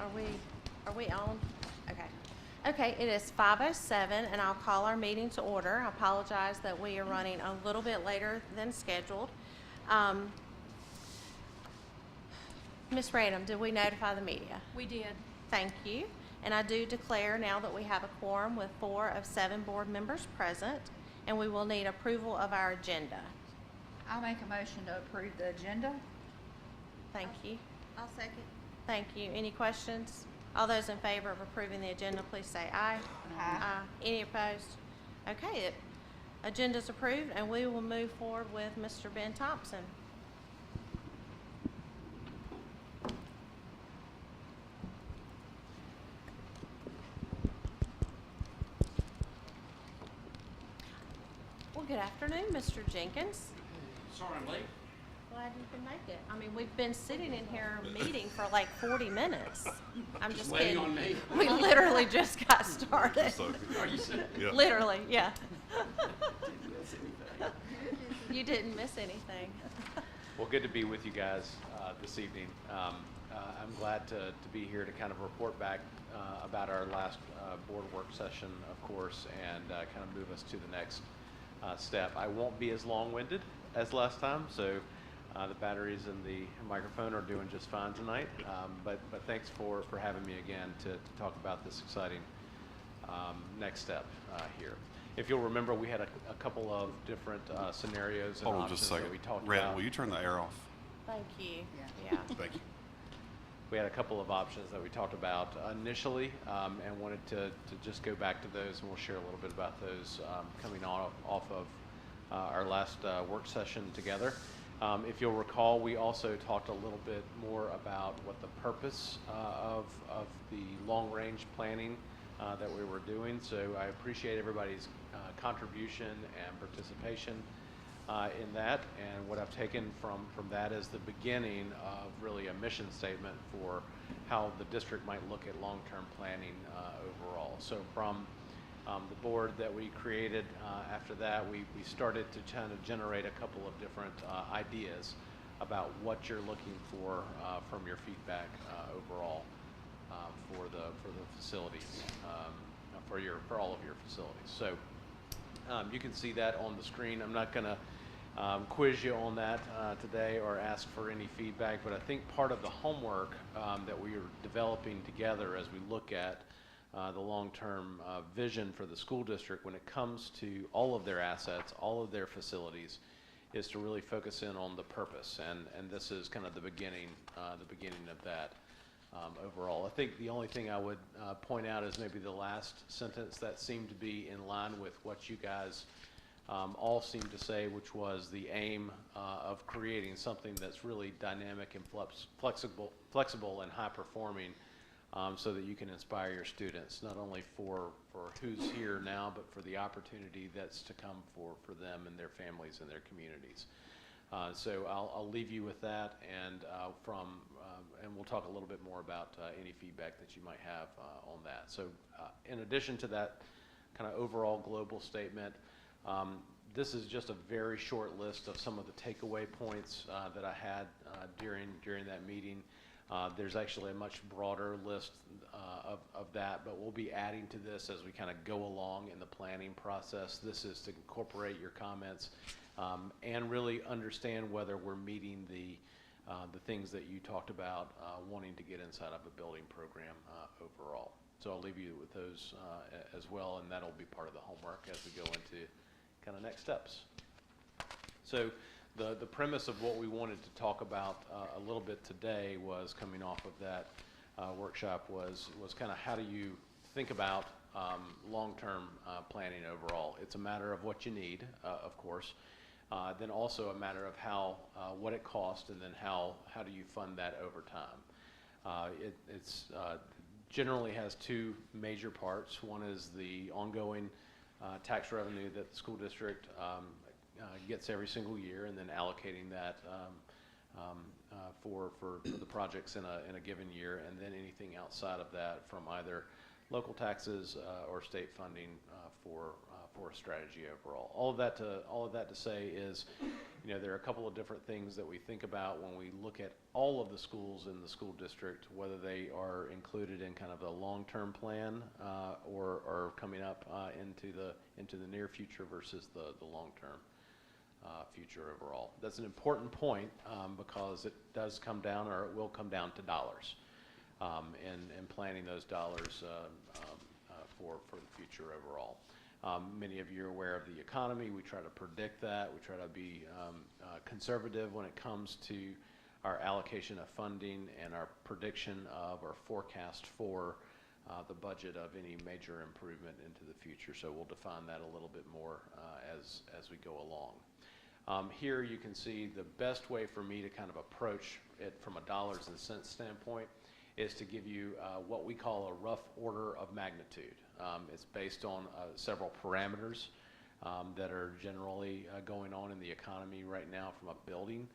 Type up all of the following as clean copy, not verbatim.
Are we on? Okay. Okay, it is 5:07 and I'll call our meeting to order. I apologize that we are running a little bit later than scheduled. Ms. Random, did we notify the media? We did. Thank you. And I do declare now that we have a quorum with 4 of 7 board members present, and we will need approval of our agenda. I'll make a motion to approve the agenda. Thank you. I'll second. Thank you. Any questions? All those in favor of approving the agenda, please say aye. Aye. Any opposed? Okay, agenda's approved, and we will move forward with Mr. Ben Thompson. Well, good afternoon, Mr. Jenkins. Sorry I'm late. Glad you can make it. I mean, we've been sitting in here meeting for like 40 minutes. I'm just waiting kidding. on me. We literally just got started. Are you serious? Yeah. Literally, yeah. Didn't miss anything. You didn't miss anything. Well, good to be with you guys this evening. I'm glad to be here to kind of report back about our last board work session, of course, and kind of move us to the next step. I won't be as long-winded as last time, so the batteries and the microphone are doing just fine tonight. But thanks for having me again to talk about this exciting next step here. If you'll remember, we had a couple of different scenarios and Hold on options just a second. that we talked Red, about. will you turn the air off? Thank you. Yeah. Yeah. Thank you. We had a couple of options that we talked about initially, and wanted to just go back to those, and we'll share a little bit about those coming off of our last work session together. If you'll recall, we also talked a little bit more about what the purpose of the long-range planning that we were doing. So I appreciate everybody's contribution and participation in that. And what I've taken from that is the beginning of really a mission statement for how the district might look at long-term planning overall. So from the board that we created after that, we started to kind of generate a couple of different ideas about what you're looking for from your feedback overall for the facilities, for all of your facilities. So you can see that on the screen. I'm not going to quiz you on that today or ask for any feedback, but I think part of the homework that we are developing together as we look at the long-term vision for the school district when it comes to all of their assets, all of their facilities, is to really focus in on the purpose, and this is kind of the beginning of that overall. I think the only thing I would point out is maybe the last sentence that seemed to be in line with what you guys all seem to say, which was the aim of creating something that's really dynamic and flexible and high-performing, so that you can inspire your students, not only for who's here now, but for the opportunity that's to come for them and their families and their communities. So I'll leave you with that, and and we'll talk a little bit more about any feedback that you might have on that. So in addition to that kind of overall global statement, this is just a very short list of some of the takeaway points that I had during that meeting. There's actually a much broader list of that, but we'll be adding to this as we kind of go along in the planning process. This is to incorporate your comments and really understand whether we're meeting the things that you talked about wanting to get inside of a building program overall. So I'll leave you with those as well, and that'll be part of the homework as we go into kind of next steps. So the premise of what we wanted to talk about a little bit today was coming off of that workshop was kind of how do you think about long-term planning overall. It's a matter of what you need, of course, then also a matter of how what it costs, and then how do you fund that over time. It's generally has two major parts. One is the ongoing tax revenue that the school district gets every single year, and then allocating that for the projects in a given year, and then anything outside of that from either local taxes, or state funding for a strategy overall. All of that to say is, there are a couple of different things that we think about when we look at all of the schools in the school district, whether they are included in kind of a long-term plan or coming up into the near future versus the long-term future overall. That's an important point because it does come down, or it will come down to dollars, and planning those dollars for the future overall. Many of you are aware of the economy. We try to predict that. We try to be conservative when it comes to our allocation of funding and our prediction of or forecast for the budget of any major improvement into the future. So we'll define that a little bit more as we go along. Here you can see the best way for me to kind of approach it from a dollars and cents standpoint is to give you what we call a rough order of magnitude. It's based on several parameters that are generally going on in the economy right now from a building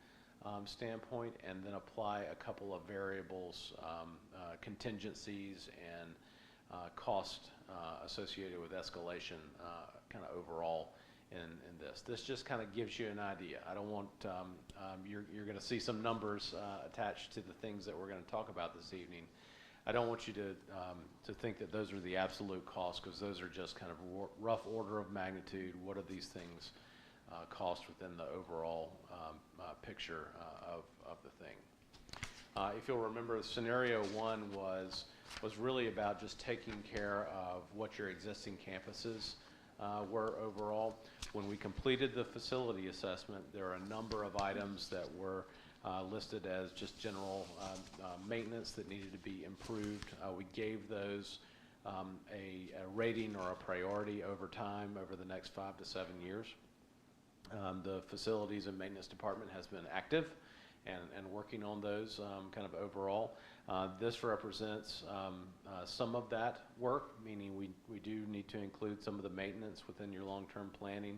standpoint, and then apply a couple of variables, contingencies, and cost associated with escalation kind of overall in this. This just kind of gives you an idea. I don't want, you're going to see some numbers attached to the things that we're going to talk about this evening. I don't want you to think that those are the absolute costs, because those are just kind of rough order of magnitude. What do these things cost within the overall picture of the thing? If you'll remember, scenario one was really about just taking care of what your existing campuses were overall. When we completed the facility assessment, there are a number of items that were listed as just general maintenance that needed to be improved. We gave those a rating or a priority over time over the next 5 to 7 years. The facilities and maintenance department has been active and working on those kind of overall. This represents some of that work, meaning we do need to include some of the maintenance within your long-term planning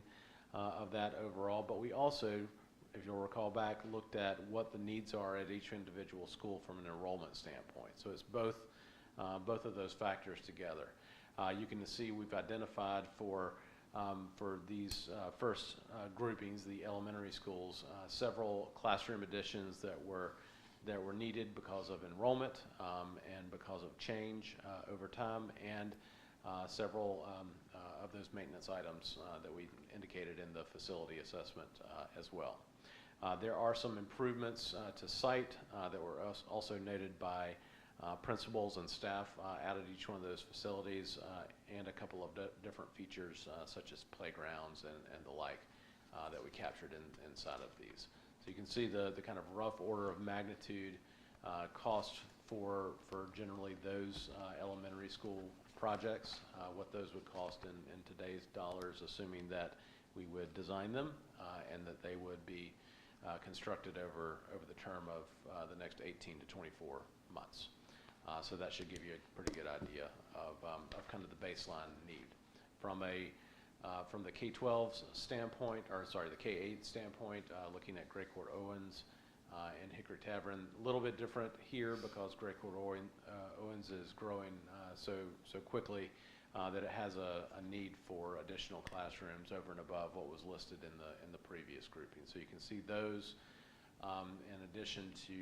of that overall. But we also, if you'll recall back, looked at what the needs are at each individual school from an enrollment standpoint. So it's both of those factors together. You can see we've identified for these first groupings, the elementary schools, several classroom additions that were needed because of enrollment and because of change over time, and several of those maintenance items that we indicated in the facility assessment as well. There are some improvements to site that were also noted by principals and staff out at each one of those facilities, and a couple of different features such as playgrounds and the like that we captured inside of these. So you can see the kind of rough order of magnitude cost for generally those elementary school projects, what those would cost in today's dollars, assuming that we would design them and that they would be constructed over the term of the next 18 to 24 months. So that should give you a pretty good idea of kind of the baseline need. From the K-12 standpoint, or sorry, the K-8 standpoint, looking at Gray Court Owens and Hickory Tavern, a little bit different here because Gray Court Owens is growing so quickly that it has a need for additional classrooms over and above what was listed in the previous grouping. So you can see those. In addition to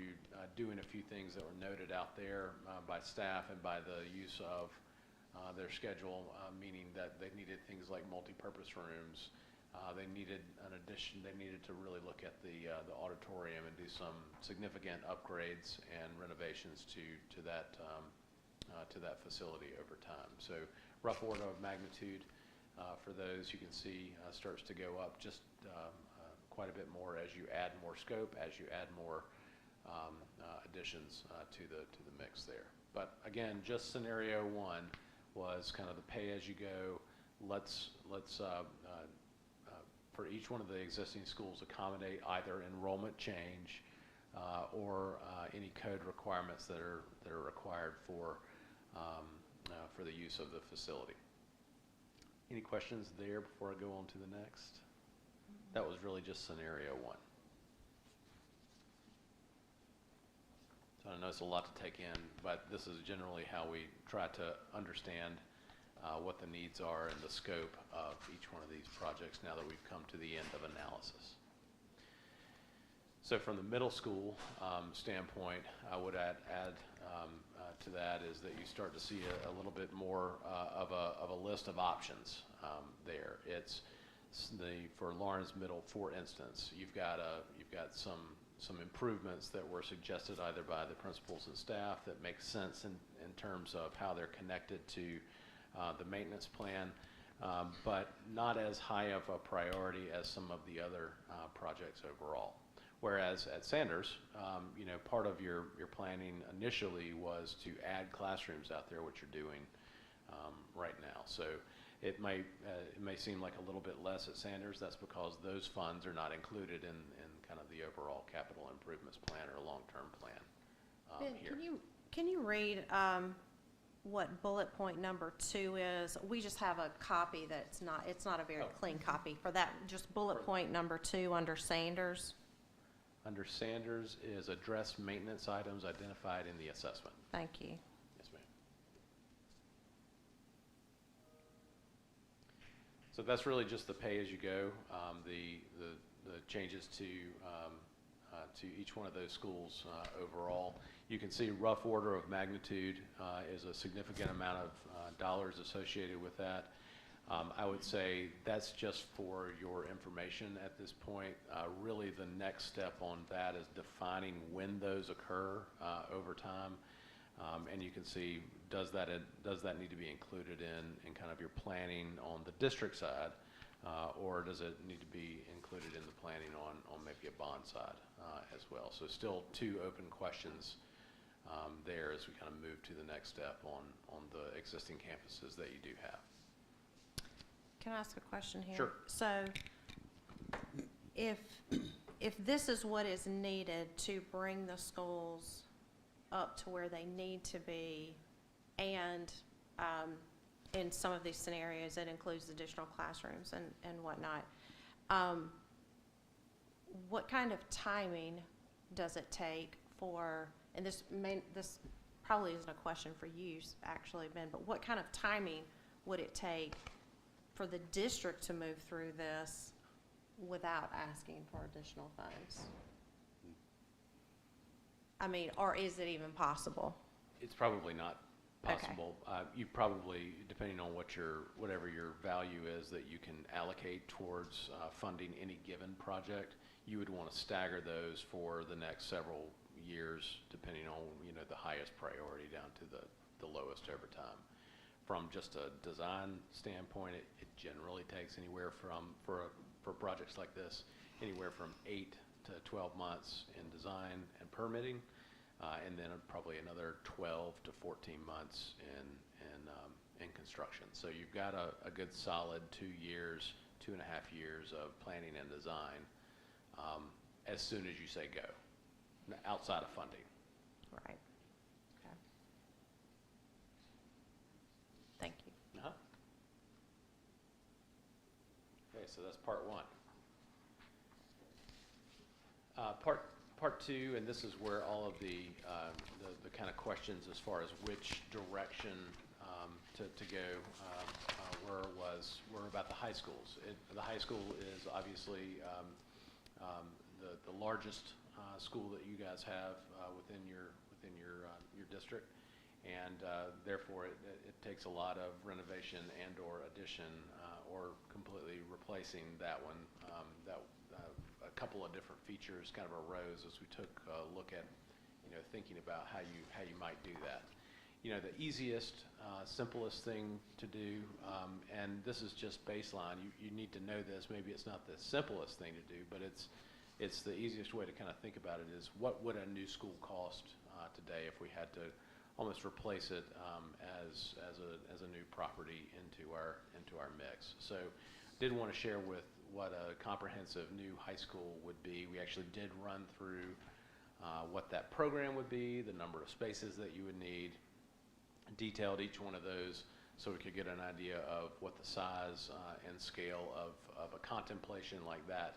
doing a few things that were noted out there by staff and by the use of their schedule, meaning that they needed things like multi-purpose rooms. They needed an addition. They needed to really look at the auditorium and do some significant upgrades and renovations to that facility over time. So rough order of magnitude for those, you can see starts to go up just quite a bit more as you add more scope, as you add more additions to the mix there. But again, just scenario one was kind of the pay-as-you-go. Let's for each one of the existing schools accommodate either enrollment change or any code requirements that are required for the use of the facility. Any questions there before I go on to the next? That was really just scenario one. So I know it's a lot to take in, but this is generally how we try to understand what the needs are and the scope of each one of these projects now that we've come to the end of analysis. So from the middle school standpoint, I would add to that is that you start to see a little bit more of a list of options there. It's for Lawrence Middle, for instance, you've got some improvements that were suggested either by the principals and staff that make sense in terms of how they're connected to the maintenance plan, but not as high of a priority as some of the other projects overall. Whereas at Sanders, part of your planning initially was to add classrooms out there, which you're doing right now. So it may seem like a little bit less at Sanders. That's because those funds are not included in kind of the overall capital improvements plan or long-term plan Ben, here. can you read what bullet point number 2 is? We just have a copy that's it's not a very clean copy for that. Just bullet point number 2 under Sanders. Under Sanders is address maintenance items identified in the assessment. Thank you. Yes, ma'am. So that's really just the pay-as-you-go. The changes to each one of those schools overall. You can see rough order of magnitude is a significant amount of dollars associated with that. I would say that's just for your information at this point. Really the next step on that is defining when those occur over time. And you can see, does that need to be included in kind of your planning on the district side, or does it need to be included in the planning on maybe a bond side as well? So still 2 open questions there as we kind of move to the next step on the existing campuses that you do have. Can I ask a question here? Sure. So if this is what is needed to bring the schools up to where they need to be, and in some of these scenarios it includes additional classrooms and whatnot, what kind of timing does it take for, and this probably isn't a question for you actually, Ben, but what kind of timing would it take for the district to move through this without asking for additional funds? I mean, or is it even possible? It's probably not possible. You probably, depending on whatever your value is that you can allocate towards funding any given project, you would want to stagger those for the next several years, depending on the highest priority down to the lowest over time. From just a design standpoint, it generally takes anywhere from, for projects like this, anywhere from 8 to 12 months in design and permitting, and then probably another 12 to 14 months in construction. So you've got a good solid 2 years, 2.5 years of planning and design as soon as you say go, outside of funding. Right. Okay. Thank you. Uh-huh. Okay, so that's part 1. Part 2, and this is where all of the kind of questions as far as which direction to go were about the high schools. The high school is obviously the largest school that you guys have within your district, and therefore it takes a lot of renovation and or addition or completely replacing that one. A couple of different features kind of arose as we took a look at thinking about how you might do that. The easiest, simplest thing to do, and this is just baseline. You need to know this. Maybe it's not the simplest thing to do, but it's the easiest way to kind of think about it is what would a new school cost today if we had to almost replace it as a new property into our mix. So did want to share with what a comprehensive new high school would be. We actually did run through what that program would be, the number of spaces that you would need, detailed each one of those so we could get an idea of what the size and scale of a contemplation like that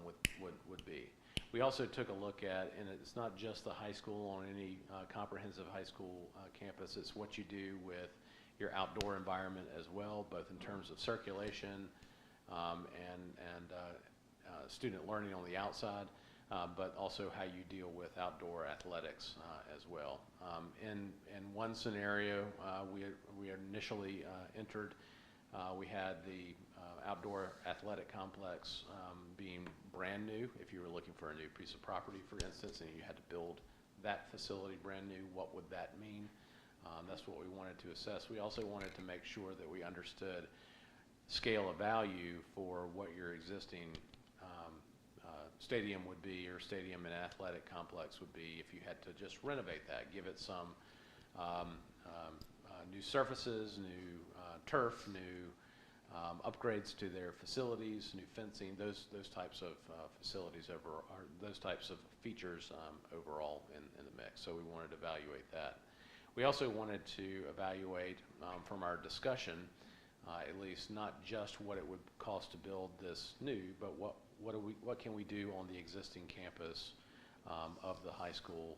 would be. We also took a look at, and it's not just the high school on any comprehensive high school campus, it's what you do with your outdoor environment as well, both in terms of circulation and student learning on the outside, but also how you deal with outdoor athletics as well. In one scenario, we initially entered, we had the outdoor athletic complex being brand new. If you were looking for a new piece of property, for instance, and you had to build that facility brand new, what would that mean? That's what we wanted to assess. We also wanted to make sure that we understood scale of value for what your existing stadium would be, or stadium and athletic complex would be, if you had to just renovate that, give it some new surfaces, new turf, new upgrades to their facilities, new fencing, those types of facilities those types of features overall in the mix. So we wanted to evaluate that. We also wanted to evaluate from our discussion, at least, not just what it would cost to build this new, but what can we do on the existing campus of the high school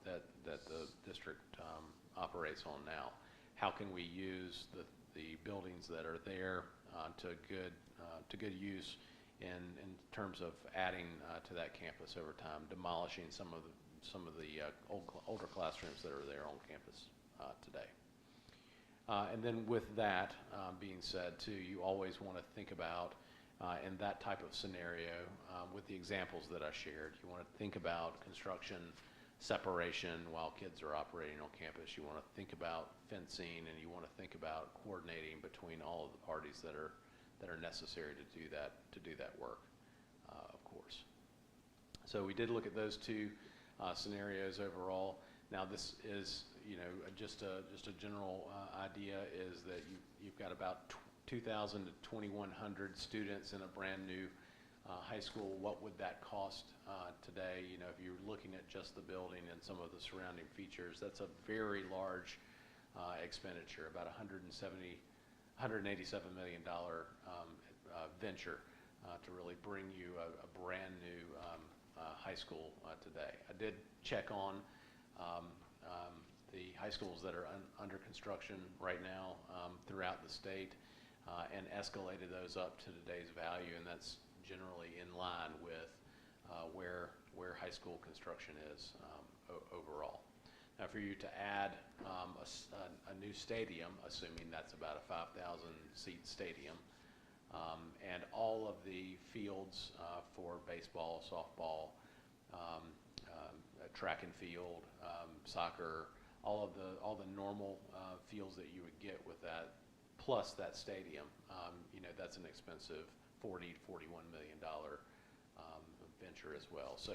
that the district operates on now. How can we use the buildings that are there to good use in terms of adding to that campus over time, demolishing some of the older classrooms that are there on campus today. And then with that being said, too, you always want to think about, in that type of scenario, with the examples that I shared, you want to think about construction separation while kids are operating on campus. You want to think about fencing, and you want to think about coordinating between all of the parties that are necessary to do that work, of course. So we did look at those two scenarios overall. Now this is, just a general idea is that you've got about 2,000 to 2,100 students in a brand new high school. What would that cost today? If you're looking at just the building and some of the surrounding features, that's a very large expenditure, about $187 million venture to really bring you a brand new high school today. I did check on the high schools that are under construction right now throughout the state and escalated those up to today's value, and that's generally in line with where high school construction is overall. Now, for you to add a new stadium, assuming that's about a 5,000 seat stadium, and all of the fields for baseball, softball, track and field, soccer, all the normal fields that you would get with that, plus that stadium, that's an expensive $40 to $41 million venture as well. So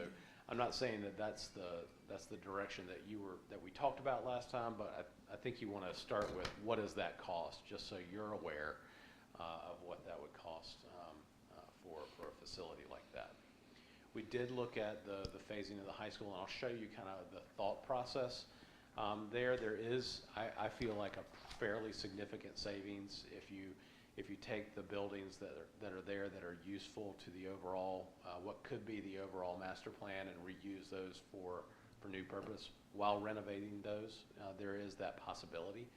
I'm not saying that's the direction that we talked about last time, but I think you want to start with what does that cost, just so you're aware of what that would cost for a facility like that. We did look at the phasing of the high school, and I'll show you kind of the thought process. There is, I feel like, a fairly significant savings if you take the buildings that are there that are useful to the overall, what could be the overall master plan, and reuse those for new purpose while renovating those. There is that possibility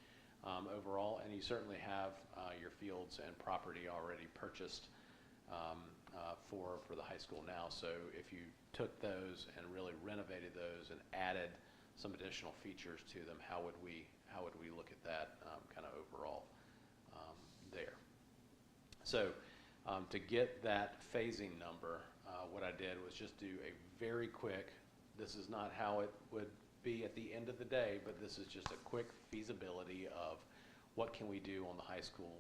overall, and you certainly have your fields and property already purchased for the high school now. So if you took those and really renovated those and added some additional features to them, how would we look at that kind of overall there? So to get that phasing number, what I did was just do a very quick, this is not how it would be at the end of the day, but this is just a quick feasibility of what can we do on the high school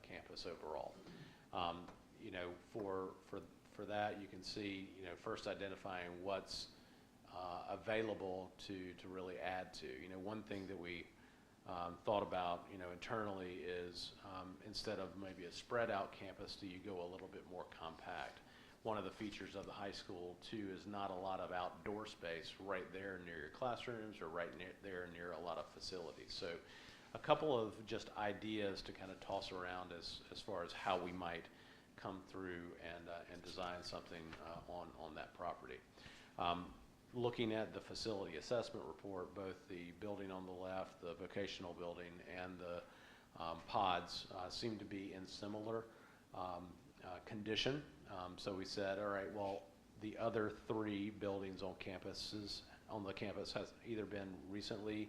campus overall. For that, you can see, first identifying what's available to really add to. One thing that we thought about, internally is instead of maybe a spread out campus, do you go a little bit more compact? One of the features of the high school too is not a lot of outdoor space right there near your classrooms or right there near a lot of facilities. So a couple of just ideas to kind of toss around as far as how we might come through and design something on that property. Looking at the facility assessment report, both the building on the left, the vocational building, and the pods seem to be in similar condition. So we said, all right, well, the other 3 buildings on the campus has either been recently,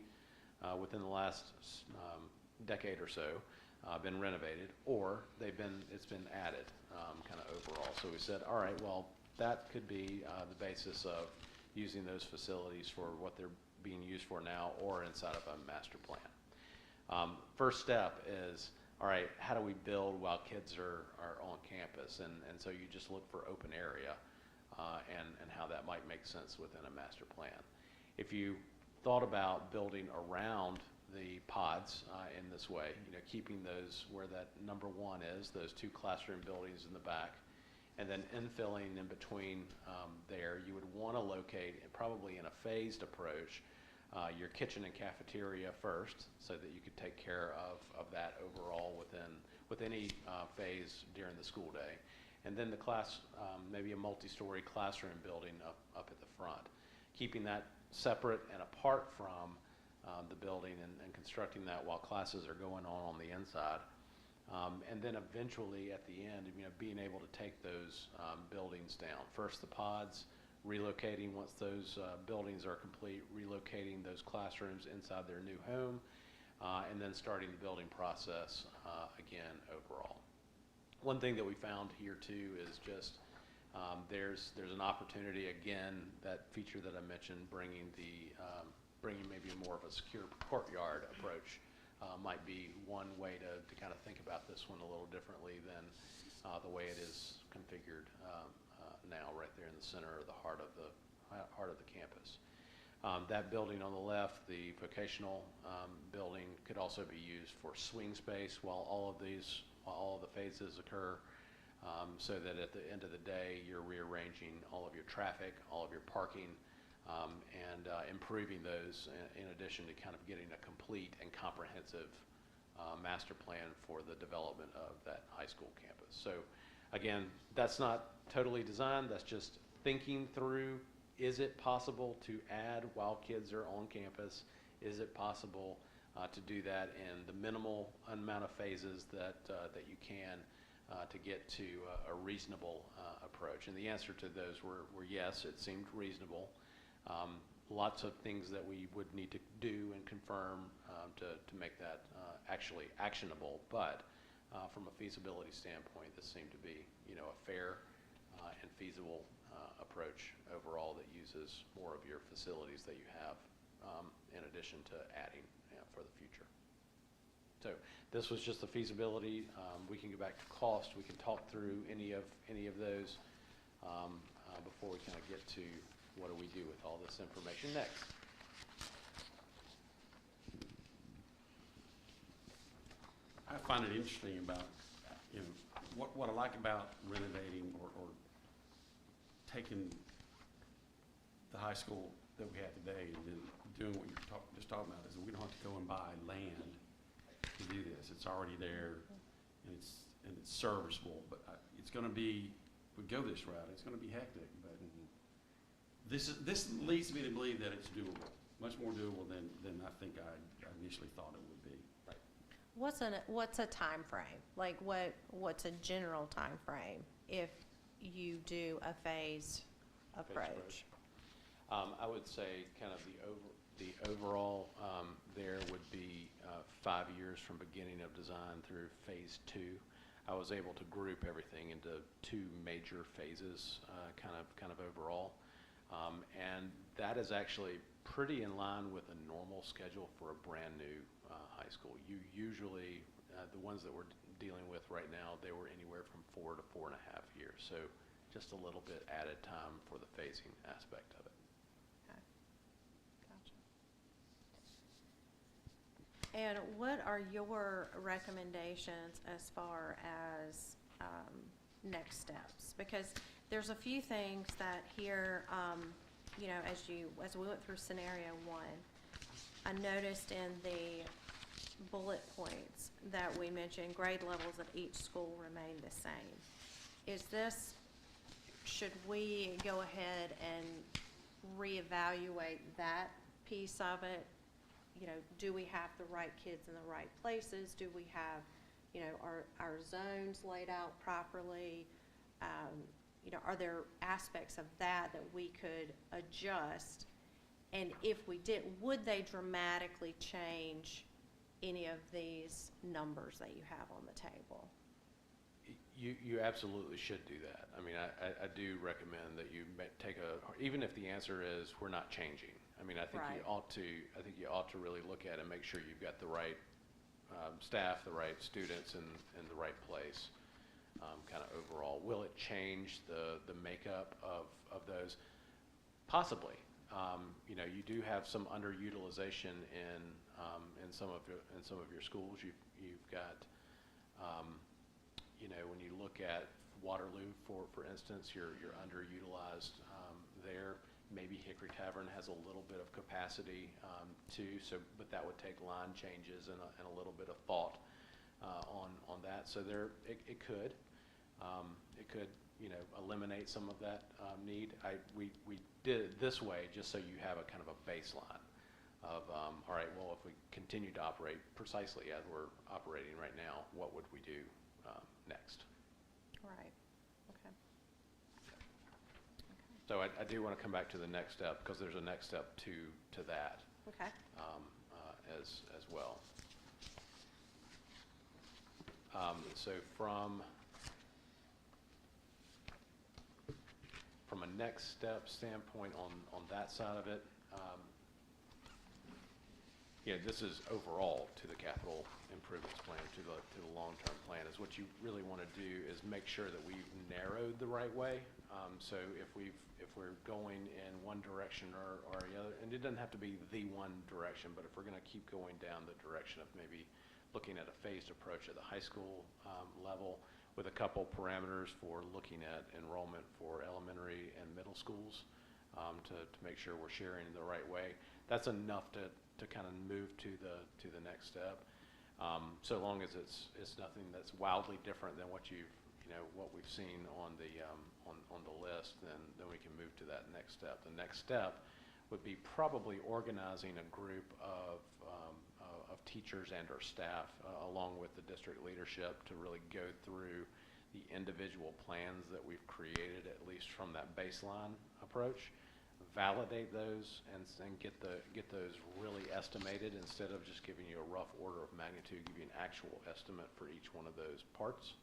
within the last decade or so, been renovated, or it's been added kind of overall. So we said, all right, well, that could be the basis of using those facilities for what they're being used for now or inside of a master plan. First step is, all right, how do we build while kids are on campus? And so you just look for open area and how that might make sense within a master plan. If you thought about building around the pods in this way, keeping those where that number 1 is, those 2 classroom buildings in the back, and then infilling in between there, you would want to locate, probably in a phased approach, your kitchen and cafeteria first, so that you could take care of that overall with any phase during the school day. And then the maybe a multi-story classroom building up at the front. Keeping that separate and apart from the building and constructing that while classes are going on the inside. And then eventually at the end, being able to take those buildings down. First the pods, relocating once those buildings are complete, relocating those classrooms inside their new home, and then starting the building process again overall. One thing that we found here too is just there's an opportunity, again, that feature that I mentioned, bringing maybe more of a secure courtyard approach might be one way to kind of think about this one a little differently than the way it is configured now, right there in the center or the heart of the campus. That building on the left, the vocational building, could also be used for swing space while all of the phases occur, so that at the end of the day, you're rearranging all of your traffic, all of your parking, and improving those in addition to kind of getting a complete and comprehensive master plan for the development of that high school campus. So again, that's not totally designed, that's just thinking through, is it possible to add while kids are on campus? Is it possible to do that in the minimal amount of phases that you can to get to a reasonable approach? And the answer to those were yes, it seemed reasonable. Lots of things that we would need to do and confirm to make that actually actionable, but from a feasibility standpoint, this seemed to be a fair and feasible approach overall that uses more of your facilities that you have in addition to adding for the future. So this was just the feasibility. We can go back to cost. We can talk through any of those before we kind of get to what do we do with all this information next. I find it interesting about, what I like about renovating or taking the high school that we have today and then doing what you're just talking about is that we don't have to go and buy land to do this. It's already there and it's serviceable, but it's going to be, if we go this route, it's going to be hectic, but this leads me to believe that it's doable, much more doable than I think I initially thought it would be. What's a time frame? Like what's a general time frame if you do a phased approach? I would say kind of the overall there would be 5 years from beginning of design through phase 2. I was able to group everything into 2 major phases, kind of overall. And that is actually pretty in line with a normal schedule for a brand new high school. You usually, the ones that we're dealing with right now, they were anywhere from 4 to 4.5 years. So just a little bit added time for the phasing aspect of it. Okay. Gotcha. And what are your recommendations as far as next steps? Because there's a few things that here, as we went through scenario 1, I noticed in the bullet points that we mentioned grade levels at each school remain the same. should we go ahead and reevaluate that piece of it? You know, do we have the right kids in the right places? Do we have, you know, our zones laid out properly? You know, are there aspects of that we could adjust? And if we did, would they dramatically change any of these numbers that you have on the table? You absolutely should do that. I mean, I do recommend that you take even if the answer is we're not changing. I mean, I think Right. you ought to really look at it and make sure you've got the right staff, the right students in the right place, kind of overall. Will it change the makeup of those? Possibly. You know, you do have some underutilization in some of your schools. You've got you know, when you look at Waterloo, for instance, you're underutilized there. Maybe Hickory Tavern has a little bit of capacity too. So, but that would take line changes and a little bit of thought on that. So it could you know, eliminate some of that need. We did it this way just so you have a kind of a baseline of all right. Well, if we continue to operate precisely as we're operating right now, what would we do next? Right, okay. So I do want to come back to the next step because there's a next step to that Okay. as well. So from a next step standpoint on that side of it, you know, this is overall to the capital improvements plan, to the long-term plan, is what you really want to do is make sure that we've narrowed the right way. So if we're going in one direction or the other, and it doesn't have to be the one direction, but if we're going to keep going down the direction of maybe looking at a phased approach at the high school level with a couple parameters for looking at enrollment for elementary and middle schools to make sure we're sharing in the right way, that's enough to kind of move to the next step. So long as it's nothing that's wildly different than what what we've seen on the list, then we can move to that next step. The next step would be probably organizing a group of teachers and or staff along with the district leadership to really go through the individual plans that we've created, at least from that baseline approach, validate those and get those really estimated instead of just giving you a rough order of magnitude, give you an actual estimate for each one of those parts.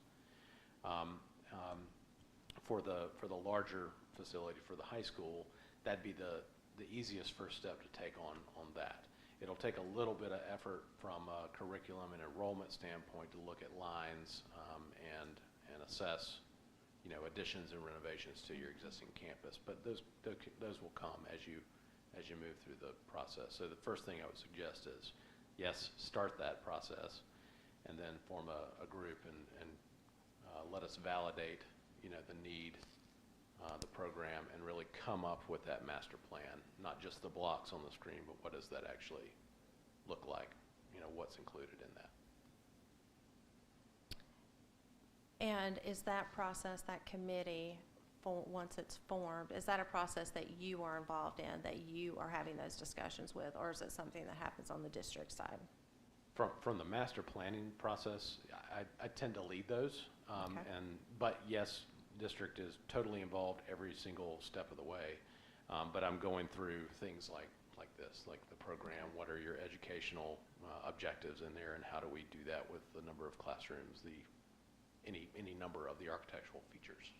For the larger facility, for the high school, that'd be the easiest first step to take on that. It'll take a little bit of effort from a curriculum and enrollment standpoint to look at lines and assess, you know, additions and renovations to your existing campus. But those will come as you move through the process. So the first thing I would suggest is, yes, start that process, and then form a group and let us validate, you know, the need, the program, and really come up with that master plan, not just the blocks on the screen, but what does that actually look like? You know, what's included in that. And is that process, that committee, once it's formed, is that a process that you are involved in, that you are having those discussions with, or is it something that happens on the district side? From the master planning process, I tend to lead those, Okay. But yes, district is totally involved every single step of the way. But I'm going through things like this, like the program. What are your educational objectives in there, and how do we do that with the number of classrooms, any number of the architectural features?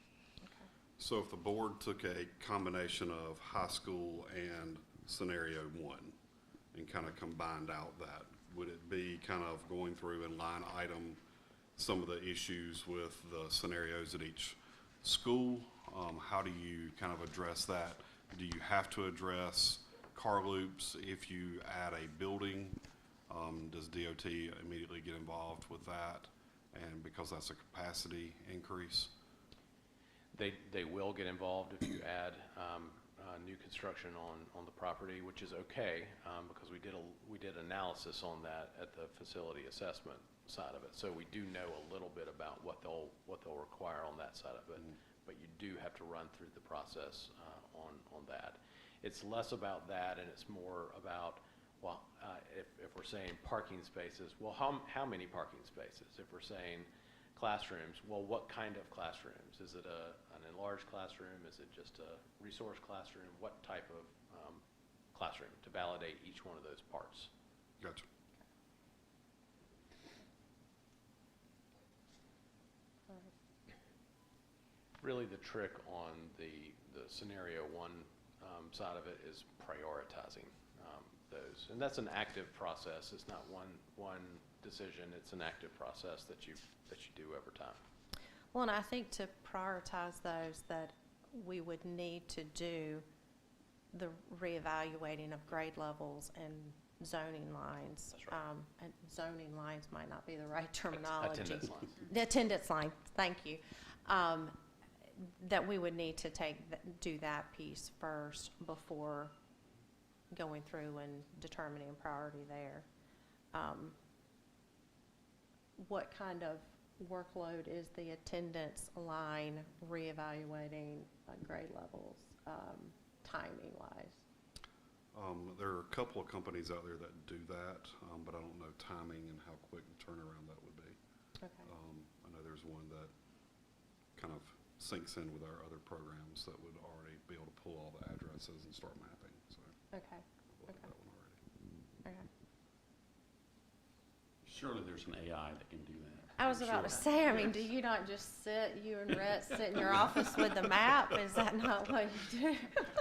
Okay. So if the board took a combination of high school and scenario one and kind of combined out that, would it be kind of going through and line item some of the issues with the scenarios at each school? How do you kind of address that? Do you have to address car loops if you add a building? Does DOT immediately get involved with that? And because that's a capacity increase? They will get involved if you add new construction on the property, which is okay, because we did analysis on that at the facility assessment side of it. So we do know a little bit about what they'll require on that side of it, but you do have to run through the process on that. It's less about that, and it's more about, well, if we're saying parking spaces, well, how many parking spaces? If we're saying classrooms, well, what kind of classrooms? Is it an enlarged classroom? Is it just a resource classroom? What type of classroom to validate each one of those parts? Gotcha. Really, the trick on the scenario one side of it is prioritizing those, and that's an active process. It's not one decision. It's an active process that you do over time. Well, and I think to prioritize those, that we would need to do the reevaluating of grade levels and zoning lines. That's right. And zoning lines might not be the right terminology. Attendance lines. The attendance line, thank you. That we would need to do that piece first before going through and determining priority there. What kind of workload is the attendance line reevaluating grade levels, timing wise? There are a couple of companies out there that do that, but I don't know timing and how quick the turnaround that would be. Okay. I know there's one that kind of syncs in with our other programs that would already be able to pull all the addresses and start mapping, so Okay. we'll have that one already. Okay. Surely there's an AI that can do that. I was about to say, I mean, do you not just you and Rhett sit in your office with the map? Is that not what you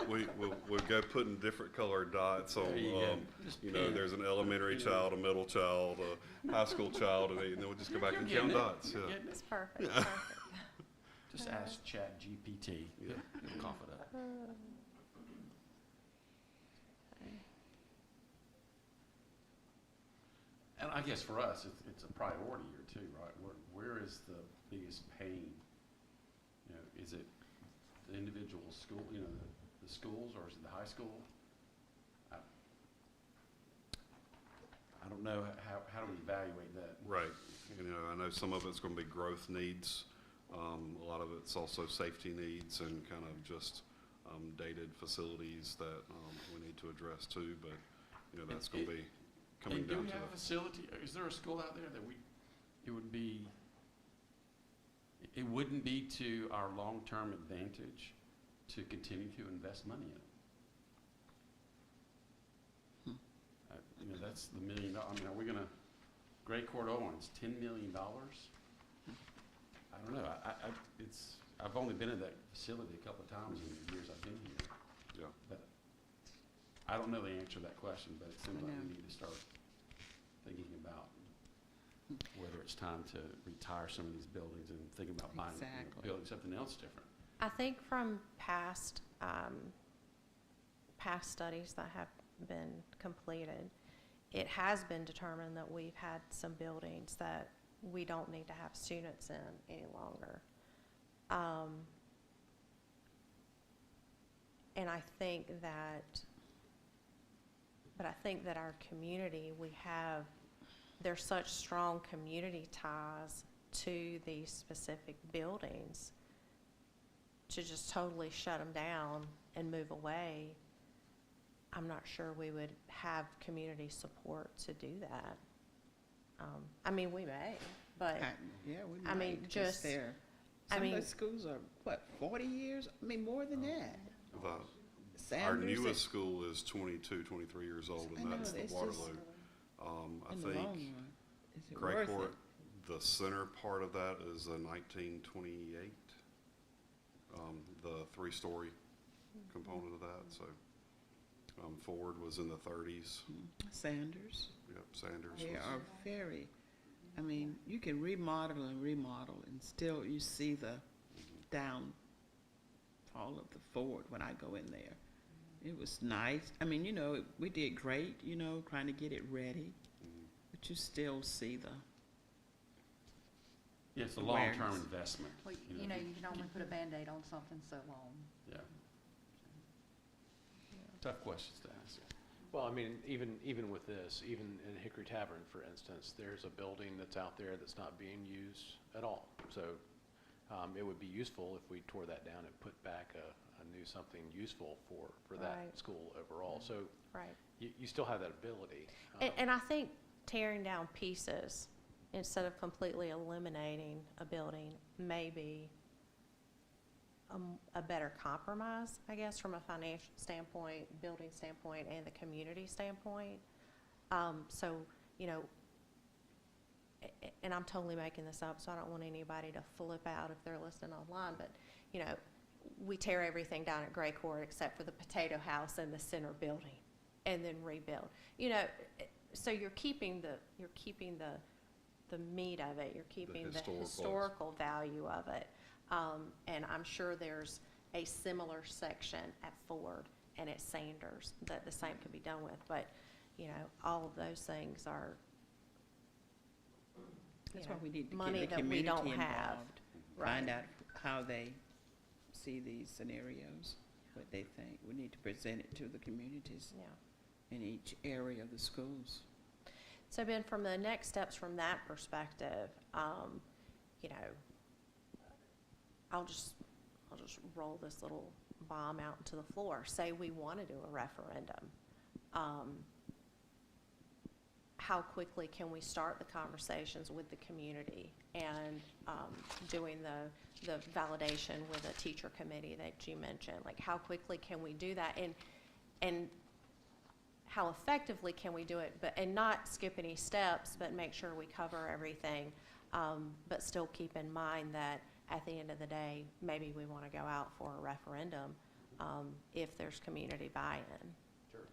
do? We'll go putting different colored dots on, There you go. Just pin. there's an elementary child, a middle child, a high school child, and then we'll just go back and You're count getting it. dots, You're yeah. getting it. It's perfect, perfect. Just ask Chat GPT. Yeah. It'll cough it up. And I guess for us, it's a priority here too, right? Where is the biggest pain? You know, is it the individual school, you know, the schools, or is it the high school? I don't know, how do we evaluate that? Right, I know some of it's gonna be growth needs, a lot of it's also safety needs and kind of just, dated facilities that, we need to address too, but, that's gonna be coming And do down we to have a facility, is there a school out there that it wouldn't be to our long-term advantage to continue to invest money in it? That's the $1 million, I mean, are we gonna, Gray Court Owens, $10 million? I don't know, I've only been in that facility a couple of times in the years I've been here. Yeah. But I don't know the answer to that question, but it seems like we need to start thinking about whether it's time to retire some of these buildings and think about buying, building something else different. I think from past studies that have been completed, it has been determined that we've had some buildings that we don't need to have students in any longer. And I think that our community, there's such strong community ties to these specific buildings, to just totally shut them down and move away, I'm not sure we would have community support to do that. I mean, we may, but Yeah, we I mean, might, just- there. I Some mean- of the schools are, 40 years? I mean, more than that. Our Sanders newest school is 22, 23 years old, I and know, that's the it's just- Waterloo. I in the long think run, is it Gray worth Court, it? the center part of that is a 1928, the three-story component of that, so. Ford was in the 30s, Sanders, yep, Sanders they was, are very, I mean, you can remodel and still you see the downfall of the Ford when I go in there. It was nice. I mean, we did great, trying to get it ready, but you still see the, Yeah, it's a Awareness. long-term investment. Well, you know, you know, you can only put a Band-Aid on something so long. Yeah. Tough questions to ask. Well, I mean, even with this, even in Hickory Tavern, for instance, there's a building that's out there that's not being used at all. So it would be useful if we tore that down and put back a new something useful for that Right. school overall. So Right. you still have that ability. And I think tearing down pieces instead of completely eliminating a building may be a better compromise, I guess, from a financial standpoint, building standpoint, and the community standpoint. So, you know, and I'm totally making this up, so I don't want anybody to flip out if they're listening online, but, you know, we tear everything down at Gray Court except for the potato house and the center building, and then rebuild. You know, so you're keeping the meat of it, you're keeping the historical. historical value of it. And I'm sure there's a similar section at Ford and at Sanders that the same could be done with, but, you know, all of those things are, you That's know, why we need to money get the that we community don't have. involved. Right. Find out how they see these scenarios, what they think. We need to present it to the communities Yeah. in each area of the schools. So Ben, from the next steps from that perspective, you know, I'll just roll this little bomb out into the floor. Say we want to do a referendum. How quickly can we start the conversations with the community and doing the validation with a teacher committee that you mentioned? Like, how quickly can we do that? And how effectively can we do it, and not skip any steps, but make sure we cover everything, but still keep in mind that at the end of the day, maybe we want to go out for a referendum if there's community buy-in. Sure.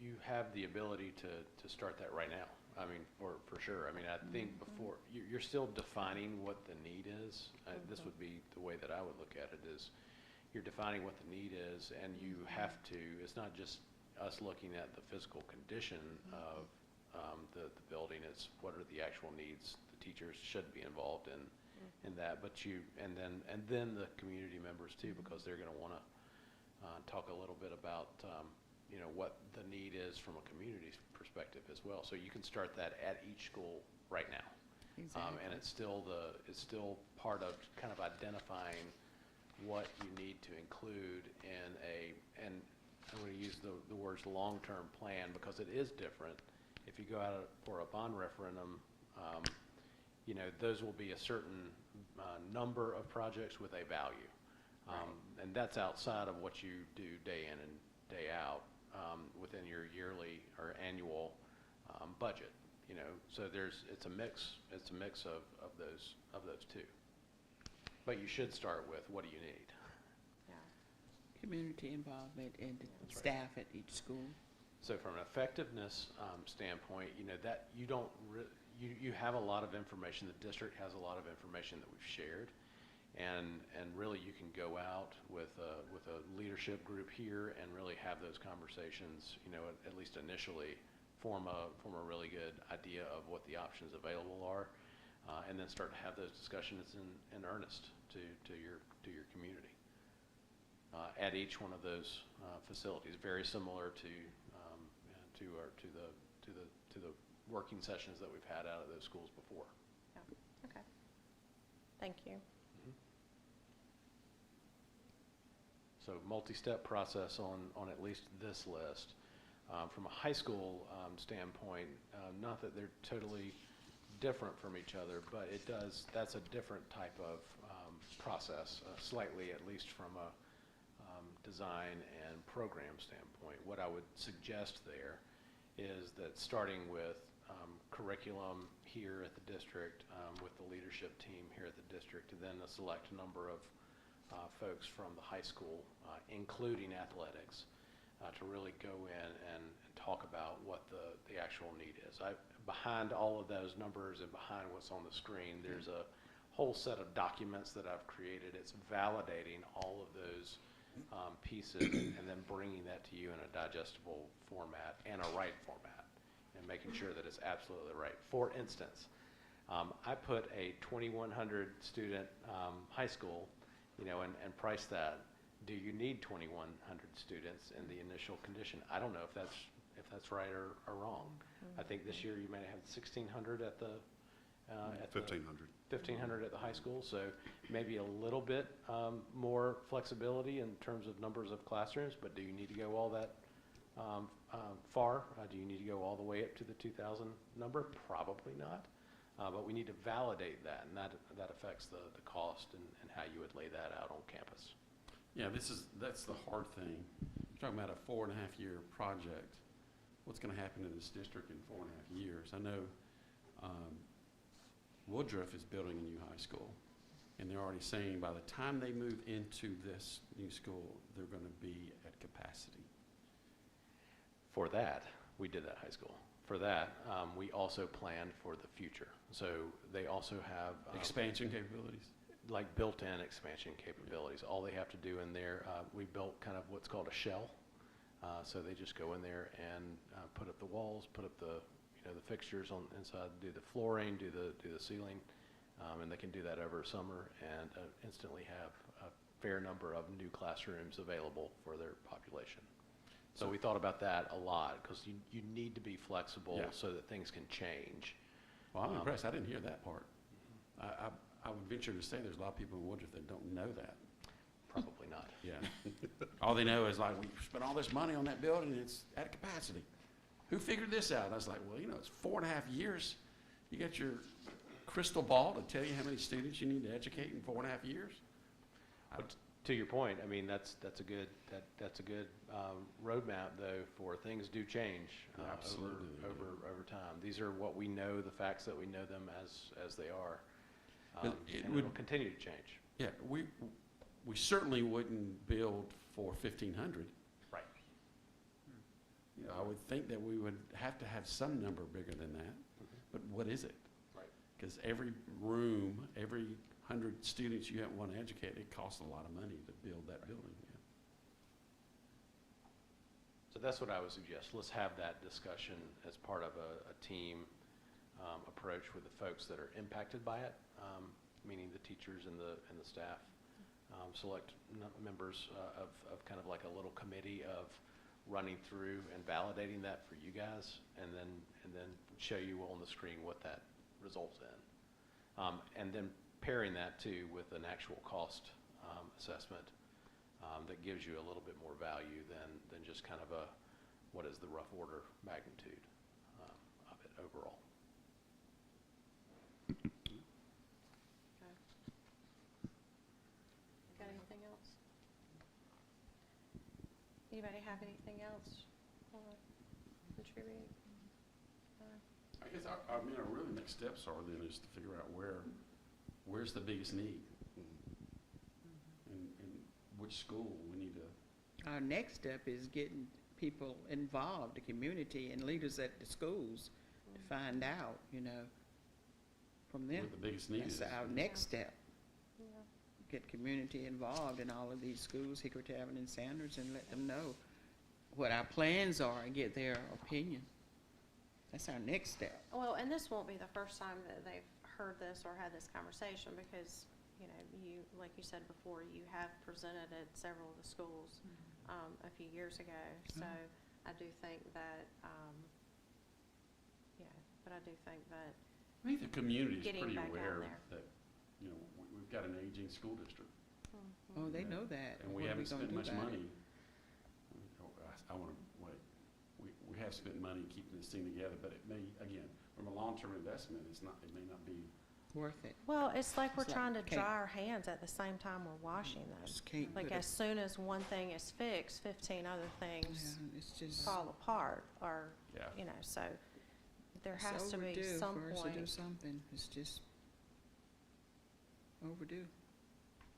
You have the ability to start that right now. I mean, for sure. I mean, I think before, you're still defining what the need is. This would be the way that I would look at it is, you're defining what the need is, and you have to, it's not just us looking at the physical condition of the building, it's what are the actual needs. The teachers should be involved in that, but and then the community members too, because they're gonna wanna talk a little bit about, you know, what the need is from a community perspective as well. So you can start that at each school right now. Exactly. And it's still part of kind of identifying what you need to include in and I'm going to use the words long-term plan, because it is different. If you go out for a bond referendum, you know, those will be a certain number of projects with a value. And that's outside of what you do day in and day out within your yearly or annual budget, you know. So it's a mix of those two. But you should start with, what do you need? Yeah. Community involvement and That's right. staff at each school. So from an effectiveness standpoint, you know, that you don't you have a lot of information. The district has a lot of information that we've shared, and really you can go out with a leadership group here and really have those conversations. You know, at least initially, form a really good idea of what the options available are. And then start to have those discussions in earnest to your community at each one of those facilities. Very similar to the working sessions that we've had out of those schools before. Yeah. Okay. Thank you. So multi-step process on at least this list. From a high school standpoint, not that they're totally different from each other, but that's a different type of process, slightly, at least from a design and program standpoint. What I would suggest there is that starting with curriculum here at the district, with the leadership team here at the district, and then a select number of folks from the high school, including athletics, to really go in and talk about what the actual need is. Behind all of those numbers and behind what's on the screen, there's a whole set of documents that I've created. It's validating all of those pieces and then bringing that to you in a digestible format and a right format, and making sure that it's absolutely right. For instance, I put a 2,100 student high school, you know, and priced that do you need 2,100 students in the initial condition? I don't know if that's right or wrong. I think this year you may have 1,600 at the 1,500. 1,500 at the high school, so maybe a little bit more flexibility in terms of numbers of classrooms, but do you need to go all that far? Do you need to go all the way up to the 2,000 number? Probably not, but we need to validate that, and that affects the cost and how you would lay that out on campus. Yeah, that's the hard thing. We're talking about a 4.5-year project. What's going to happen in this district in 4.5 years? I know Woodruff is building a new high school, and they're already saying by the time they move into this new school, they're going to be at capacity. For that, we did that high school. For that, we also planned for the future. So they also have Expansion capabilities. like built-in expansion capabilities. All they have to do in there, we built kind of what's called a shell. So they just go in there and put up the walls, put up the fixtures on inside, do the flooring, do the ceiling, and they can do that over summer and instantly have a fair number of new classrooms available for their population. So we thought about that a lot because you need to be flexible Yeah. so that things can change. Well, I'm impressed. I didn't hear that part. I would venture to say there's a lot of people in Woodruff that don't know that. Probably not. Yeah. All they know is like, we spent all this money on that building and it's at capacity. Who figured this out? I was like, well, it's 4.5 years. You got your crystal ball to tell you how many students you need to educate in 4.5 years? But to your point, I mean, that's a good roadmap though for things do change Absolutely they do. over time. These are what we know, the facts that we know them as they are, But it and would- it'll continue to change. Yeah, we certainly wouldn't build for 1,500. Right. I would think that we would have to have some number bigger than that, but what is it? Right. Because every room, every 100 students you want to educate, it costs a lot of money to build that building. Yeah. So that's what I would suggest. Let's have that discussion as part of a team approach with the folks that are impacted by it, meaning the teachers and the staff. Select members of kind of like a little committee of running through and validating that for you guys, and then show you on the screen what that results in, and then pairing that too with an actual cost assessment that gives you a little bit more value than just kind of what is the rough order magnitude of it overall. Got anything else? Anybody have anything else want to contribute? I guess our really next steps are then is to figure out where's the biggest need, and which school we need to. Our next step is getting people involved, the community and leaders at the schools to find out, from them. Where the biggest need That's is. our next step. Yeah. Get community involved in all of these schools, Hickory, Tavern, and Sanders, and let them know what our plans are and get their opinion. That's our next step. Well, and this won't be the first time that they've heard this or had this conversation because, you, like you said before, you have presented at several of the schools a few years ago. So I do think that, but I do think that I think the community is Getting pretty back out aware there. that we've got an aging school district, Oh, they know that. and What we are haven't gonna spent do much about it? money. I want to wait. We have spent money keeping this thing together, but it may, again, from a long-term investment, it may not be. Worth it. well, it's like we're It's like, trying to okay. dry our hands at the same time we're washing them. Just can't Like put as soon as one thing is fixed, 15 other things Yeah, it's just. fall apart or, Yeah. so there it's has to be overdue some for us to do point. something. It's just overdue,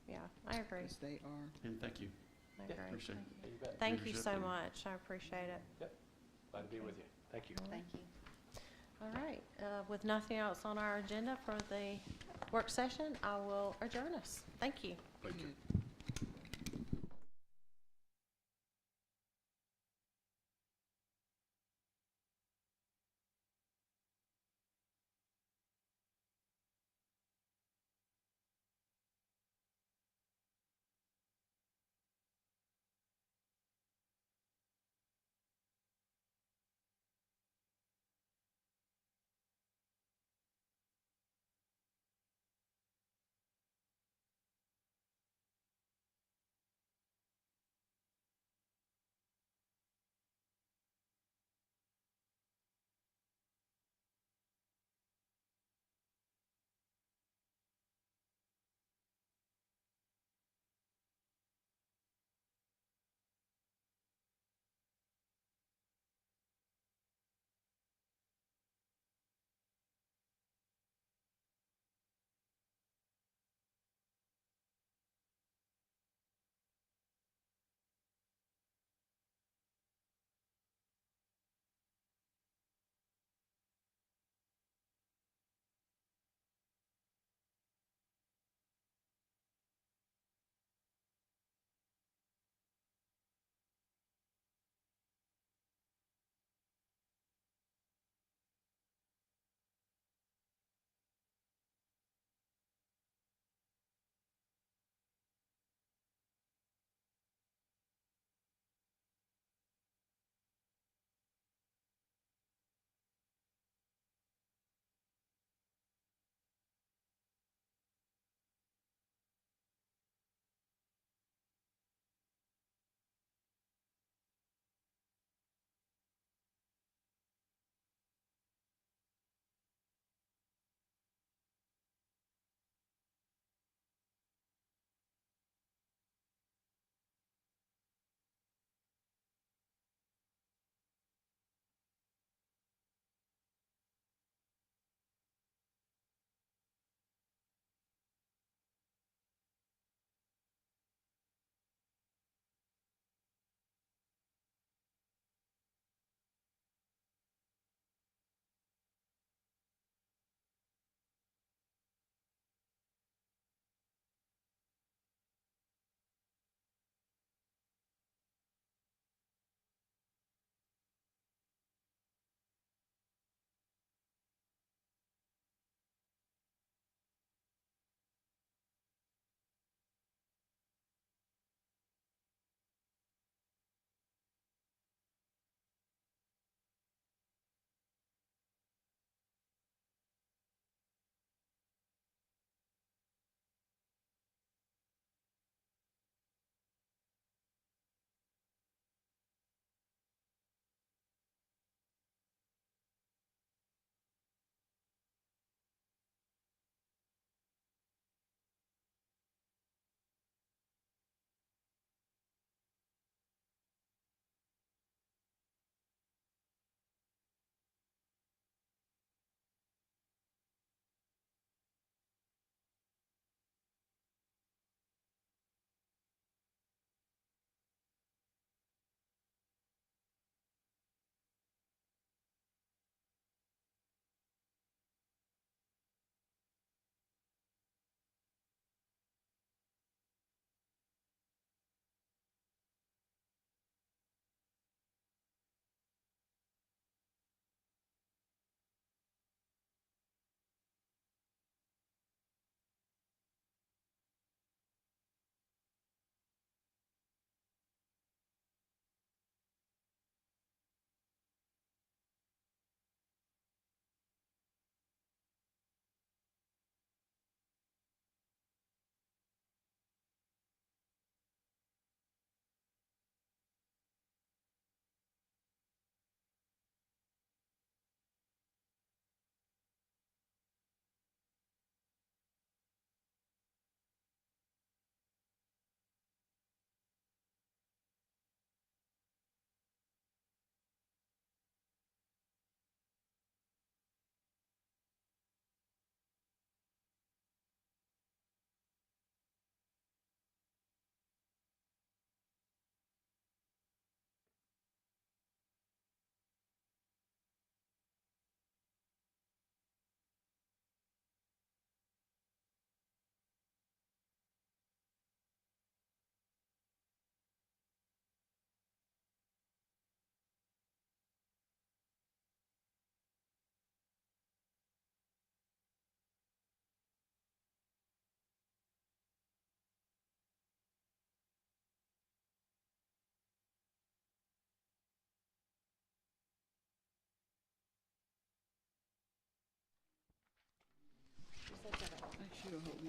Yeah, I agree. 'cause they are. And thank you. I Yeah, agree. appreciate it. You bet. Thank you Leadership so and- much. I appreciate it. Glad to be with you. Thank you. Thank you. All right, with nothing else on our agenda for the work session, I will adjourn us. Thank you. Thank you. Good.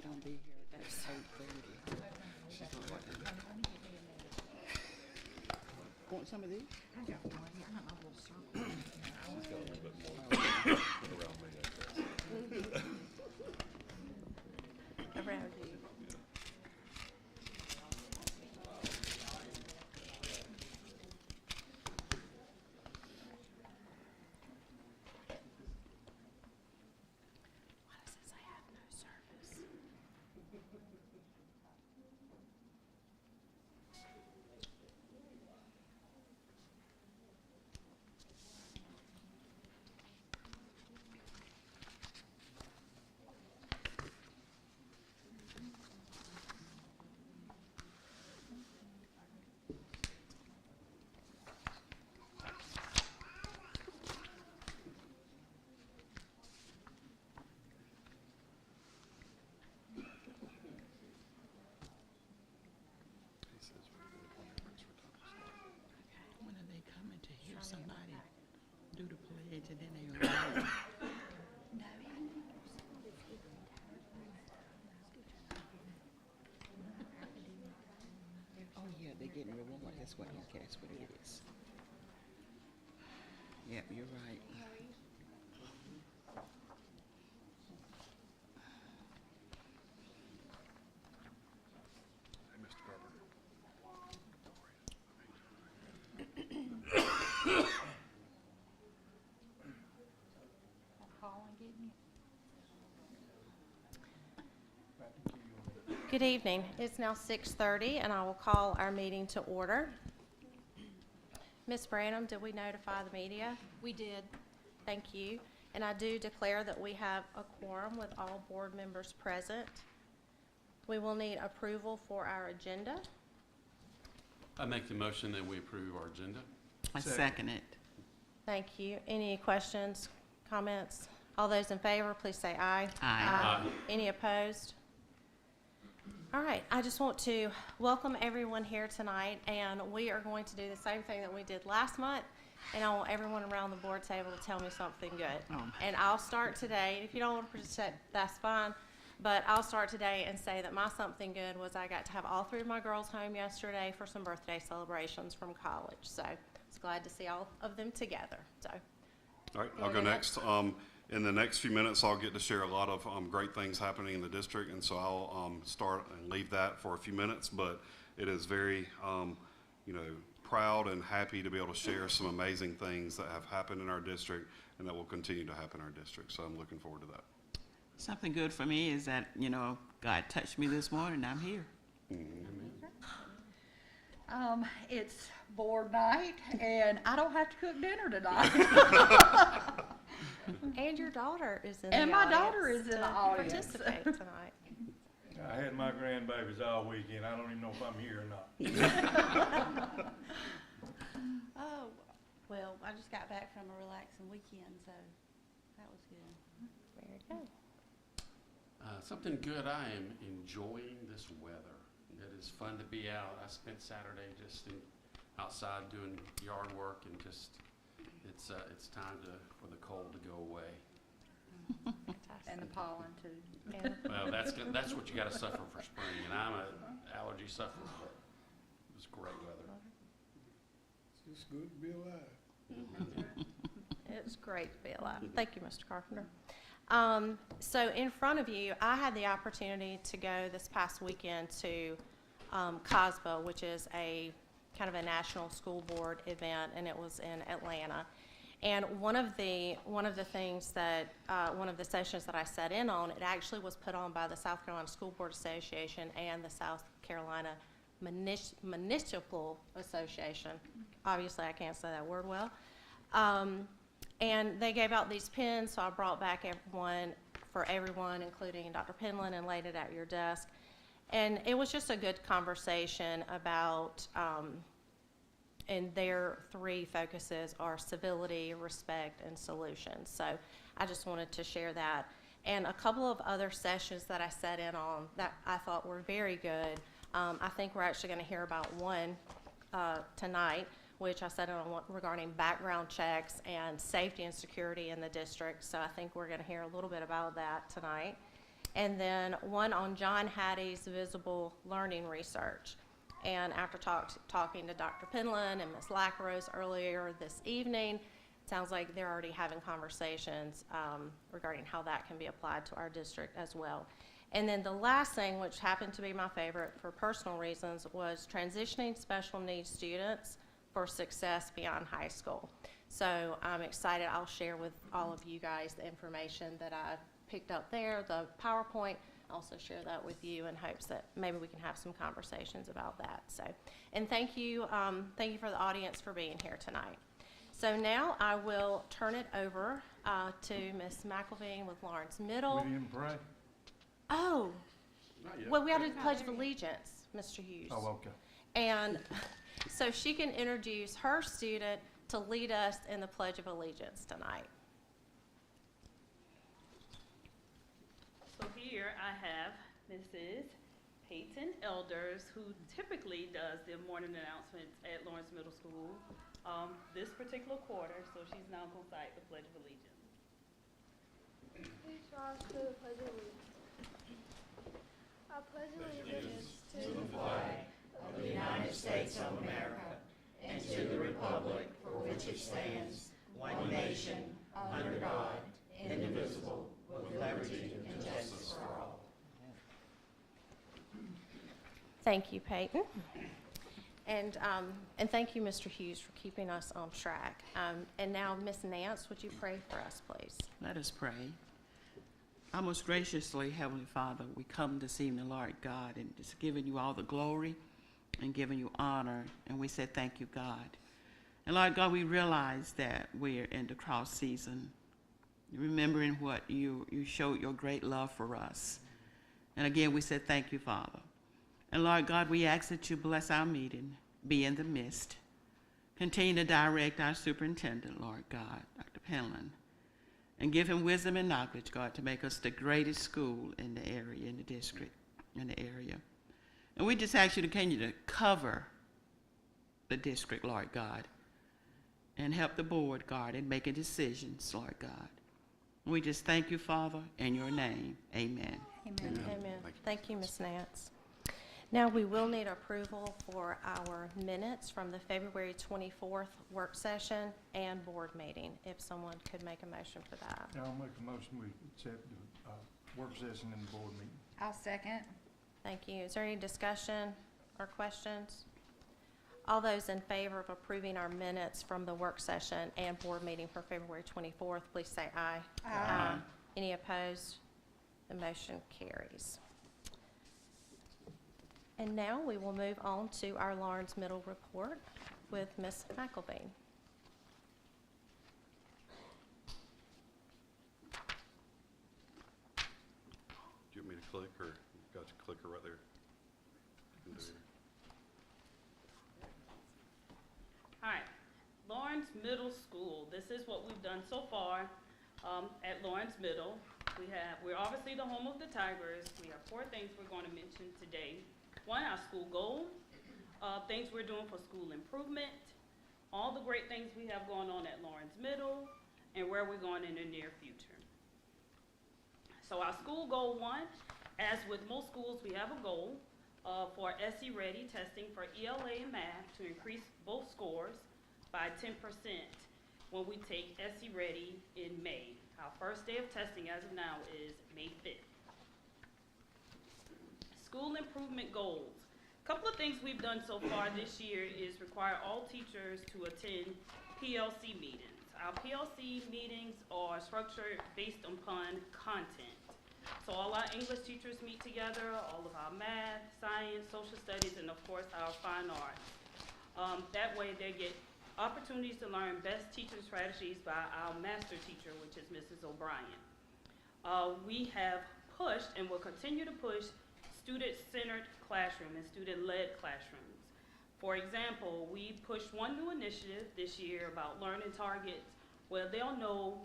don't be here at 8:30. Want some of these? Around you. Why does it say I have no service? When are they coming to hear somebody do the pledge and then they arrive? Oh, yeah, they're getting reward. That's what, okay, that's what it is. Yep, you're right. Good evening. It's now 6:30, and I will call our meeting to order. Ms. Branham, did we notify the media? We did. Thank you. And I do declare that we have a quorum with all board members present. We will need approval for our agenda. I make the motion that we approve our agenda. I second it. Thank you. Any questions, comments? All those in favor, please say aye. Aye. Any opposed? All right, I just want to welcome everyone here tonight, and we are going to do the same thing that we did last month, and I want everyone around the board table to tell me something good. Oh. And I'll start today. If you don't want to participate, that's fine, but I'll start today and say that my something good was I got to have all three of my girls home yesterday for some birthday celebrations from college, so I was glad to see all of them together, so. All right, You I'll wanna go go next. In the next few minutes, I'll get to share a lot of great things happening in the district, and so I'll start and leave that for a few minutes. But it is very, proud and happy to be able to share some amazing things that have happened in our district and that will continue to happen in our district. So I'm looking forward to that. Something good for me is that, God touched me this morning, I'm here. It's board night, and I don't have to cook dinner tonight. And your daughter is in the And audience. my daughter is in the to audience. Participate tonight. I had my grandbabies all weekend. I don't even know if I'm here or not. Oh, well, I just got back from a relaxing weekend, so that was good. Very good. Something good, I am enjoying this weather. It is fun to be out. I spent Saturday just outside doing yard work, and just, it's time for the cold to go away. And the pollen too. And Well, that's what you gotta suffer for spring, and I'm an allergy sufferer, but it was great weather. It's just good to be alive. it's great to be alive. Thank you, Mr. Carpenter. So in front of you, I had the opportunity to go this past weekend to COSBA, which is a kind of a national school board event, and it was in Atlanta. And one of the things that one of the sessions that I sat in on, it actually was put on by the South Carolina School Board Association and the South Carolina Municipal Association. Obviously, I can't say that word well. And they gave out these pins, so I brought back one for everyone, including Dr. Penland, and laid it at your desk. And it was just a good conversation about, and their three focuses are civility, respect, and solutions. So I just wanted to share that. And a couple of other sessions that I sat in on that I thought were very good. I think we're actually going to hear about one tonight, which I sat in on regarding background checks and safety and security in the district. So I think we're going to hear a little bit about that tonight. and then one on John Hattie's visible learning research. And after talking to Dr. Penland and Ms. Lacrose earlier this evening, it sounds like they're already having conversations regarding how that can be applied to our district as well. And then the last thing, which happened to be my favorite for personal reasons, was transitioning special needs students for success beyond high school. So I'm excited. I'll share with all of you guys the information that I picked up there, the PowerPoint. I'll also share that with you in hopes that maybe we can have some conversations about that. So, and thank you for the audience for being here tonight. So now I will turn it over to Ms. McElveen with Lawrence Middle. We didn't pray? Oh, Not yet. well, we had a Pledge of Allegiance, Mr. Hughes. Oh, okay. And so she can introduce her student to lead us in the Pledge of Allegiance tonight. So here I have Mrs. Peyton Elders, who typically does the morning announcements at Lawrence Middle School this particular quarter, so she's now going to cite the Pledge of Allegiance. Please rise to the Pledge of Allegiance. I pledge allegiance to the flag of the United States of America and to the republic for which it stands, one nation, under God, indivisible, with liberty and justice for all. Thank you, Peyton. And thank you, Mr. Hughes, for keeping us on track. And now, Ms. Nance, would you pray for us, please? Let us pray. Our most graciously, Heavenly Father, we come this evening, Lord God, and just giving you all the glory and giving you honor. And we say thank you, God. And Lord God, we realize that we're in the cross season, remembering what you showed your great love for us. And again, we say thank you, Father. And Lord God, we ask that you bless our meeting, be in the midst. Continue to direct our superintendent, Lord God, Dr. Penland, and give him wisdom and knowledge, God, to make us the greatest school in the area, in the district, in the area. And we just ask you to continue to cover the district, Lord God, and help the board, God, in making decisions, Lord God. We just thank you, Father, in your name. Amen. Amen. Amen. Thank you, Ms. Nance. Now, we will need approval for our minutes from the February 24th work session and board meeting, if someone could make a motion for that. I'll make a motion, we accept the work session and the board meeting. I'll second. Thank you. Is there any discussion or questions? All those in favor of approving our minutes from the work session and board meeting for February 24th, please say aye. Aye. Any opposed? The motion carries. And now we will move on to our Lawrence Middle report with Ms. McElveen. Do you want me to click, or you've got your clicker right there? You can do it. All right, Lawrence Middle School. This is what we've done so far at Lawrence Middle. We're obviously the home of the Tigers. We have 4 things we're going to mention today. 1, our school goal, things we're doing for school improvement, all the great things we have going on at Lawrence Middle, and where we're going in the near future. So our school goal 1, as with most schools, we have a goal for SE Ready testing for ELA and math to increase both scores by 10% when we take SE Ready in May. Our first day of testing as of now is May 5th. School improvement goals. A couple of things we've done so far this year is require all teachers to attend PLC meetings. Our PLC meetings are structured based upon content. So all our English teachers meet together, all of our math, science, social studies, and of course our fine arts. That way they get opportunities to learn best teaching strategies by our master teacher, which is Mrs. O'Brien. We have pushed and will continue to push student-centered classroom and student-led classrooms. For example, we pushed one new initiative this year about learning targets where they'll know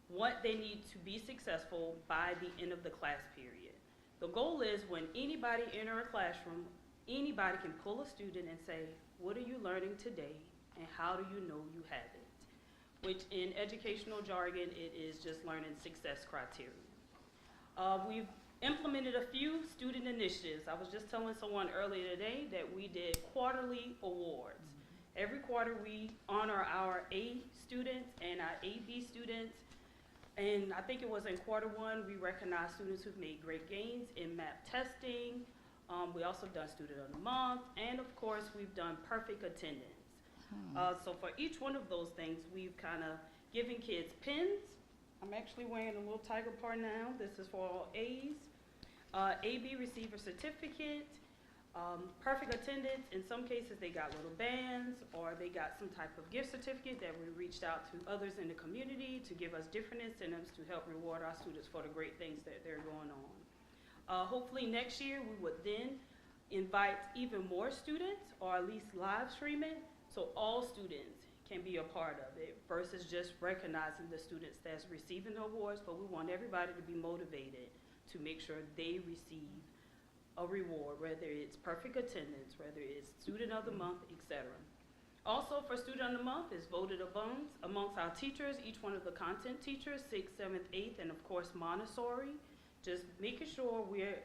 what they need to be successful by the end of the class period. The goal is when anybody enter a classroom, anybody can pull a student and say, what are you learning today and how do you know you have it? Which in educational jargon, it is just learning success criteria. We've implemented a few student initiatives. I was just telling someone earlier today that we did quarterly awards. Every quarter we honor our A students and our AB students. And I think it was in quarter one, we recognized students who've made great gains in MAP testing. We also done Student of the Month, and of course, we've done perfect attendance. So for each one of those things, we've kind of given kids pins. I'm actually wearing a little tiger paw now. This is for all A's. AB receive a certificate. Perfect attendance, in some cases they got little bands or they got some type of gift certificate that we reached out to others in the community to give us different incentives to help reward our students for the great things that they're going on. Hopefully next year we would then invite even more students or at least live stream it so all students can be a part of it versus just recognizing the students that's receiving the awards, but we want everybody to be motivated to make sure they receive a reward, whether it's perfect attendance, whether it's Student of the Month, etc. Also for Student of the Month is voted amongst our teachers, each one of the content teachers, 6th, 7th, 8th, and of course Montessori, just making sure we're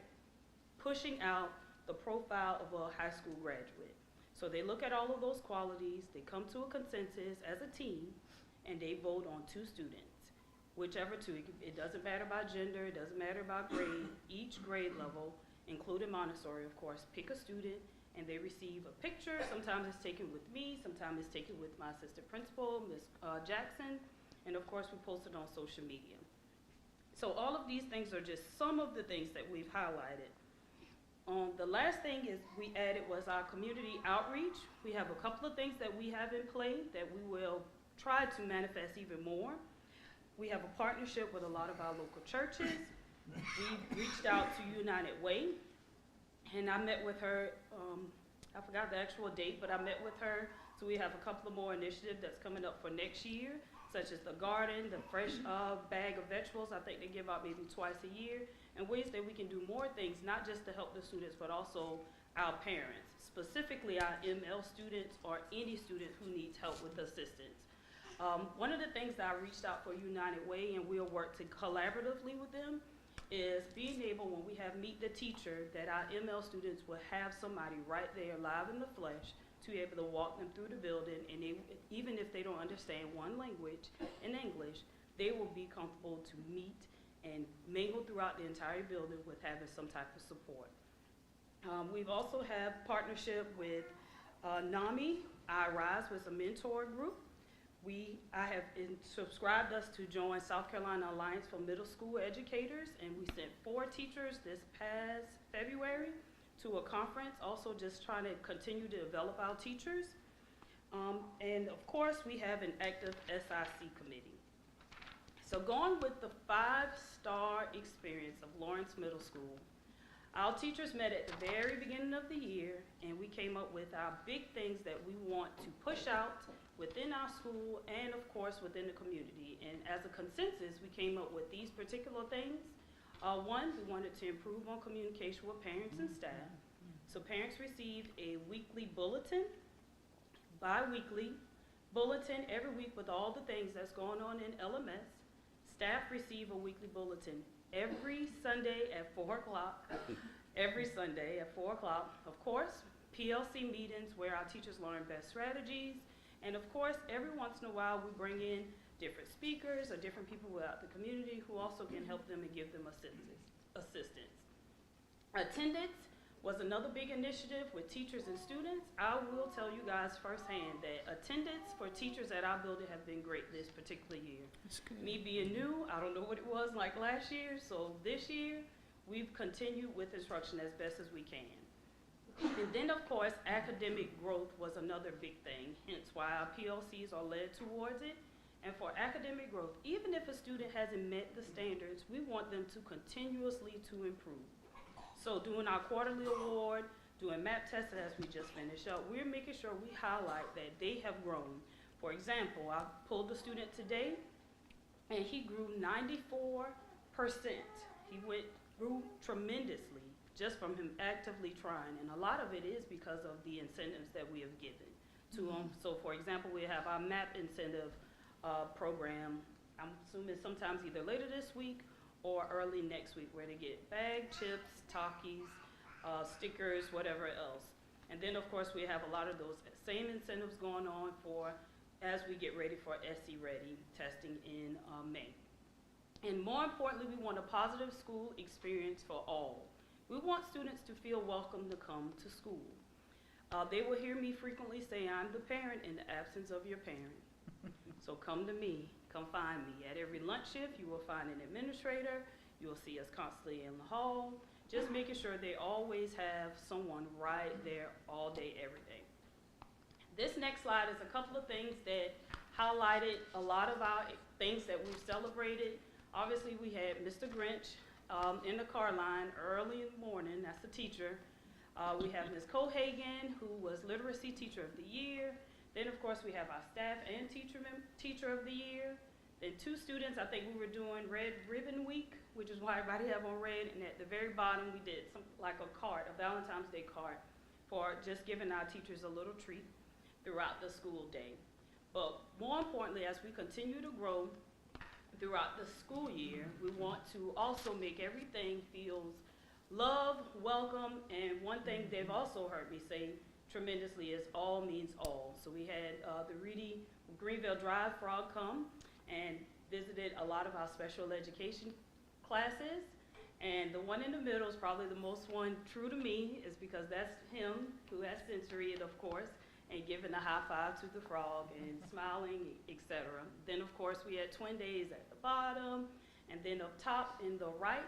pushing out the profile of a high school graduate. So they look at all of those qualities, they come to a consensus as a team, and they vote on 2 students. Whichever 2, it doesn't matter about gender, it doesn't matter about grade, each grade level, including Montessori, of course, pick a student and they receive a picture. Sometimes it's taken with me, sometimes it's taken with my assistant principal, Ms. Jackson, and of course we post it on social media. So all of these things are just some of the things that we've highlighted. The last thing is we added was our community outreach. We have a couple of things that we have in play that we will try to manifest even more. We have a partnership with a lot of our local churches. We reached out to United Way, and I met with her, I forgot the actual date, but I met with her. So we have a couple of more initiatives that's coming up for next year, such as the garden, the fresh bag of vegetables. I think they give out maybe twice a year, and ways that we can do more things, not just to help the students, but also our parents, specifically our ML students or any student who needs help with assistance. One of the things that I reached out for United Way, and we'll work collaboratively with them, is being able, when we have Meet the Teacher, that our ML students will have somebody right there live in the flesh to be able to walk them through the building, and they, even if they don't understand one language in English, they will be comfortable to meet and mingle throughout the entire building with having some type of support. We've also have partnership with NAMI. I Rise was a mentor group. I have subscribed us to join South Carolina Alliance for Middle School Educators, and we sent 4 teachers this past February to a conference, also just trying to continue to develop our teachers. And of course, we have an active SIC committee. So going with the 5-star experience of Lawrence Middle School, our teachers met at the very beginning of the year, and we came up with our big things that we want to push out within our school and of course within the community. And as a consensus, we came up with these particular things. One, we wanted to improve on communication with parents and staff. So parents received a weekly bulletin, bi-weekly bulletin every week with all the things that's going on in LMS. Staff receive a weekly bulletin every Sunday at 4 o'clock. Every Sunday at 4 o'clock. Of course, PLC meetings where our teachers learn best strategies. And of course, every once in a while, we bring in different speakers or different people throughout the community who also can help them and give them assistance. Attendance was another big initiative with teachers and students. I will tell you guys firsthand that attendance for teachers at our building have been great this particular year. Me being new, I don't know what it was like last year, so this year, we've continued with instruction as best as we can. And then, of course, academic growth was another big thing, hence why our PLCs are led towards it. And for academic growth, even if a student hasn't met the standards, we want them to continuously to improve. So doing our quarterly award, doing MAP tests as we just finished up, we're making sure we highlight that they have grown. For example, I pulled a student today, and he grew 94%. He grew tremendously, just from him actively trying. And a lot of it is because of the incentives that we have given to them. So for example, we have our MAP incentive program. I'm assuming sometimes either later this week or early next week where they get bag, chips, Takis, stickers, whatever else. And then, of course, we have a lot of those same incentives going on for as we get ready for SE Ready testing in May. And more importantly, we want a positive school experience for all. We want students to feel welcome to come to school. They will hear me frequently say, I'm the parent in the absence of your parent. So come to me, come find me. At every lunch shift, you will find an administrator. You will see us constantly in the hall, just making sure they always have someone right there all day, every day. This next slide is a couple of things that highlighted a lot of our things that we've celebrated. Obviously, we had Mr. Grinch in the car line early in the morning. That's the teacher. We have Ms. Cohagen, who was Literacy Teacher of the Year. Then, of course, we have our staff and teacher of the year. Then 2 students, I think we were doing Red Ribbon Week, which is why everybody have on red. And at the very bottom, we did like a card, a Valentine's Day card, for just giving our teachers a little treat throughout the school day. But more importantly, as we continue to grow throughout the school year, we want to also make everything feels love, welcome, and one thing they've also heard me say tremendously is all means all. So we had the Reedy Greenville Drive Frog come and visited a lot of our special education classes. And the one in the middle is probably the most one true to me, is because that's him who has sensory, of course, and giving a high five to the frog and smiling, etc. Then, of course, we had Twin Days at the bottom, and then up top in the right,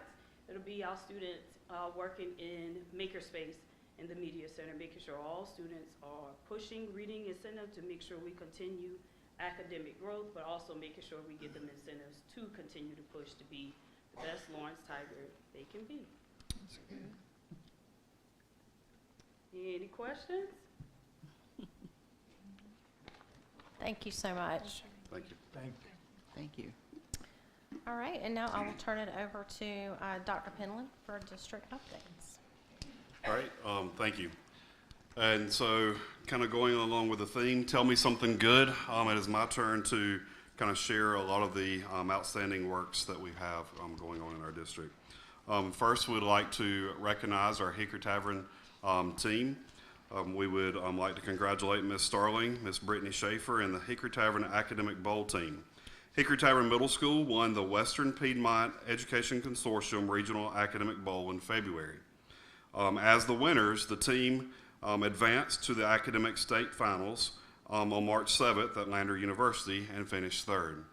it'll be our students working in Makerspace in the Media Center, making sure all students are pushing reading incentive to make sure we continue academic growth, but also making sure we give them incentives to continue to push to be the best Lawrence Tiger they can be. Any questions? Thank you so much. Thank you. Thank you. All right, and now I will turn it over to Dr. Penland for district updates. All right, thank you. And so, kind of going along with the theme, tell me something good. It is my turn to kind of share a lot of the outstanding works that we have going on in our district. First, we'd like to recognize our Hickory Tavern team. We would like to congratulate Ms. Starling, Ms. Brittany Schaefer, and the Hickory Tavern Academic Bowl team. Hickory Tavern Middle School won the Western Piedmont Education Consortium Regional Academic Bowl in February. As the winners, the team advanced to the academic state finals on March 7th at Lander University and finished 3rd.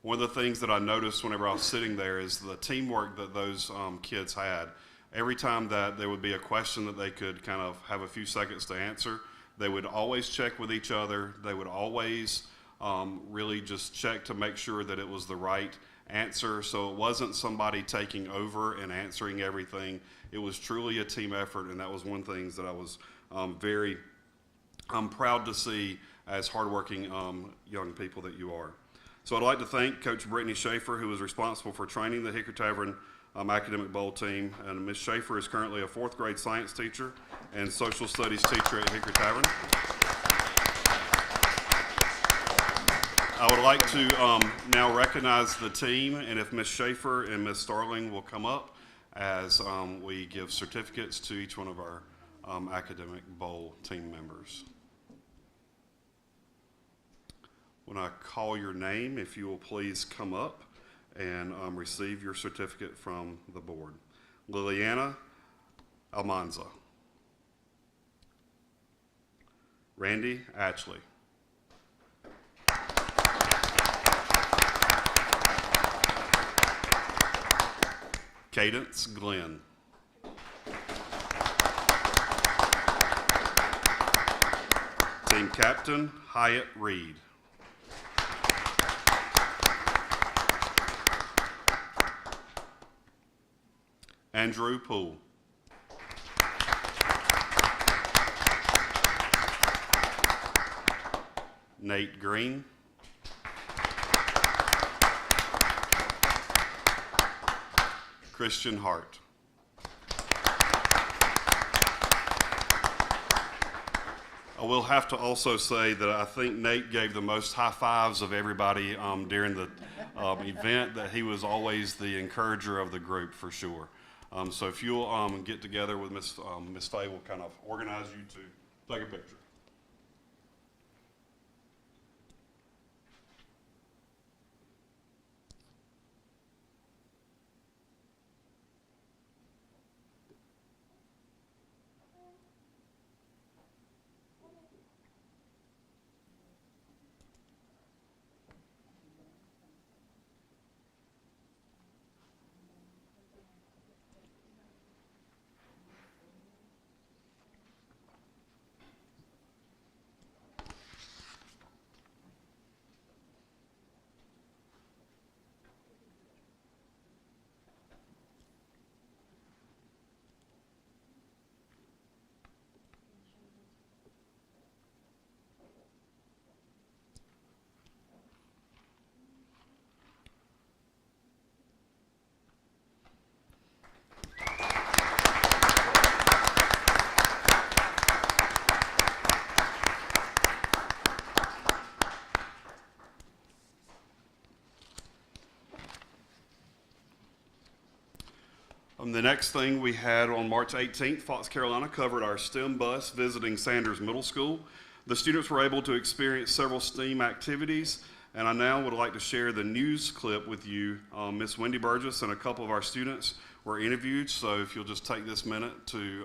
One of the things that I noticed whenever I was sitting there is the teamwork that those kids had. Every time that there would be a question that they could kind of have a few seconds to answer, they would always check with each other. They would always really just check to make sure that it was the right answer. So it wasn't somebody taking over and answering everything. It was truly a team effort, and that was one of the things that I was very proud to see as hardworking young people that you are. So I'd like to thank Coach Brittany Schaefer, who was responsible for training the Hickory Tavern Academic Bowl team. And Ms. Schaefer is currently a 4th grade science teacher and social studies teacher at Hickory Tavern. I would like to now recognize the team, and if Ms. Schaefer and Ms. Starling will come up as we give certificates to each one of our academic bowl team members. When I call your name, if you will please come up and receive your certificate from the board. Liliana Almanza. Randy Atchley. Cadence Glenn. Team Captain Hyatt Reed. Andrew Poole. Nate Green. Christian Hart. I will have to also say that I think Nate gave the most high fives of everybody during the event, that he was always the encourager of the group for sure. So if you'll get together with Miss Fay, we'll kind of organize you to take a picture. The next thing we had on March 18th, Fox Carolina covered our STEM bus visiting Sanders Middle School. The students were able to experience several STEAM activities, and I now would like to share the news clip with you. Miss Wendy Burgess and a couple of our students were interviewed, so if you'll just take this minute to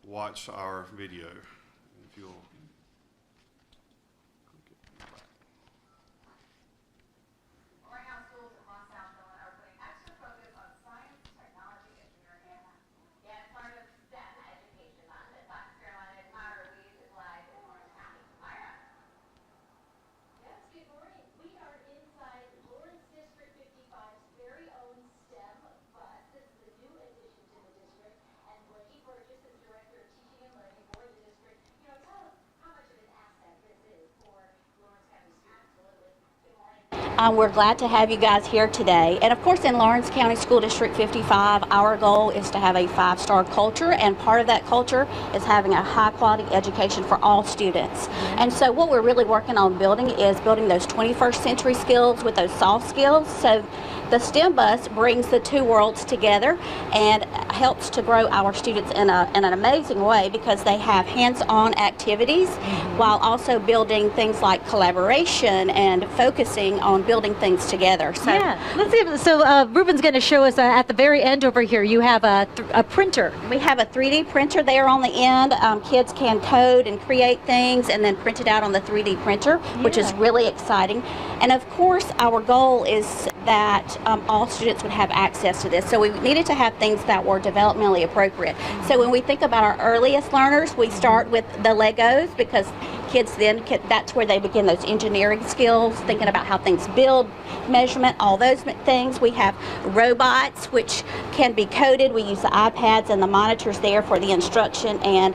watch our video. If you'll We're glad to have you guys here today. And of course, in Lawrence County School District 55, our goal is to have a 5-star culture, and part of that culture is having a high-quality education for all students. And so what we're really working on building is building those 21st century skills with those soft skills. So the STEM bus brings the two worlds together and helps to grow our students in an amazing way, because they have hands-on activities while also building things like collaboration and focusing on building things together. So, yeah, let's see. So Ruben's going to show us at the very end over here, you have a printer. We have a 3D printer there on the end. Kids can code and create things and then print it out on the 3D printer, which is really exciting. And of course, our goal is that all students would have access to this. So we needed to have things that were developmentally appropriate. So when we think about our earliest learners, we start with the Legos, because kids then, that's where they begin those engineering skills, thinking about how things build, measurement, all those things. We have robots, which can be coded. We use the iPads and the monitors there for the instruction, and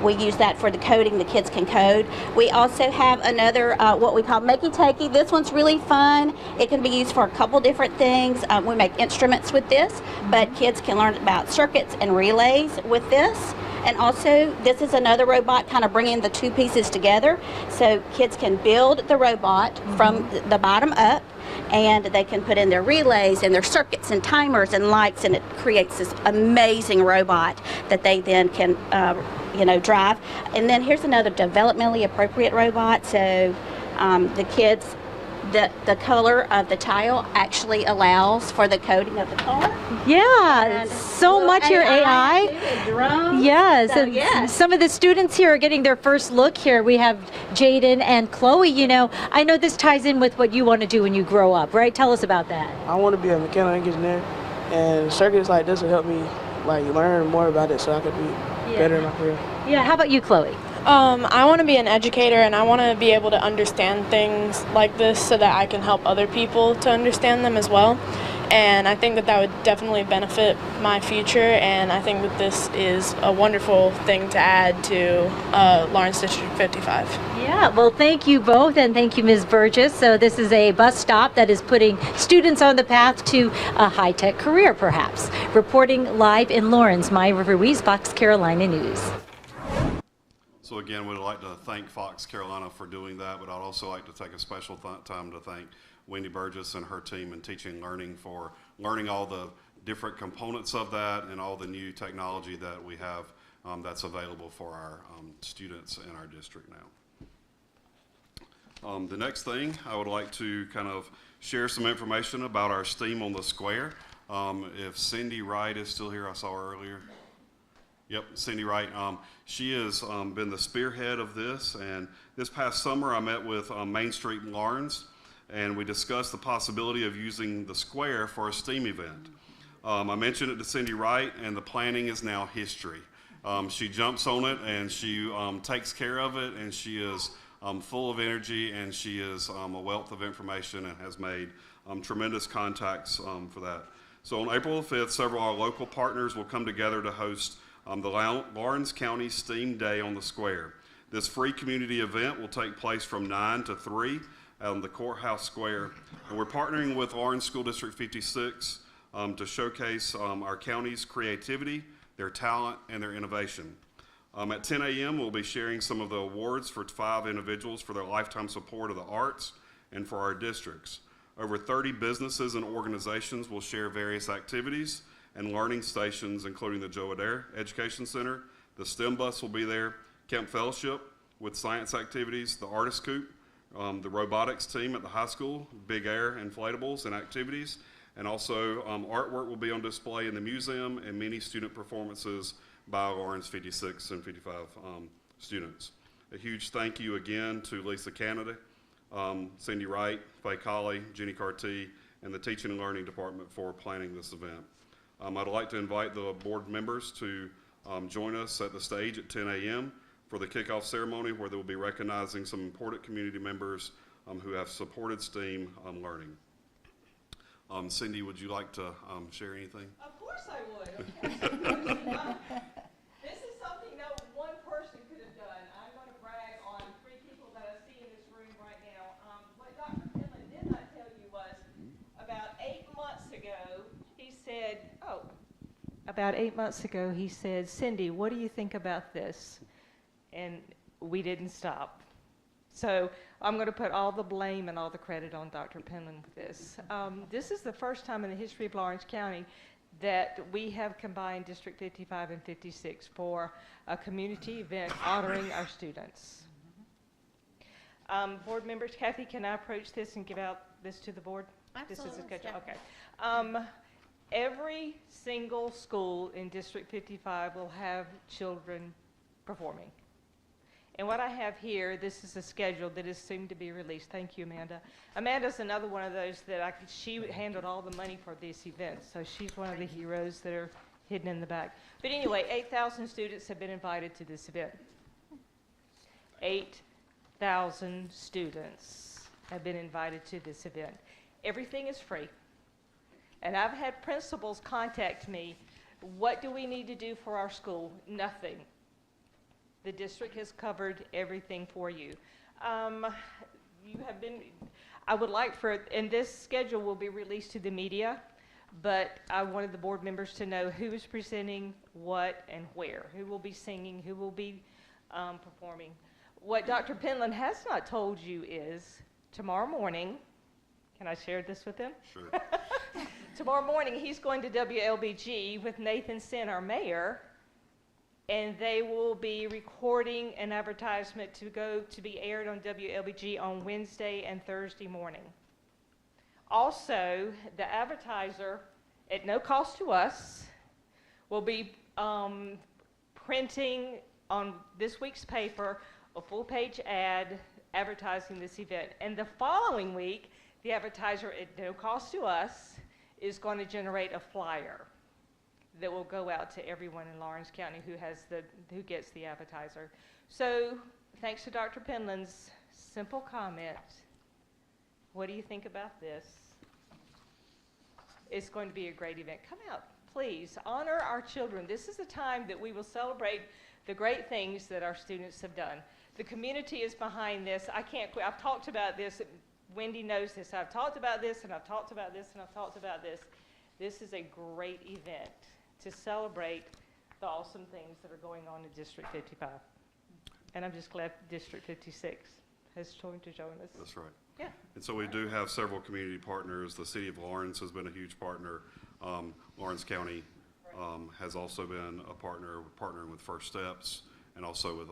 we use that for the coding. The kids can code. We also have another, what we call Makey-Takey. This one's really fun. It can be used for a couple different things. We make instruments with this, but kids can learn about circuits and relays with this. And also, this is another robot, kind of bringing the two pieces together. So kids can build the robot from the bottom up, and they can put in their relays and their circuits and timers and lights, and it creates this amazing robot that they then can drive. And then here's another developmentally appropriate robot. So the kids, the color of the tile actually allows for the coding of the car. Yeah, And so much your AI. Drones. Yes, So, and yes. some of the students here are getting their first look here. We have Jaden and Chloe. You know, I know this ties in with what you want to do when you grow up, right? Tell us about that. I want to be a mechanical engineer, and circuits like this will help me learn more about it, so I could be better in my career. Yeah, how about you, Chloe? I want to be an educator, and I want to be able to understand things like this so that I can help other people to understand them as well. And I think that that would definitely benefit my future, and I think that this is a wonderful thing to add to Lawrence District 55. Yeah, well, thank you both, and thank you, Ms. Burgess. So this is a bus stop that is putting students on the path to a high-tech career, perhaps. Reporting live in Lawrence, Maya Ruiz, Fox Carolina News. So again, we'd like to thank Fox Carolina for doing that, but I'd also like to take a special time to thank Wendy Burgess and her team in Teaching and Learning for learning all the different components of that and all the new technology that we have that's available for our students in our district now. The next thing, I would like to kind of share some information about our STEAM on the Square. If Cindy Wright is still here, I saw her earlier. Yep, Cindy Wright. She has been the spearhead of this, and this past summer I met with Main Street in Lawrence, and we discussed the possibility of using the Square for a STEAM event. I mentioned it to Cindy Wright, and the planning is now history. She jumps on it, and she takes care of it, and she is full of energy, and she is a wealth of information and has made tremendous contacts for that. So on April 5th, several of our local partners will come together to host the Lawrence County STEAM Day on the Square. This free community event will take place from 9 to 3 on the Courthouse Square. And we're partnering with Lawrence School District 56 to showcase our county's creativity, their talent, and their innovation. At 10 a.m., we'll be sharing some of the awards for 5 individuals for their lifetime support of the arts and for our districts. Over 30 businesses and organizations will share various activities and learning stations, including the Joe Adair Education Center. The STEM bus will be there, Camp Fellowship with science activities, the Artist Coop, the robotics team at the high school, Big Air inflatables and activities, and also artwork will be on display in the museum and many student performances by Lawrence 56 and 55 students. A huge thank you again to Lisa Canada, Cindy Wright, Faye Colley, Jenny Carty, and the Teaching and Learning Department for planning this event. I'd like to invite the board members to join us at the stage at 10 a.m. for the kickoff ceremony, where they will be recognizing some important community members who have supported STEAM learning. Cindy, would you like to share anything? Of course I would. This is something no one person could have done. I'm going to brag on 3 people that I see in this room right now. What Dr. Finley did not tell you was about 8 months ago, he said, Cindy, what do you think about this? And we didn't stop. So I'm going to put all the blame and all the credit on Dr. Penland with this. This is the first time in the history of Lawrence County that we have combined District 55 and 56 for a community event honoring our students. Board members, Kathy, can I approach this and give out this to the board? Absolutely. This is a schedule. Okay. Every single school in District 55 will have children performing. And what I have here, this is a schedule that is soon to be released. Thank you, Amanda. Amanda's another one of those that she handled all the money for this event, so she's one of the heroes that are hidden in the back. But anyway, 8,000 students have been invited to this event. 8,000 students have been invited to this event. Everything is free. And I've had principals contact me, what do we need to do for our school? Nothing. The district has covered everything for you. You have been, I would like for, and this schedule will be released to the media, but I wanted the board members to know who is presenting, what, and where. Who will be singing, who will be performing. What Dr. Penland has not told you is, tomorrow morning, can I share this with him? Sure. Tomorrow morning, he's going to WLBG with Nathan Sin, our mayor, and they will be recording an advertisement to be aired on WLBG on Wednesday and Thursday morning. Also, the advertiser, at no cost to us, will be printing on this week's paper a full-page ad advertising this event. And the following week, the advertiser, at no cost to us, is going to generate a flyer that will go out to everyone in Lawrence County who gets the advertiser. So, thanks to Dr. Penland's simple comment, what do you think about this? It's going to be a great event. Come out, please. Honor our children. This is a time that we will celebrate the great things that our students have done. The community is behind this. I can't quit. I've talked about this. Wendy knows this. I've talked about this, and I've talked about this, and I've talked about this. This is a great event to celebrate the awesome things that are going on in District 55. And I'm just glad District 56 has joined to join us. That's right. Yeah. And so we do have several community partners. The city of Lawrence has been a huge partner. Lawrence County has also been a partner, partnering with First Steps and also with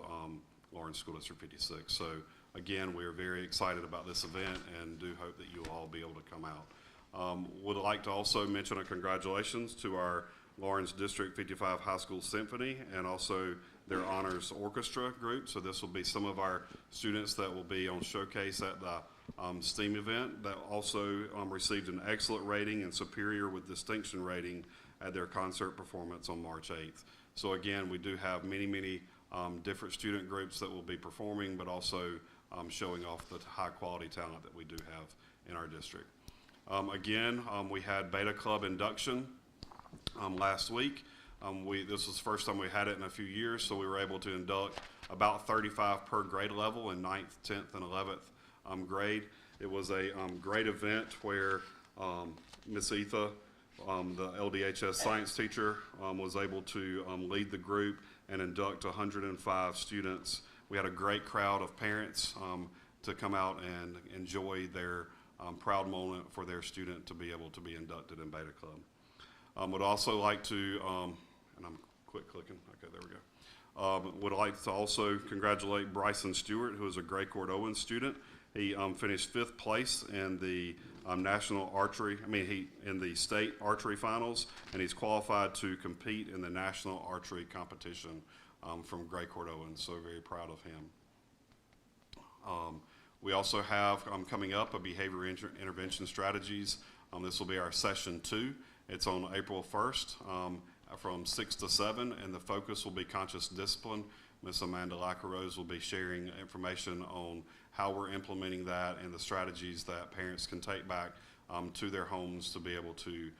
Lawrence School District 56. So again, we are very excited about this event and do hope that you will all be able to come out. Would like to also mention a congratulations to our Lawrence District 55 High School Symphony and also their honors orchestra group. So this will be some of our students that will be on showcase at the STEAM event that also received an excellent rating and superior with distinction rating at their concert performance on March 8th. So again, we do have many different student groups that will be performing, but also showing off the high quality talent that we do have in our district. Again, we had Beta Club induction last week. This was the first time we had it in a few years, so we were able to induct about 35 per grade level in 9th, 10th, and 11th grade. It was a great event where Miss Etha, the LDHS science teacher, was able to lead the group and induct 105 students. We had a great crowd of parents to come out and enjoy their proud moment for their student to be able to be inducted in Beta Club. Would also like to, and I'm quit clicking, okay, there we go. Would like to also congratulate Bryson Stewart, who is a Gray Court Owens student. He finished 5th place in the national archery, in the state archery finals, and he's qualified to compete in the national archery competition from Gray Court Owens, so very proud of him. We also have coming up a behavior intervention strategies. This will be our session 2. It's on April 1st from 6 to 7, and the focus will be conscious discipline. Ms. Amanda Lackarose will be sharing information on how we're implementing that and the strategies that parents can take back to their homes to be able to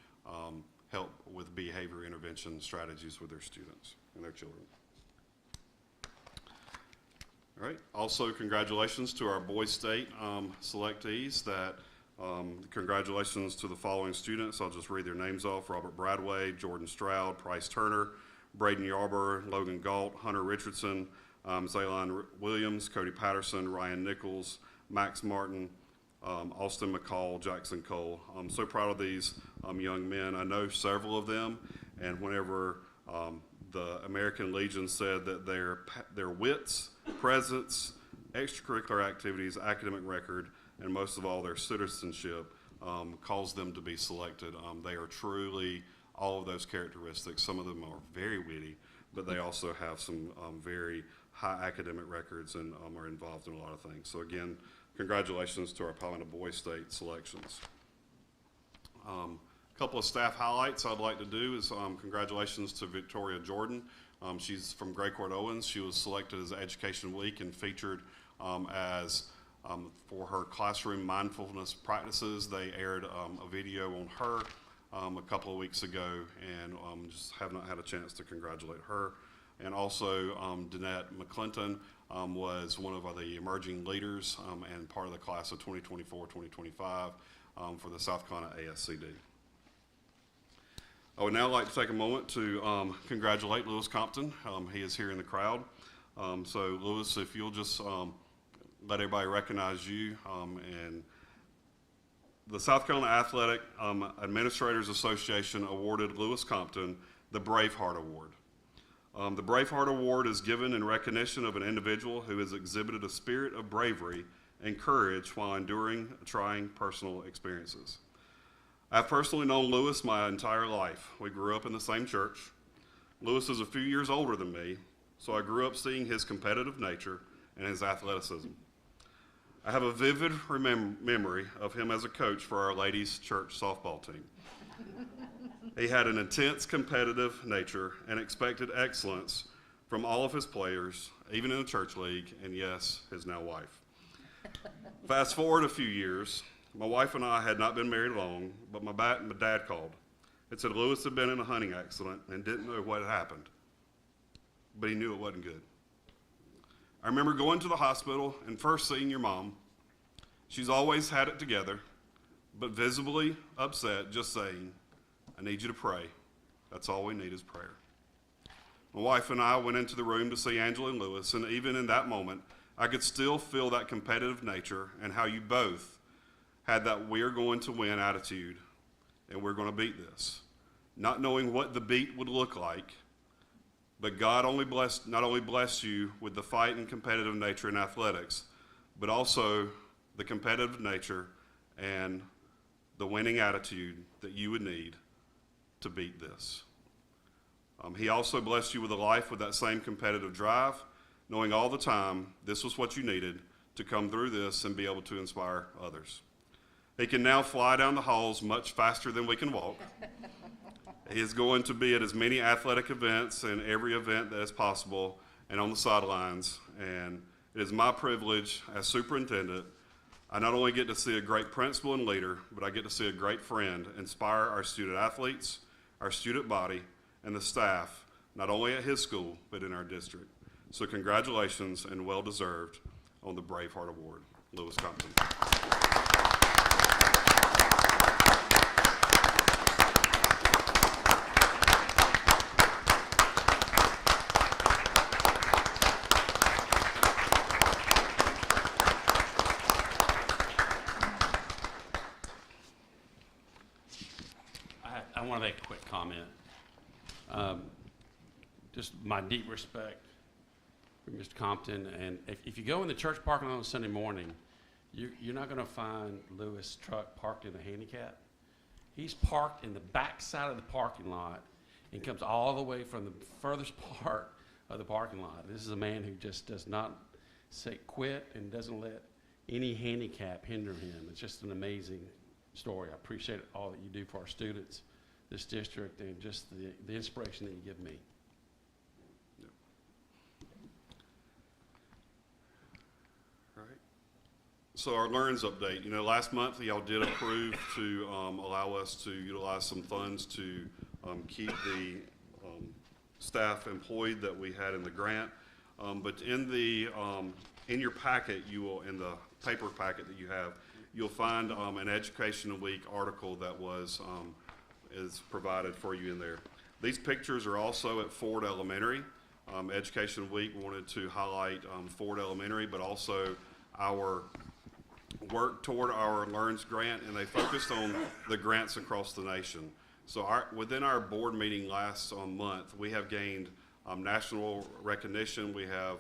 help with behavior intervention strategies with their students and their children. All right, also congratulations to our Boys State selectees. Congratulations to the following students. I'll just read their names off: Robert Bradway, Jordan Stroud, Price Turner, Braden Yarborough, Logan Galt, Hunter Richardson, Zaylon Williams, Cody Patterson, Ryan Nichols, Max Martin, Austin McCall, Jackson Cole. I'm so proud of these young men. I know several of them, and whenever the American Legion said that their wits, presence, extracurricular activities, academic record, and most of all their citizenship caused them to be selected. They are truly all of those characteristics. Some of them are very witty, but they also have some very high academic records and are involved in a lot of things. So again, congratulations to our Palmetto Boys State selections. A couple of staff highlights I'd like to do is congratulations to Victoria Jordan. She's from Gray Court Owens. She was selected as Education Week and featured for her classroom mindfulness practices. They aired a video on her a couple of weeks ago, and just have not had a chance to congratulate her. And also Danette McClinton was one of the emerging leaders and part of the class of 2024-2025 for the South Carolina ASCD. I would now like to take a moment to congratulate Lewis Compton. He is here in the crowd. So Lewis, if you'll just let everybody recognize you. And the South Carolina Athletic Administrators Association awarded Lewis Compton the Braveheart Award. The Braveheart Award is given in recognition of an individual who has exhibited a spirit of bravery and courage while enduring trying personal experiences. I've personally known Lewis my entire life. We grew up in the same church. Lewis is a few years older than me, so I grew up seeing his competitive nature and his athleticism. I have a vivid memory of him as a coach for our ladies' church softball team. He had an intense competitive nature and expected excellence from all of his players, even in the church league, and yes, his now wife. Fast forward a few years, my wife and I had not been married long, but my dad called. It said Lewis had been in a hunting accident and didn't know what had happened, but he knew it wasn't good. I remember going to the hospital and first seeing your mom. She's always had it together, but visibly upset, just saying, I need you to pray. That's all we need is prayer. My wife and I went into the room to see Angela and Lewis, and even in that moment, I could still feel that competitive nature and how you both had that we're going to win attitude and we're going to beat this. Not knowing what the beat would look like, but God not only blessed you with the fight and competitive nature in athletics, but also the competitive nature and the winning attitude that you would need to beat this. He also blessed you with a life with that same competitive drive, knowing all the time this was what you needed to come through this and be able to inspire others. He can now fly down the halls much faster than we can walk. He is going to be at as many athletic events and every event that is possible and on the sidelines. And it is my privilege as superintendent, I not only get to see a great principal and leader, but I get to see a great friend inspire our student athletes, our student body, and the staff, not only at his school, but in our district. So congratulations and well-deserved on the Braveheart Award, Lewis Compton. I want to make a quick comment. Just my deep respect for Mr. Compton, and if you go in the church parking lot on Sunday morning, you're not going to find Lewis' truck parked in a handicap. He's parked in the back side of the parking lot and comes all the way from the furthest part of the parking lot. This is a man who just does not say quit and doesn't let any handicap hinder him. It's just an amazing story. I appreciate all that you do for our students, this district, and just the inspiration that you give me. So our Learns update, last month y'all did approve to allow us to utilize some funds to keep the staff employed that we had in the grant. But in your packet, in the paper packet that you have, you'll find an Education Week article that is provided for you in there. These pictures are also at Ford Elementary. Education Week wanted to highlight Ford Elementary, but also our work toward our Learns grant, and they focused on the grants across the nation. So within our board meeting last month, we have gained national recognition. We have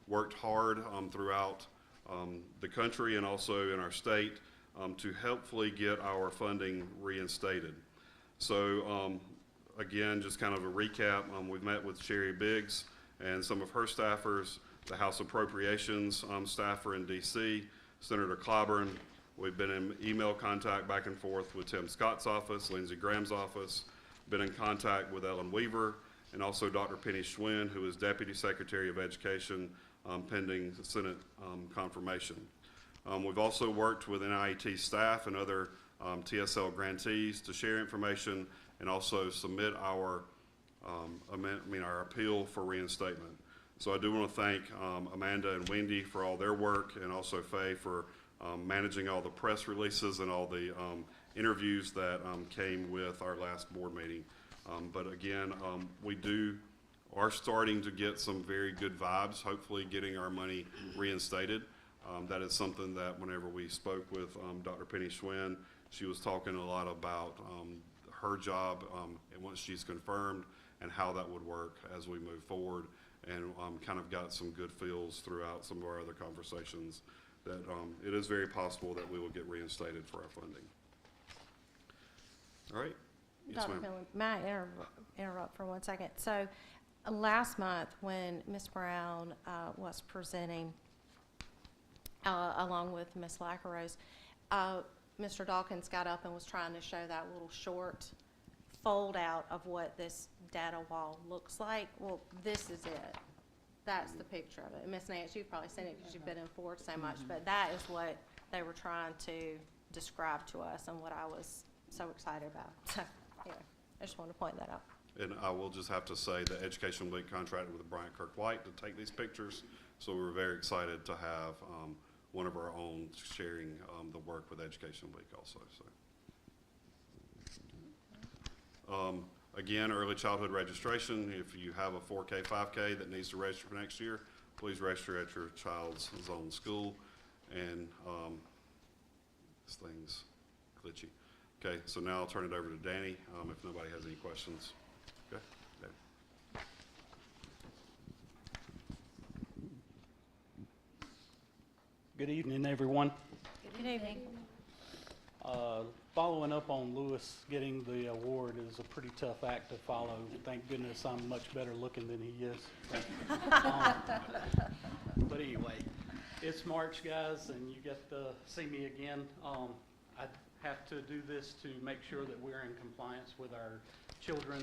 worked hard throughout the country and also in our state to helpfully get our funding reinstated. So again, just kind of a recap, we've met with Sherry Biggs and some of her staffers, the House Appropriations staffer in DC, Senator Clyburn. We've been in email contact back and forth with Tim Scott's office, Lindsey Graham's office, been in contact with Ellen Weaver, and also Dr. Penny Schwinn, who is Deputy Secretary of Education, pending Senate confirmation. We've also worked with NIET staff and other TSL grantees to share information and also submit our appeal for reinstatement. So I do want to thank Amanda and Wendy for all their work, and also Faye for managing all the press releases and all the interviews that came with our last board meeting. But again, we are starting to get some very good vibes, hopefully getting our money reinstated. That is something that whenever we spoke with Dr. Penny Schwinn, she was talking a lot about her job and once she's confirmed and how that would work as we move forward. And kind of got some good feels throughout some of our other conversations that it is very possible that we will get reinstated for our funding. All right. Yes, Dr. ma'am. Finley, may I interrupt for 1 second? So last month when Ms. Brown was presenting along with Ms. Lackarose, Mr. Dawkins got up and was trying to show that little short fold out of what this data wall looks like. Well, this is it. That's the picture of it. And Ms. Nance, you've probably seen it because you've been in Ford so much, but that is what they were trying to describe to us and what I was so excited about. So, yeah, I just wanted to point that out. And I will just have to say the Education Week contracted with Bryant Kirk White to take these pictures. So we were very excited to have one of our own sharing the work with Education Week also. So. Again, early childhood registration, if you have a 4K, 5K that needs to register for next year, please register at your child's zone school. And this thing's glitchy. Okay, so now I'll turn it over to Danny if nobody has any questions. Okay, Danny. Good evening, everyone. Good evening. Following up on Lewis getting the award is a pretty tough act to follow. Thank goodness I'm much better looking than he is. But anyway, it's March, guys, and you get to see me again. I have to do this to make sure that we're in compliance with our Children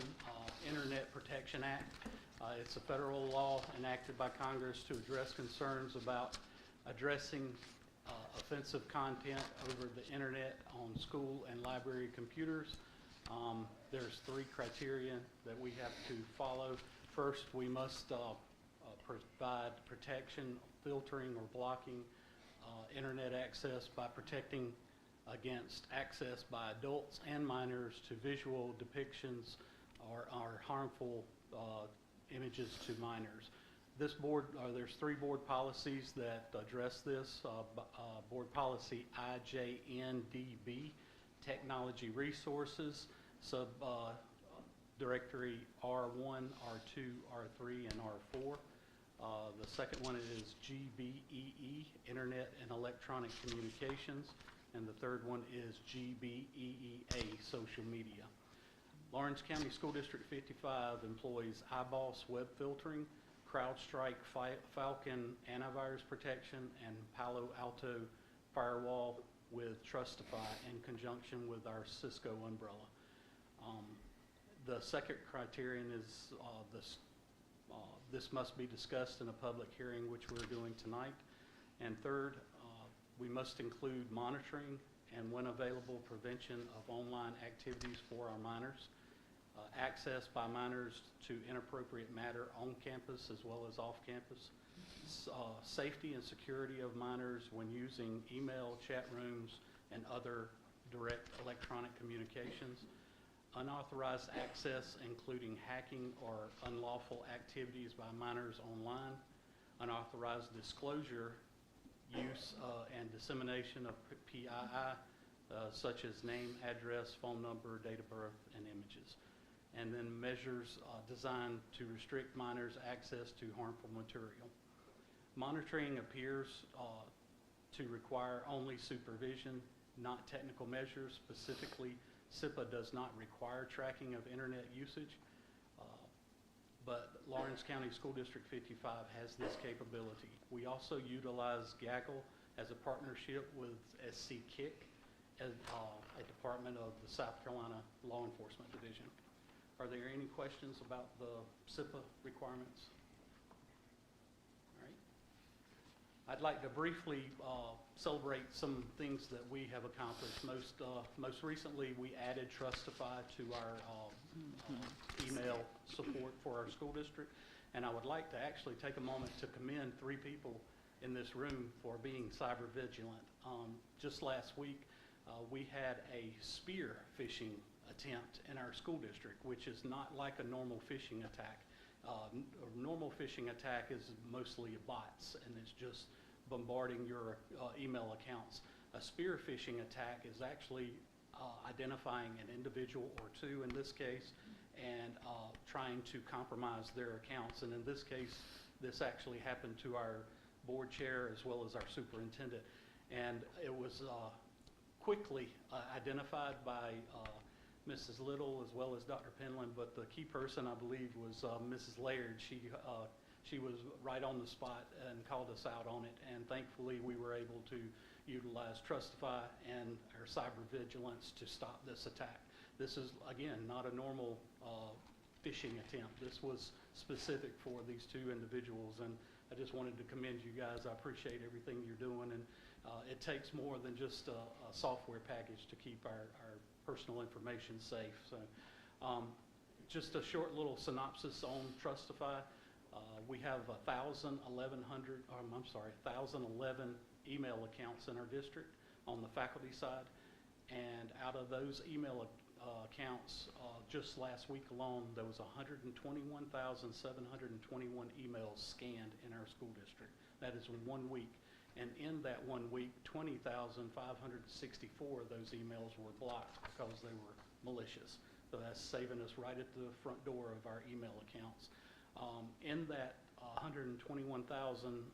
Internet Protection Act. It's a federal law enacted by Congress to address concerns about addressing offensive content over the internet on school and library computers. There's 3 criteria that we have to follow. First, we must provide protection, filtering, or blocking internet access by protecting against access by adults and minors to visual depictions or harmful images to minors. This board, there's 3 board policies that address this. Board policy IJNDB, Technology Resources, directory R1, R2, R3, and R4. The second one is GBEE, Internet and Electronic Communications, and the third one is GBEEA, Social Media. Lawrence County School District 55 employs iBoss web filtering, CrowdStrike Falcon antivirus protection, and Palo Alto firewall with Trustify in conjunction with our Cisco umbrella. The second criterion is this must be discussed in a public hearing, which we're doing tonight. And third, we must include monitoring and, when available, prevention of online activities for our minors. Access by minors to inappropriate matter on campus as well as off campus. Safety and security of minors when using email, chat rooms, and other direct electronic communications. Unauthorized access, including hacking or unlawful activities by minors online. Unauthorized disclosure, use, and dissemination of PII, such as name, address, phone number, date of birth, and images. And then measures designed to restrict minors' access to harmful material. Monitoring appears to require only supervision, not technical measures. Specifically, SIPA does not require tracking of internet usage, but Lawrence County School District 55 has this capability. We also utilize Gaggle as a partnership with SC KIC, a department of the South Carolina Law Enforcement Division. Are there any questions about the SIPA requirements? All right. I'd like to briefly celebrate some things that we have accomplished. Most recently, we added Trustify to our email support for our school district. And I would like to actually take a moment to commend 3 people in this room for being cyber vigilant. Just last week, we had a spear phishing attempt in our school district, which is not like a normal phishing attack. A normal phishing attack is mostly bots, and it's just bombarding your email accounts. A spear phishing attack is actually identifying an individual or 2 in this case, and trying to compromise their accounts. And in this case, this actually happened to our board chair as well as our superintendent. And it was quickly identified by Mrs. Little as well as Dr. Penland, but the key person, I believe, was Mrs. Laird. She was right on the spot and called us out on it, and thankfully we were able to utilize Trustify and our cyber vigilance to stop this attack. This is, again, not a normal phishing attempt. This was specific for these 2 individuals, and I just wanted to commend you guys. I appreciate everything you're doing, and it takes more than just a software package to keep our personal information safe. So just a short little synopsis on Trustify. We have 1,011 email accounts in our district on the faculty side, and out of those email accounts. Just last week alone, there was 121,721 emails scanned in our school district. That is in 1 week. And in that 1 week, 20,564 of those emails were blocked because they were malicious. So that's saving us right at the front door of our email accounts. In that 121,000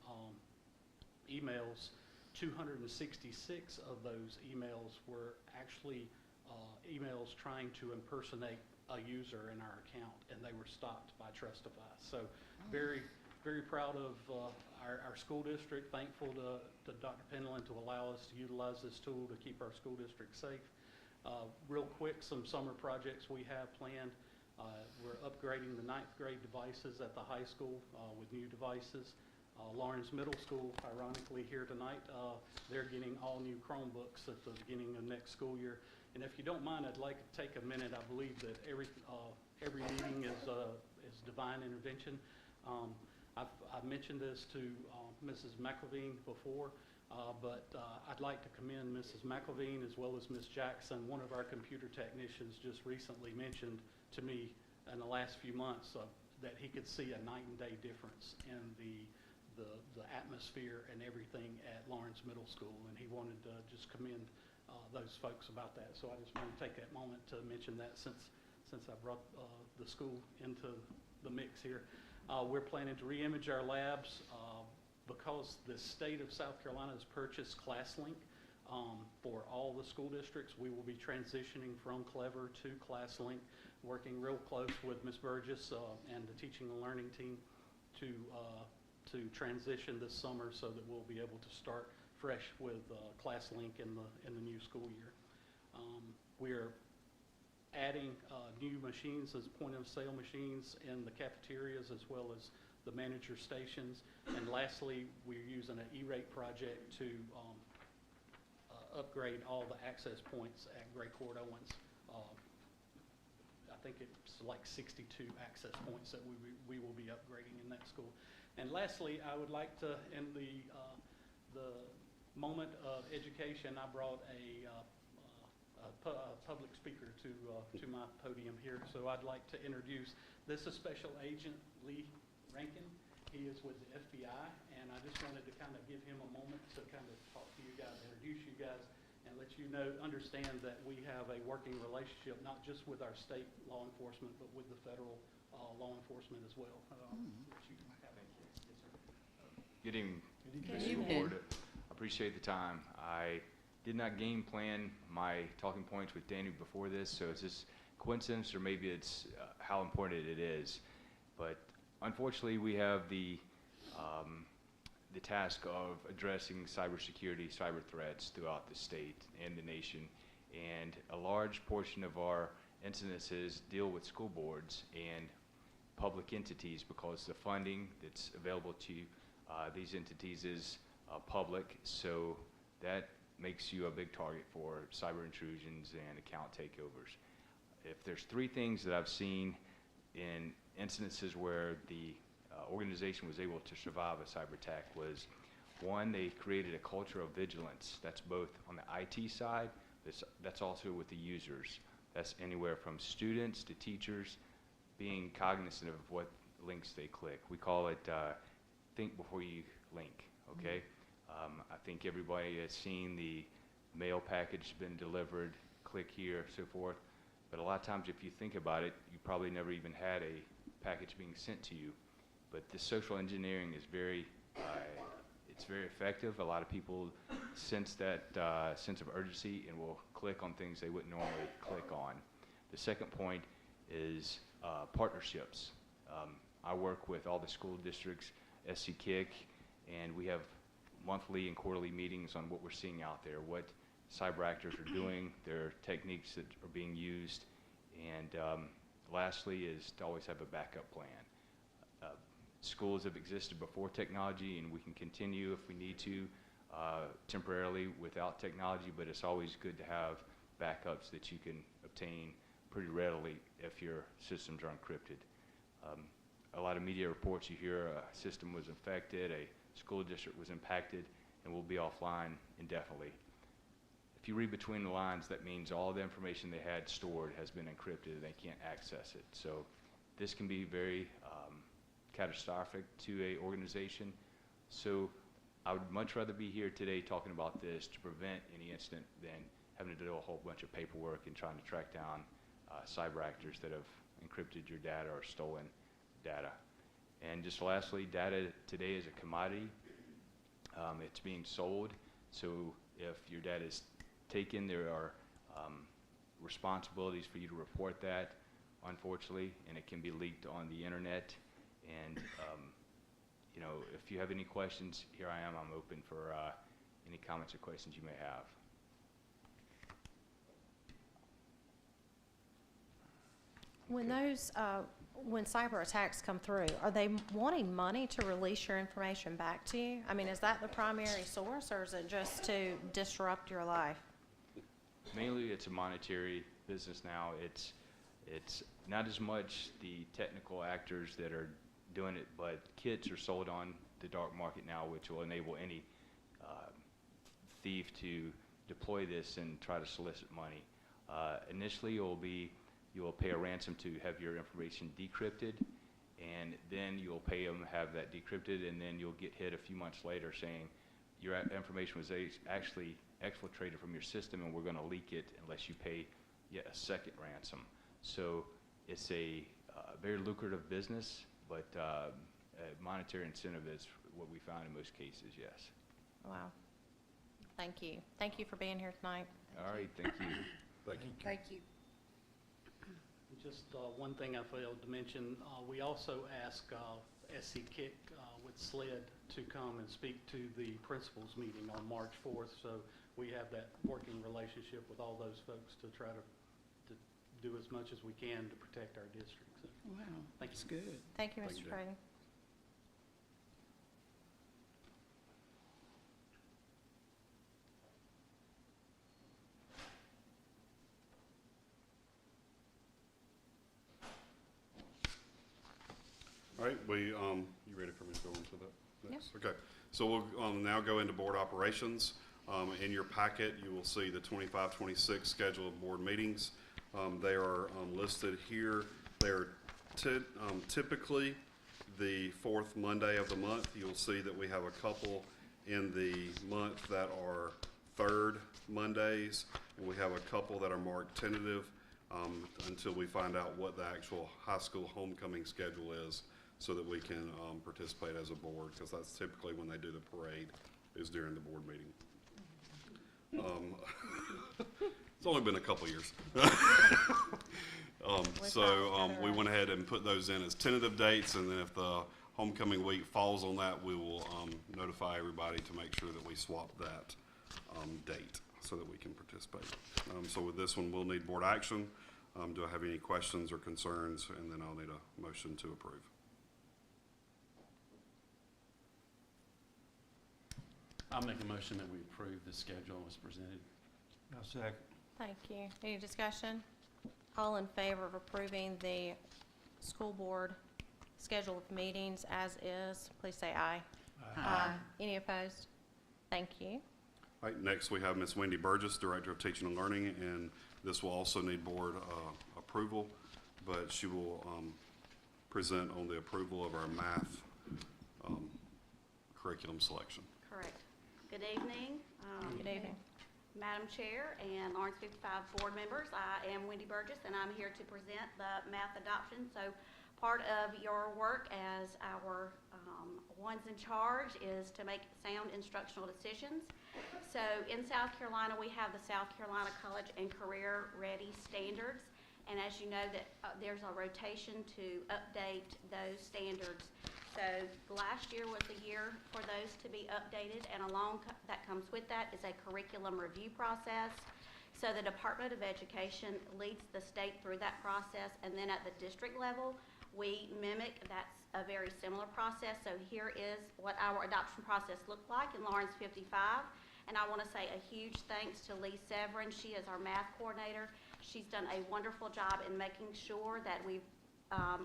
emails, 266 of those emails were actually emails trying to impersonate a user in our account, and they were stopped by Trustees. So very, very proud of our school district, thankful to Dr. Penland to allow us to utilize this tool to keep our school district safe. Real quick, some summer projects we have planned. We're upgrading the 9th grade devices at the high school with new devices. Lawrence Middle School, ironically here tonight, they're getting all new Chromebooks at the beginning of next school year. And if you don't mind, I'd like to take a minute. I believe that every meeting is divine intervention. I've mentioned this to Mrs. McElveen before, but I'd like to commend Mrs. McElveen as well as Ms. Jackson. One of our computer technicians just recently mentioned to me in the last few months that he could see a night and day difference in the atmosphere and everything at Lawrence Middle School, and he wanted to just commend those folks about that. So I just want to take that moment to mention that since I brought the school into the mix here. We're planning to re-image our labs because the state of South Carolina has purchased ClassLink for all the school districts. We will be transitioning from Clever to ClassLink, working real close with Ms. Burgess and the teaching and learning team to transition this summer so that we'll be able to start fresh with ClassLink in the new school year. We're adding new machines as point-of-sale machines in the cafeterias as well as the manager stations. And lastly, we're using an E-rate project to upgrade all the access points at Gray Court Owens. I think it's like 62 access points that we will be upgrading in that school. And lastly, I would like to, in the moment of education, I brought a public speaker to my podium here. So I'd like to introduce, this is Special Agent Lee Rankin. He is with the FBI, and I just wanted to kind of give him a moment to kind of talk to you guys, introduce you guys, and let you know, understand that we have a working relationship, not just with our state law enforcement, but with the federal law enforcement as well. Good evening. Good evening. Board. Appreciate the time. I did not game plan my talking points with Danny before this, so it's just coincidence, or maybe it's how important it is. But unfortunately, we have the task of addressing cybersecurity, cyber threats throughout the state and the nation, and a large portion of our incidences deal with school boards and public entities because the funding that's available to these entities is public, so that makes you a big target for cyber intrusions and account takeovers. If there's 3 things that I've seen in incidences where the organization was able to survive a cyber attack was, 1, they created a culture of vigilance. That's both on the IT side, that's also with the users. That's anywhere from students to teachers being cognizant of what links they click. We call it think before you link, okay? I think everybody has seen the mail package been delivered, click here, so forth. But a lot of times, if you think about it, you probably never even had a package being sent to you. But this social engineering is it's very effective. A lot of people sense that sense of urgency and will click on things they wouldn't normally click on. The second point is partnerships. I work with all the school districts, SC Kick, and we have monthly and quarterly meetings on what we're seeing out there, what cyber actors are doing, their techniques that are being used, and lastly is to always have a backup plan. Schools have existed before technology, and we can continue if we need to temporarily without technology, but it's always good to have backups that you can obtain pretty readily if your systems are encrypted. A lot of media reports you hear a system was infected, a school district was impacted, and will be offline indefinitely. if you read between the lines, that means all the information they had stored has been encrypted and they can't access it. So this can be very catastrophic to a organization. So I would much rather be here today talking about this to prevent any incident than having to do a whole bunch of paperwork and trying to track down cyber actors that have encrypted your data or stolen data. And just lastly, data today is a commodity. It's being sold. So if your data is taken, there are responsibilities for you to report that, unfortunately, and it can be leaked on the internet. And you know, if you have any questions, here I am. I'm open for any comments or questions you may have. When those, when cyber attacks come through, are they wanting money to release your information back to you? I mean, is that the primary source, or is it just to disrupt your life? Mainly, it's a monetary business now. It's not as much the technical actors that are doing it, but kits are sold on the dark market now, which will enable any thief to deploy this and try to solicit money. Initially, you will pay a ransom to have your information decrypted, and then you'll pay them, have that decrypted, and then you'll get hit a few months later saying your information was actually exfiltrated from your system, and we're going to leak it unless you pay yet a second ransom. So it's a very lucrative business, but monetary incentive is what we found in most cases, yes. Wow. Thank you. Thank you for being here tonight. All right, thank you. Thank you. Just one thing I failed to mention, we also asked SC Kick with SLED to come and speak to the principals meeting on March 4th. So we have that working relationship with all those folks to try to do as much as we can to protect our district. So, Wow, that's good. Thank you, Thank Mr. you. Brady. All right, you ready for me to go into that next? Yes. Okay, so we'll now go into board operations. In your packet, you will see the 25-26 schedule of board meetings. They are listed here. They're typically the fourth Monday of the month. You'll see that we have a couple in the month that are third Mondays, and we have a couple that are marked tentative until we find out what the actual high school homecoming schedule is, so that we can participate as a board, because that's typically when they do the parade, is during the board meeting. It's only been a couple years. We went ahead and put those in as tentative dates, and then if the homecoming week falls on that, we will notify everybody to make sure that we swap that date so that we can participate. So with this one, we'll need board action. Do I have any questions or concerns? And then I'll need a motion to approve. I'll make a motion that we approve the schedule as presented. I'll second. Thank you. Any discussion? All in favor of approving the school board schedule of meetings as is, please say aye. Aye. Any opposed? Thank you. All right, next we have Ms. Wendy Burgess, Director of Teaching and Learning, and this will also need board approval, but she will present on the approval of our math curriculum selection. Correct. Good evening. Good evening. Madam Chair and Lawrence 55 board members, I am Wendy Burgess, and I'm here to present the math adoption. So part of your work as our ones in charge is to make sound instructional decisions. So in South Carolina, we have the South Carolina College and Career Ready Standards. And as you know, that there's a rotation to update those standards. So last year was the year for those to be updated, and that comes with that is a curriculum review process. So the Department of Education leads the state through that process, and then at the district level, we mimic. That's a very similar process. So here is what our adoption process looked like in Lawrence 55. And I want to say a huge thanks to Lee Severin. She is our math coordinator. She's done a wonderful job in making sure that we've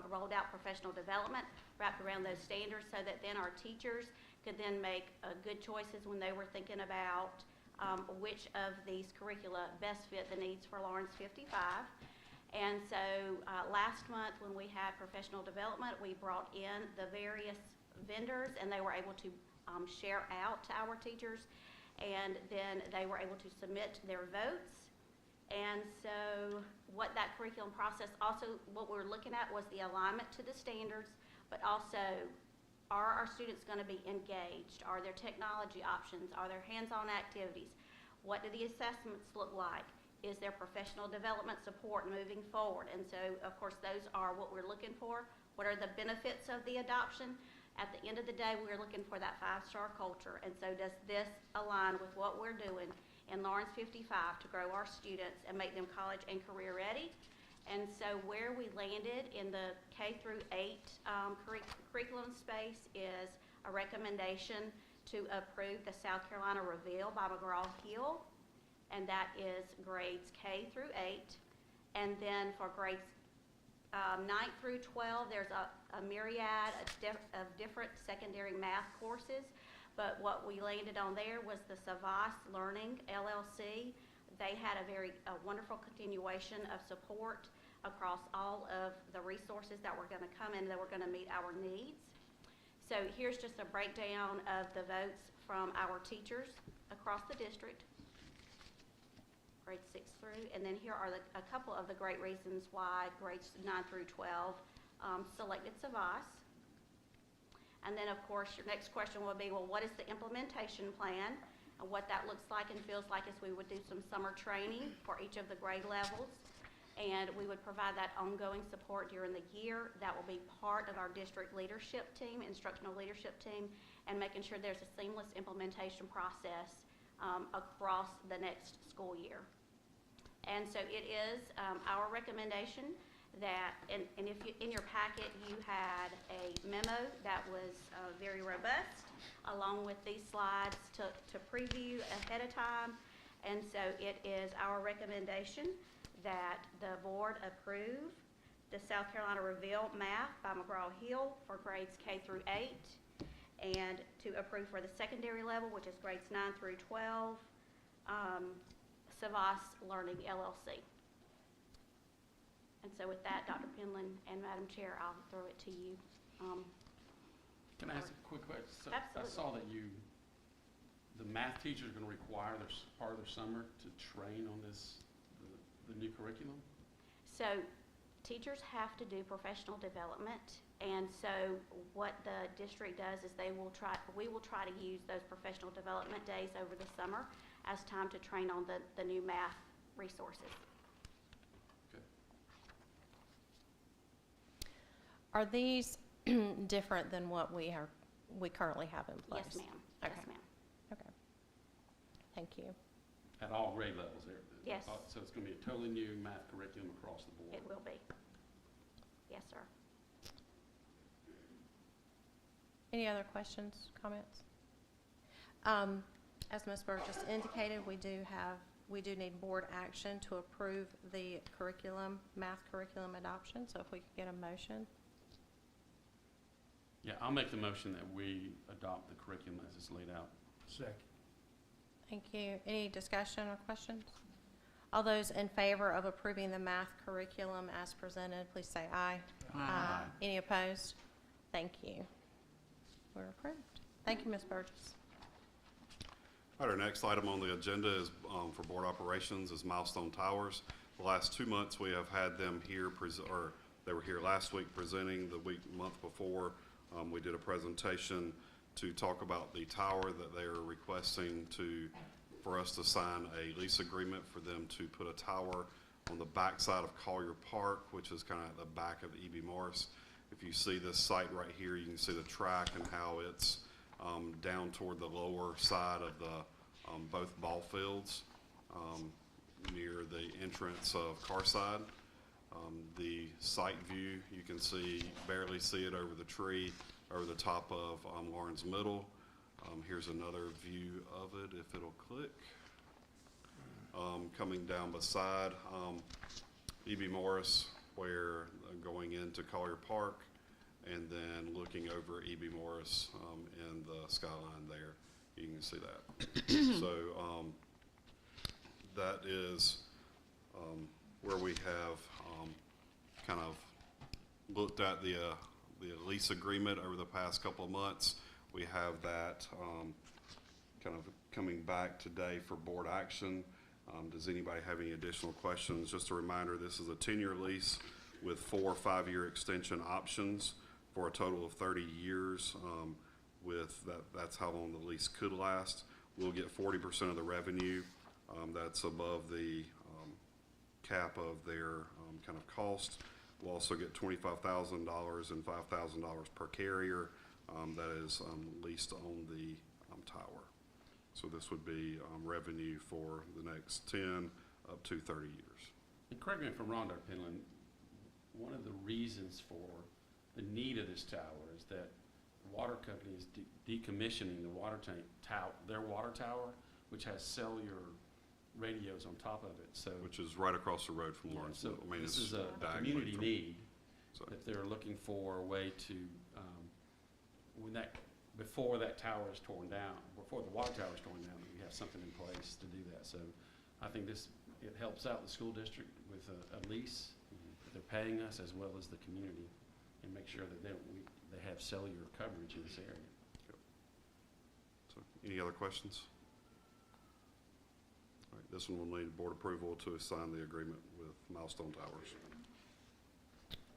rolled out professional development wrapped around those standards, so that then our teachers could then make good choices when they were thinking about which of these curricula best fit the needs for Lawrence 55. And so last month when we had professional development, we brought in the various vendors and they were able to share out to our teachers, and then they were able to submit their votes. And so what that curriculum process also, what we're looking at was the alignment to the standards, but also are our students going to be engaged? Are there technology options? Are there hands-on activities? What do the assessments look like? Is there professional development support moving forward? And so, of course, those are what we're looking for. What are the benefits of the adoption? At the end of the day, we're looking for that 5-star culture. And so does this align with what we're doing in Lawrence 55 to grow our students and make them college and career ready? And so where we landed in the K through 8 curriculum space is a recommendation to approve the South Carolina Reveal by McGraw-Hill, and that is grades K through 8. And then for grades 9 through 12, there's a myriad of different secondary math courses, but what we landed on there was the Savas Learning LLC. They had a wonderful continuation of support across all of the resources that were going to come in that were going to meet our needs. So here's just a breakdown of the votes from our teachers across the district, grades 6 through, and then here are a couple of the great reasons why grades 9 through 12 selected Savas. And then, of course, your next question will be, well, what is the implementation plan? And what that looks like and feels like is we would do some summer training for each of the grade levels, and we would provide that ongoing support during the year. That will be part of our district leadership team, instructional leadership team, and making sure there's a seamless implementation process across the next school year. And so it is our recommendation that, and if you, in your packet you had a memo that was very robust, along with these slides to preview ahead of time. And so it is our recommendation that the board approve the South Carolina Reveal Math by McGraw-Hill for grades K through 8, and to approve for the secondary level, which is grades 9 through 12, Savas Learning LLC. And so with that, Dr. Penland and Madam Chair, I'll throw it to you. Can I ask a quick question? So Absolutely. I saw that the math teacher is going to require part of their summer to train on the new curriculum? So teachers have to do professional development, and so what the district does is we will try to use those professional development days over the summer as time to train on the new math resources. Okay. Are these different than what we currently have in place? Yes, ma'am. Okay. Yes, ma'am. Okay. Thank you. At all grade levels there? Yes. So it's going to be a totally new math curriculum across the board? It will be. Yes, sir. Any other questions, comments? As Ms. Burgess indicated, we do need board action to approve the math curriculum adoption. So if we could get a motion. Yeah, I'll make the motion that we adopt the curriculum as it's laid out. Second. Thank you. Any discussion or questions? All those in favor of approving the math curriculum as presented, please say aye. Aye. Any opposed? Thank you. We're approved. Thank you, Ms. Burgess. All right, our next item on the agenda is for board operations is Milestone Towers. The last 2 months we have had them here, they were here last week presenting. The month before, we did a presentation to talk about the tower that they are requesting for us to sign a lease agreement for them to put a tower on the back side of Collier Park, which is kind of at the back of E.B. Morris. If you see this site right here, you can see the track and how it's down toward the lower side of the both ball fields near the entrance of Carside. The site view, you can barely see it over the tree, over the top of Lawrence Middle. Here's another view of it if it'll click. Coming down beside E.B. Morris, where going into Collier Park, and then looking over E.B. Morris in the skyline there. You can see that. So that is where we have kind of looked at the lease agreement over the past couple of months. We have that kind of coming back today for board action. Does anybody have any additional questions? Just a reminder, this is a 10-year lease with 4 5-year extension options for a total of 30 years. With that's how long the lease could last. We'll get 40% of the revenue. That's above the cap of their kind of cost. We'll also get $25,000 and $5,000 per carrier that is leased on the tower. So this would be revenue for the next 10 up to 30 years. And correct me if I'm wrong, Dr. Penland, one of the reasons for the need of this tower is that the water company is decommissioning the water tower, their water tower, which has cellular radios on top of it. So which is right across the road from Lawrence. So I mean, this it's is a community need that they're looking for a way to before that tower is torn down, before the water tower is torn down, we have something in place to do that. So I think it helps out the school district with a lease that they're paying us, as well as the community, and make sure that they have cellular coverage in this area. So any other questions? All right, this one will need board approval to sign the agreement with Milestone Towers.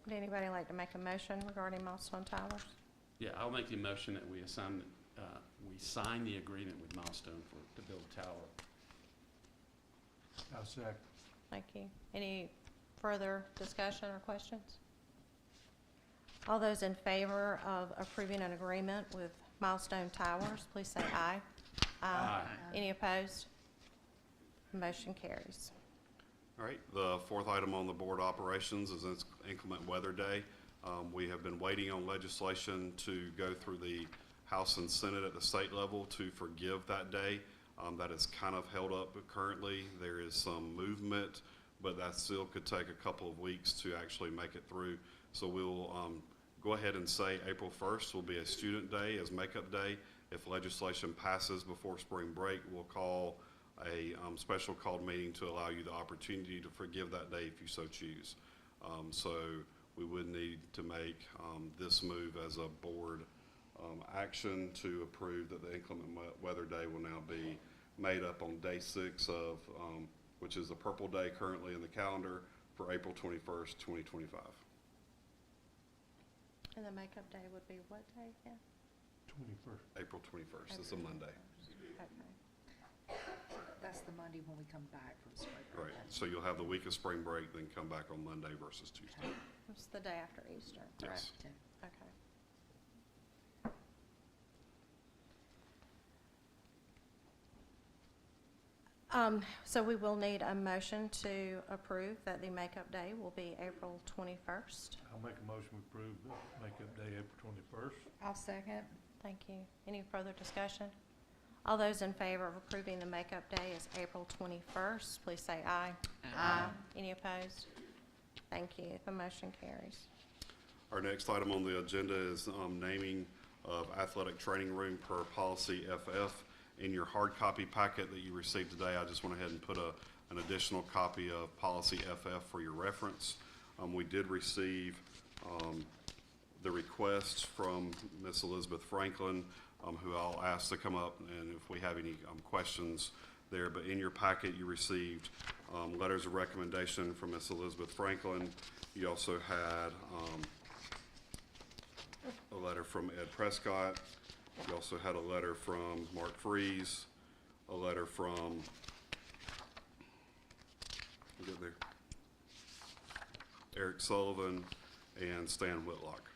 Would anybody like to make a motion regarding Milestone Towers? Yeah, I'll make the motion that we sign the agreement with Milestone to build a tower. I'll second. Thank you. Any further discussion or questions? All those in favor of approving an agreement with Milestone Towers, please say aye. Aye. Any opposed? Motion carries. All right, the fourth item on the board operations is inclement weather day. We have been waiting on legislation to go through the House and Senate at the state level to forgive that day. That is kind of held up currently. There is some movement, but that still could take a couple of weeks to actually make it through. So we'll go ahead and say April 1st will be a student day as makeup day. If legislation passes before spring break, we'll call a special called meeting to allow you the opportunity to forgive that day if you so choose. So we would need to make this move as a board action to approve that the inclement weather day will now be made up on day 6 of, which is the purple day currently in the calendar, for April 21st, 2025. And the makeup day would be what day again? 21st. April 21st, it's a Monday. Okay. That's the Monday when we come back from spring break. Right, so you'll have the week of spring break, then come back on Monday versus Tuesday. It's the day after Easter, correct? Yes. Okay. So we will need a motion to approve that the makeup day will be April 21st. I'll make a motion to approve the makeup day April 21st. I'll second. Thank you. Any further discussion? All those in favor of approving the makeup day as April 21st, please say aye. Aye. Any opposed? Thank you. The motion carries. Our next item on the agenda is naming of athletic training room per policy FF. In your hard copy packet that you received today, I just went ahead and put an additional copy of policy FF for your reference. We did receive the request from Ms. Elizabeth Franklin, who I'll ask to come up and if we have any questions there. But in your packet, you received letters of recommendation from Ms. Elizabeth Franklin. You also had a letter from Ed Prescott. You also had a letter from Mark Freeze, a letter from, get there, Eric Sullivan, and Stan Whitlock.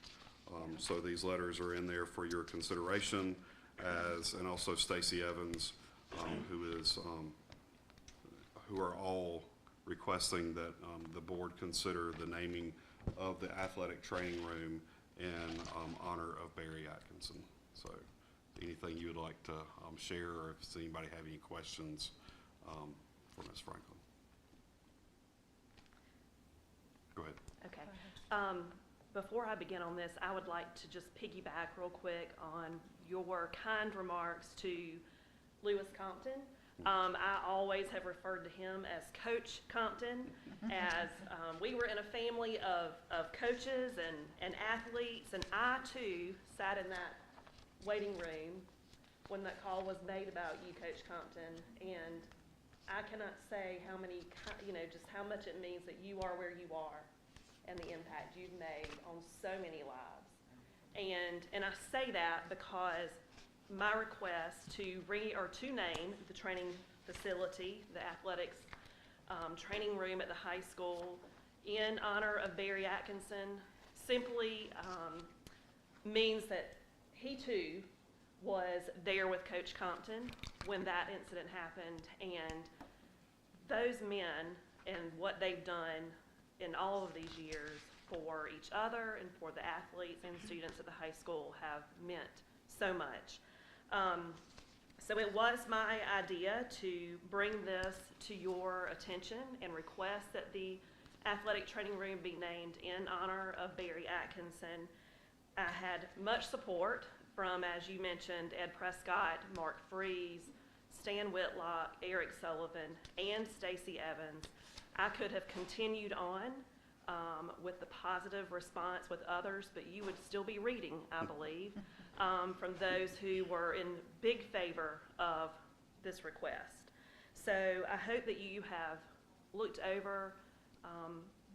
So these letters are in there for your consideration, and also Stacy Evans, who are all requesting that the board consider the naming of the athletic training room in honor of Barry Atkinson. So anything you would like to share, or if does anybody have any questions for Ms. Franklin? Go ahead. Okay. Before I begin on this, I would like to just piggyback real quick on your kind remarks to Lewis Compton. I always have referred to him as Coach Compton, as we were in a family of coaches and athletes, and I too sat in that waiting room when that call was made about you, Coach Compton, and I cannot say how many, just how much it means that you are where you are and the impact you've made on so many lives. And I say that because my request to name the training facility, the athletics training room at the high school in honor of Barry Atkinson simply means that he too was there with Coach Compton when that incident happened, and those men and what they've done in all of these years for each other and for the athletes and students at the high school have meant so much. So it was my idea to bring this to your attention and request that the athletic training room be named in honor of Barry Atkinson. I had much support from, as you mentioned, Ed Prescott, Mark Freeze, Stan Whitlock, Eric Sullivan, and Stacey Evans. I could have continued on with the positive response with others, but you would still be reading, I believe, from those who were in big favor of this request. So I hope that you have looked over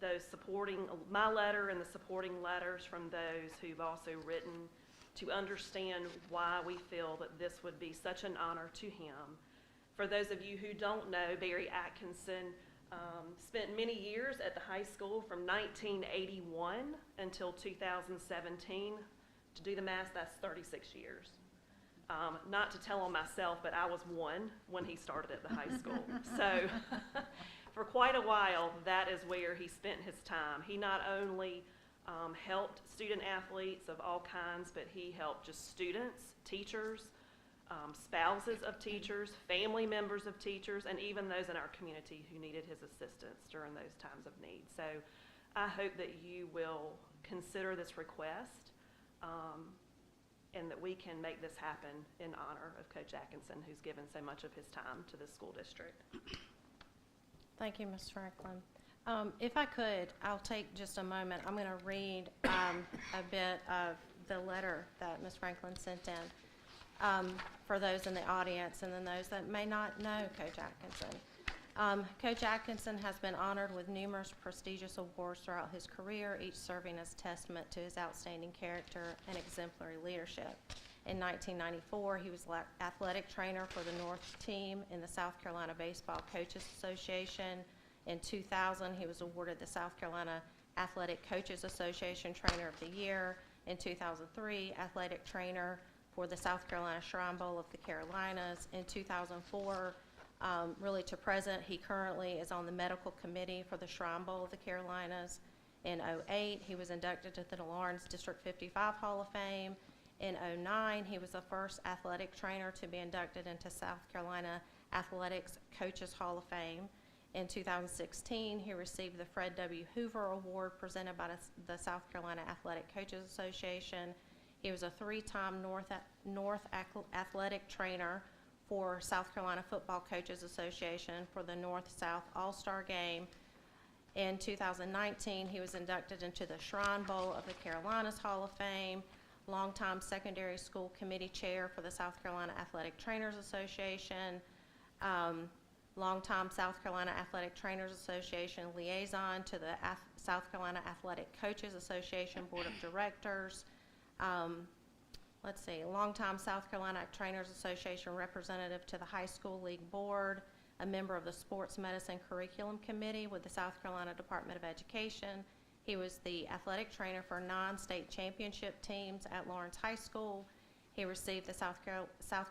those supporting, my letter and the supporting letters from those who've also written to understand why we feel that this would be such an honor to him. For those of you who don't know, Barry Atkinson spent many years at the high school from 1981 until 2017. To do the math, that's 36 years. Not to tell on myself, but I was 1 when he started at the high school. So for quite a while, that is where he spent his time. He not only helped student athletes of all kinds, but he helped just students, teachers, spouses of teachers, family members of teachers, and even those in our community who needed his assistance during those times of need. So I hope that you will consider this request and that we can make this happen in honor of Coach Atkinson, who's given so much of his time to this school district. Thank you, Ms. Franklin. If I could, I'll take just a moment. I'm going to read a bit of the letter that Ms. Franklin sent in for those in the audience and then those that may not know Coach Atkinson. Coach Atkinson has been honored with numerous prestigious awards throughout his career, each serving as testament to his outstanding character and exemplary leadership. In 1994, he was athletic trainer for the North team in the South Carolina Baseball Coaches Association. In 2000, he was awarded the South Carolina Athletic Coaches Association Trainer of the Year. In 2003, athletic trainer for the South Carolina Shrine Bowl of the Carolinas. In 2004, really to present, he currently is on the medical committee for the Shrine Bowl of the Carolinas. In 2008, he was inducted to the Lawrence District 55 Hall of Fame. In 2009, he was the first athletic trainer to be inducted into South Carolina Athletics Coaches Hall of Fame. In 2016, he received the Fred W. Hoover Award presented by the South Carolina Athletic Coaches Association. He was a 3-time North athletic trainer for South Carolina Football Coaches Association for the North-South All-Star Game. In 2019, he was inducted into the Shrine Bowl of the Carolinas Hall of Fame, longtime secondary school committee chair for the South Carolina Athletic Trainers Association, longtime South Carolina Athletic Trainers Association liaison to the South Carolina Athletic Coaches Association Board of Directors. Longtime South Carolina Trainers Association representative to the High School League Board, a member of the Sports Medicine Curriculum Committee with the South Carolina Department of Education. He was the athletic trainer for 9 state championship teams at Lawrence High School. He received the South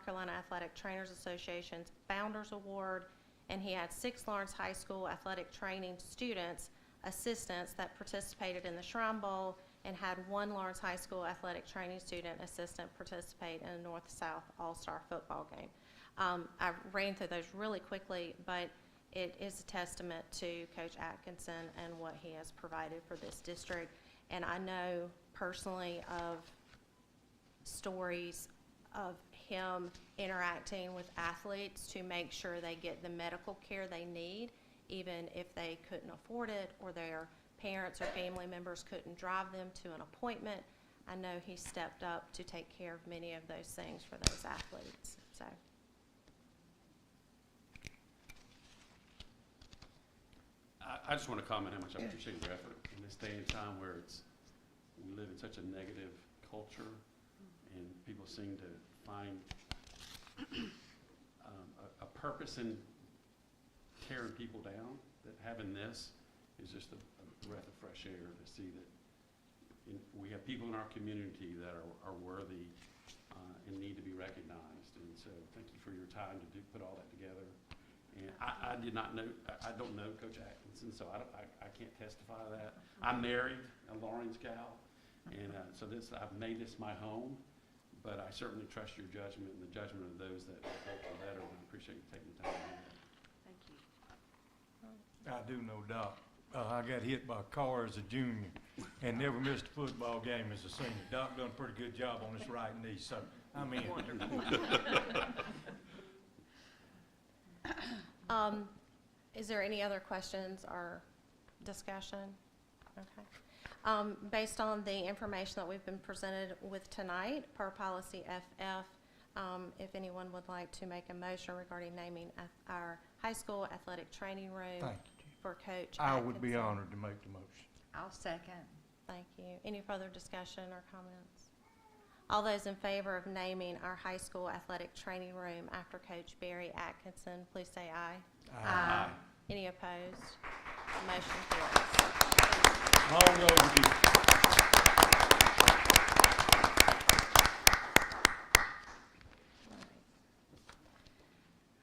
Carolina Athletic Trainers Association's Founders Award, and he had 6 Lawrence High School athletic training students, assistants that participated in the Shrine Bowl, and had 1 Lawrence High School athletic training student assistant participate in a North-South All-Star football game. I ran through those really quickly, but it is a testament to Coach Atkinson and what he has provided for this district. And I know personally of stories of him interacting with athletes to make sure they get the medical care they need, even if they couldn't afford it or their parents or family members couldn't drive them to an appointment. I know he stepped up to take care of many of those things for those athletes. So. I just want to comment how much I appreciate your effort in this day and time where we live in such a negative culture, and people seem to find a purpose in tearing people down. That having this is just a breath of fresh air to see that we have people in our community that are worthy and need to be recognized. And so, thank you for your time to put all that together. And I did not know, I don't know Coach Atkinson, so I can't testify to that. I married a Lawrence gal, and so I've made this my home, but I certainly trust your judgment and the judgment of those that wrote the letter, and I appreciate you taking the time to do that. Thank you. I do know Doc. I got hit by a car as a junior and never missed a football game as a senior. Doc done a pretty good job on his right knee, so I'm in. Is there any other questions or discussion? Okay. Based on the information that we've been presented with tonight, per policy FF, if anyone would like to make a motion regarding naming our high school athletic training room Thank you. for Coach I would be Atkinson. honored to make the motion. I'll second. Thank you. Any further discussion or comments? All those in favor of naming our high school athletic training room after Coach Barry Atkinson, please say aye. Aye. Any opposed? Motion carries. Long overdue.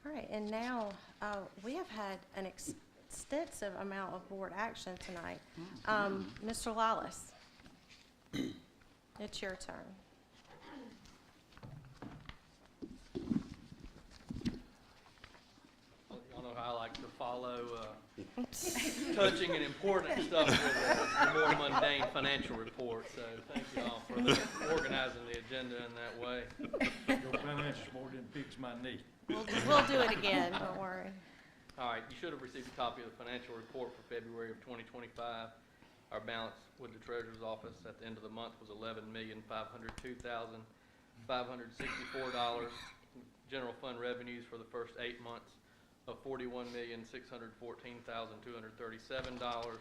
All right, and now we have had an extensive amount of board action tonight. Mr. Lawless, it's your turn. Y'all know how I like to follow touching and important stuff with the more mundane financial report. So thank you all for organizing the agenda in that way. Your financial board didn't fix my knee. We'll do it again, don't worry. All right, you should have received a copy of the financial report for February of 2025. Our balance with the treasurer's office at the end of the month was $11,502,564. General fund revenues for the first 8 months of $41,614,237,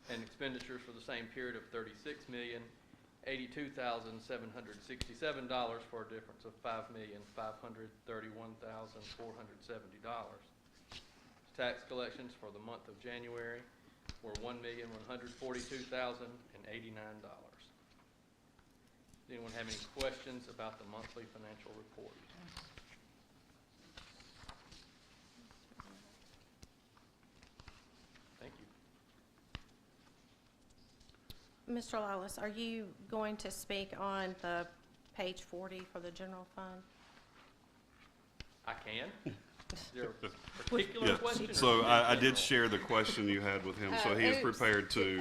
and expenditures for the same period of $36,082,767, for a difference of $5,531,470. Tax collections for the month of January were $1,142,089. Does anyone have any questions about the monthly financial report? Thank you. Mr. Lawless, are you going to speak on the page 40 for the general fund? I can. Is there a particular Yeah, question? or so just I did general? share the question you had with him, so he is Oops. prepared to,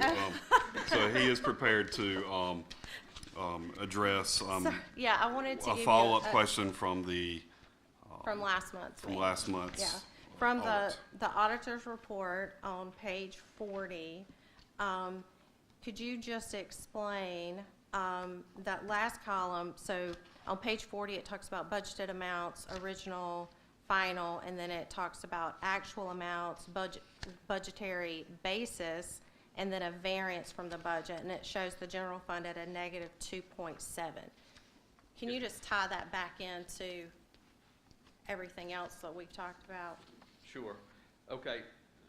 address, Yeah, I wanted to a give you follow-up question from from last month's from meeting. last month's. Yeah, from audit. the auditor's report on page 40, could you just explain that last column? So on page 40, it talks about budgeted amounts, original, final, and then it talks about actual amounts, budgetary basis, and then a variance from the budget, and it shows the general fund at a negative 2.7. Can you just tie that back into everything else that we've talked about? Sure. Okay,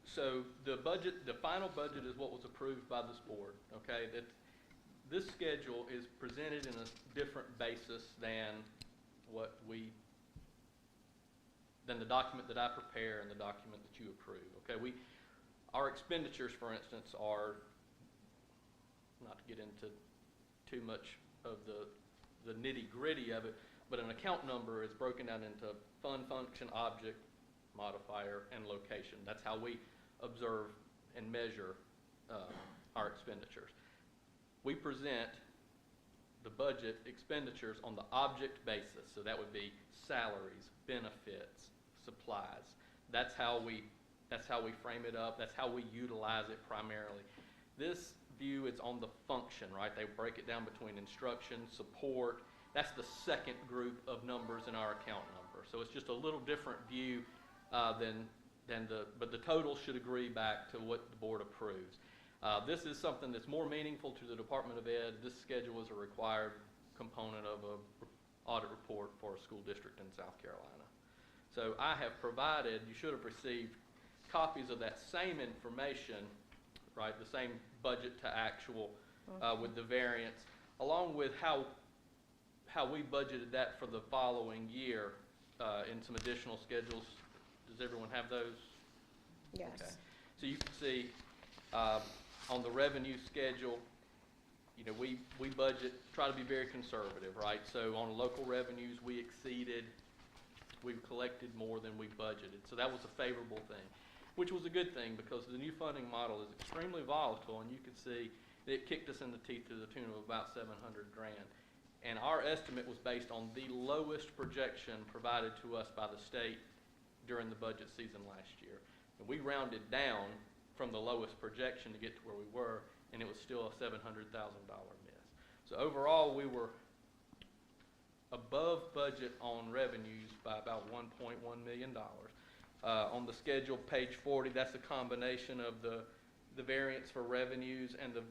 so the budget, the final budget is what was approved by this board, okay? This schedule is presented in a different basis than than the document that I prepare and the document that you approve, okay? Our expenditures, for instance, are, not to get into too much of the nitty-gritty of it, but an account number is broken down into fund, function, object, modifier, and location. That's how we observe and measure our expenditures. We present the budget expenditures on the object basis. So that would be salaries, benefits, supplies. That's how we frame it up. That's how we utilize it primarily. This view is on the function, right? They break it down between instruction, support. That's the second group of numbers in our account number. So it's just a little different view but the total should agree back to what the board approves. This is something that's more meaningful to the Department of Ed. This schedule is a required component of an audit report for a school district in South Carolina. So I have provided, you should have received copies of that same information, right, the same budget to actual with the variance, along with how we budgeted that for the following year in some additional schedules. Does everyone have those? Yes. Okay. So you can see on the revenue schedule, you know, we try to be very conservative, right? So on local revenues, we collected more than we budgeted. So that was a favorable thing, which was a good thing because the new funding model is extremely volatile, and you can see it kicked us in the teeth to the tune of about $700,000. And our estimate was based on the lowest projection provided to us by the state during the budget season last year. And we rounded down from the lowest projection to get to where we were, and it was still a $700,000 miss. So overall, we were above budget on revenues by about $1.1 million. On the schedule, page 40, that's a combination of the variance for revenues and the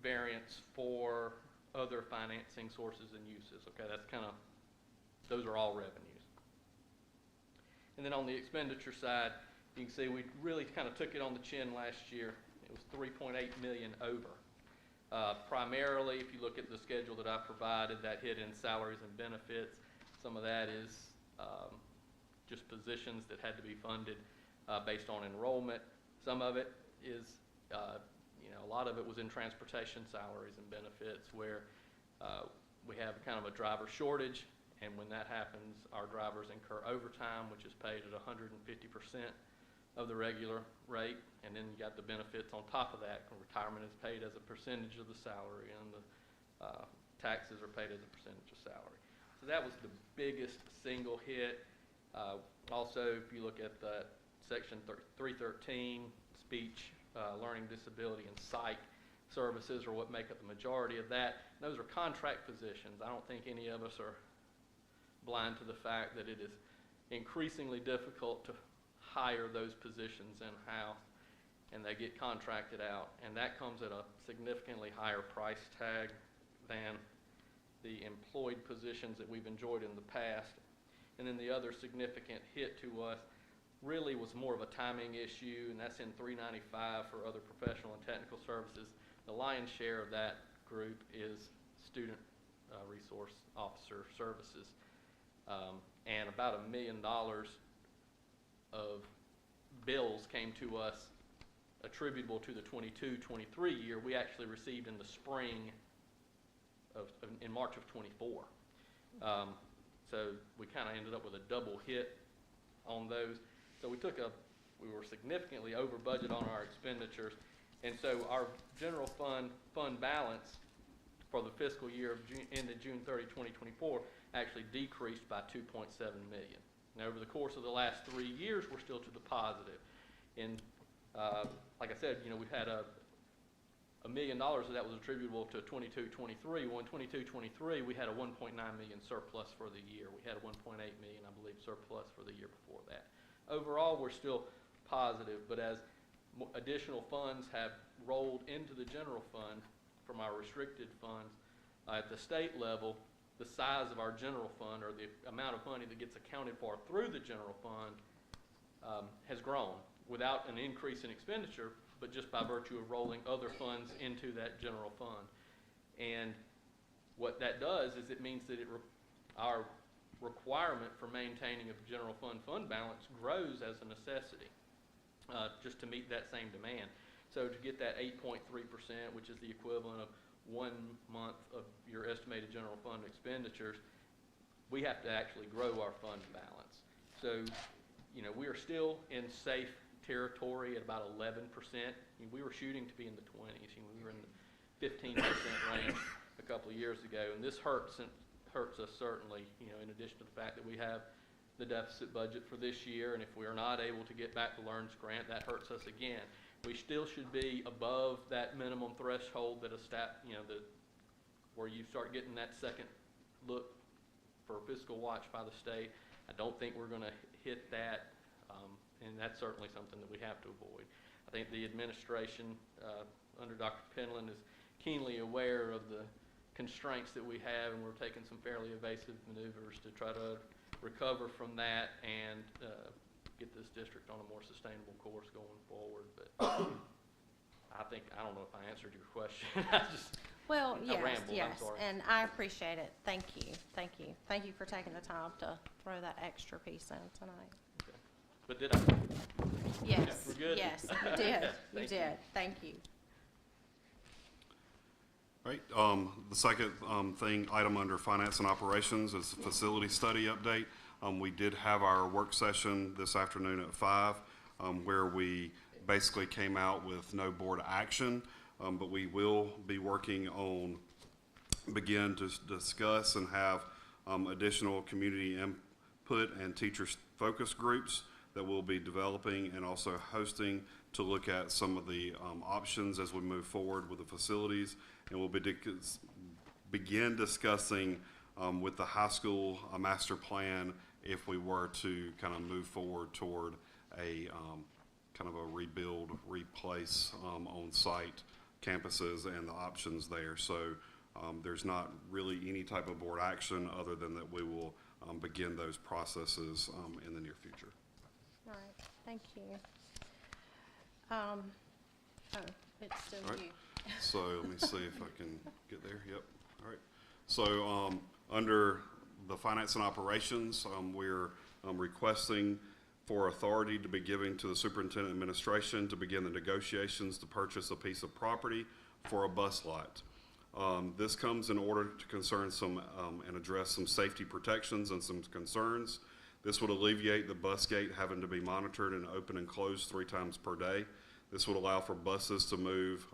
variance for other financing sources and uses. Okay, that's those are all revenues. And then on the expenditure side, you can see we really kind of took it on the chin last year. It was $3.8 million over. Primarily, if you look at the schedule that I provided, that hit in salaries and benefits. Some of that is just positions that had to be funded based on enrollment. Some of it is, a lot of it was in transportation salaries and benefits where we have kind of a driver shortage. And when that happens, our drivers incur overtime, which is paid at 150% of the regular rate. And then you got the benefits on top of that. Retirement is paid as a percentage of the salary, and the taxes are paid as a percentage of salary. So that was the biggest single hit. Also, if you look at the section 313, speech, learning disability, and psych services are what make up the majority of that. And those are contract positions. I don't think any of us are blind to the fact that it is increasingly difficult to hire those positions in-house, and they get contracted out, and that comes at a significantly higher price tag than the employed positions that we've enjoyed in the past. And then the other significant hit to us really was more of a timing issue, and that's in 395 for other professional and technical services. The lion's share of that group is student resource officer services. And about $1 million of bills came to us attributable to the 22-23 year. We actually received in the spring in March of 24. So we kind of ended up with a double hit on those. So we were significantly over budget on our expenditures, and so our general fund balance for the fiscal year ended June 30, 2024, actually decreased by $2.7 million. Now, over the course of the last 3 years, we're still to the positive. And like I said, we've had $1 million of that was attributable to 22-23. Well, in 22-23, we had a $1.9 million surplus for the year. We had a $1.8 million, I believe, surplus for the year before that. Overall, we're still positive, but as additional funds have rolled into the general fund from our restricted funds, at the state level, the size of our general fund, or the amount of money that gets accounted for through the general fund, has grown without an increase in expenditure, but just by virtue of rolling other funds into that general fund. And what that does is it means that our requirement for maintaining a general fund balance grows as a necessity, just to meet that same demand. So to get that 8.3%, which is the equivalent of 1 month of your estimated general fund expenditures, we have to actually grow our fund balance. So, we are still in safe territory at about 11%. We were shooting to be in the 20s. We were in the 15% range, and a couple of years ago, and this hurts us certainly, in addition to the fact that we have the deficit budget for this year, and if we are not able to get back the LEARNS grant, that hurts us again. We still should be above that minimum threshold that where you start getting that second look for fiscal watch by the state. I don't think we're going to hit that, and that's certainly something that we have to avoid. I think the administration under Dr. Penland is keenly aware of the constraints that we have, and we're taking some fairly evasive maneuvers to try to recover from that and get this district on a more sustainable course going forward. But I don't know if I answered your question. Well, I yes, rambled, I'm yes, sorry. and I appreciate it. Thank you, thank you. Thank you for taking the time to throw that extra piece in tonight. Okay. But did I? Yes, we're good? yes, you did, you Thank did. Thank you. Right, the second item under finance and operations is the facility study update. We did have our work session this afternoon at 5, where we basically came out with no board action, but we will be working on, begin to discuss and have additional community input and teachers focus groups that we'll be developing and also hosting to look at some of the options as we move forward with the facilities. And we'll begin discussing with the high school master plan if we were to kind of move forward toward a kind of a rebuild, replace on-site campuses and the options there. So there's not really any type of board action other than that we will begin those processes in the near future. All right, thank you. It's still All right. you. So let me see if I can get there. Yep. All right. So under the finance and operations, we're requesting for authority to be given to the superintendent administration to begin the negotiations to purchase a piece of property for a bus lot. This comes in order to concern some and address some safety protections and some concerns. This would alleviate the bus gate having to be monitored and open and closed 3 times per day. This would allow for buses to move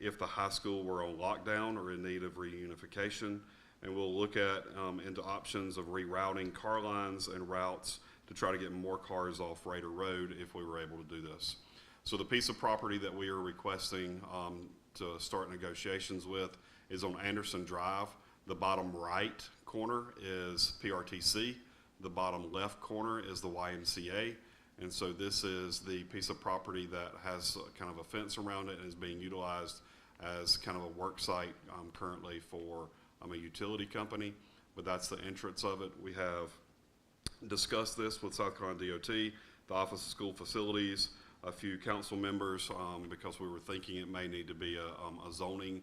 if the high school were on lockdown or in need of reunification. And we'll look at into options of rerouting car lines and routes to try to get more cars off Raider Road if we were able to do this. So the piece of property that we are requesting to start negotiations with is on Anderson Drive. The bottom right corner is PRTC. The bottom left corner is the YMCA. And so this is the piece of property that has kind of a fence around it and is being utilized as kind of a work site currently for a utility company, but that's the entrance of it. We have discussed this with South Carolina DOT, the Office of School Facilities, a few council members, because we were thinking it may need to be a zoning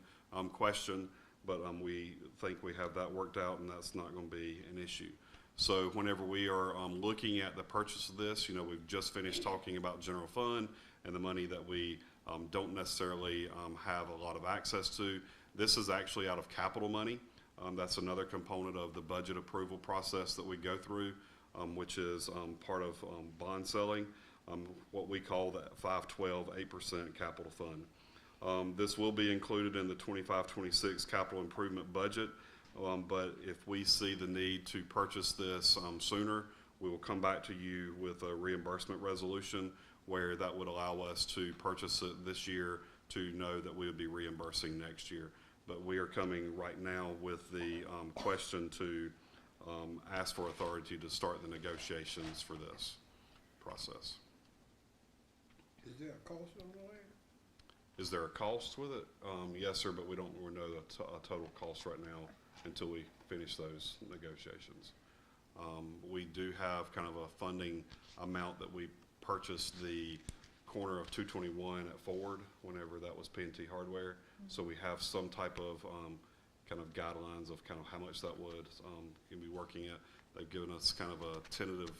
question, but we think we have that worked out and that's not going to be an issue. So whenever we are looking at the purchase of this, we've just finished talking about general fund and the money that we don't necessarily have a lot of access to. This is actually out of capital money. That's another component of the budget approval process that we go through, which is part of bond selling, what we call the 512 8% capital fund. This will be included in the 25-26 capital improvement budget. But if we see the need to purchase this sooner, we will come back to you with a reimbursement resolution where that would allow us to purchase it this year to know that we would be reimbursing next year. But we are coming right now with the question to ask for authority to start the negotiations for this process. Is there a cost on the land? Is there a cost with it? Yes, sir, but we don't know the total cost right now until we finish those negotiations. We do have kind of a funding amount that we purchased the corner of 221 at Ford whenever that was P&T Hardware. So we have some type of kind of guidelines of kind of how much that would can be working at. They've given us kind of a tentative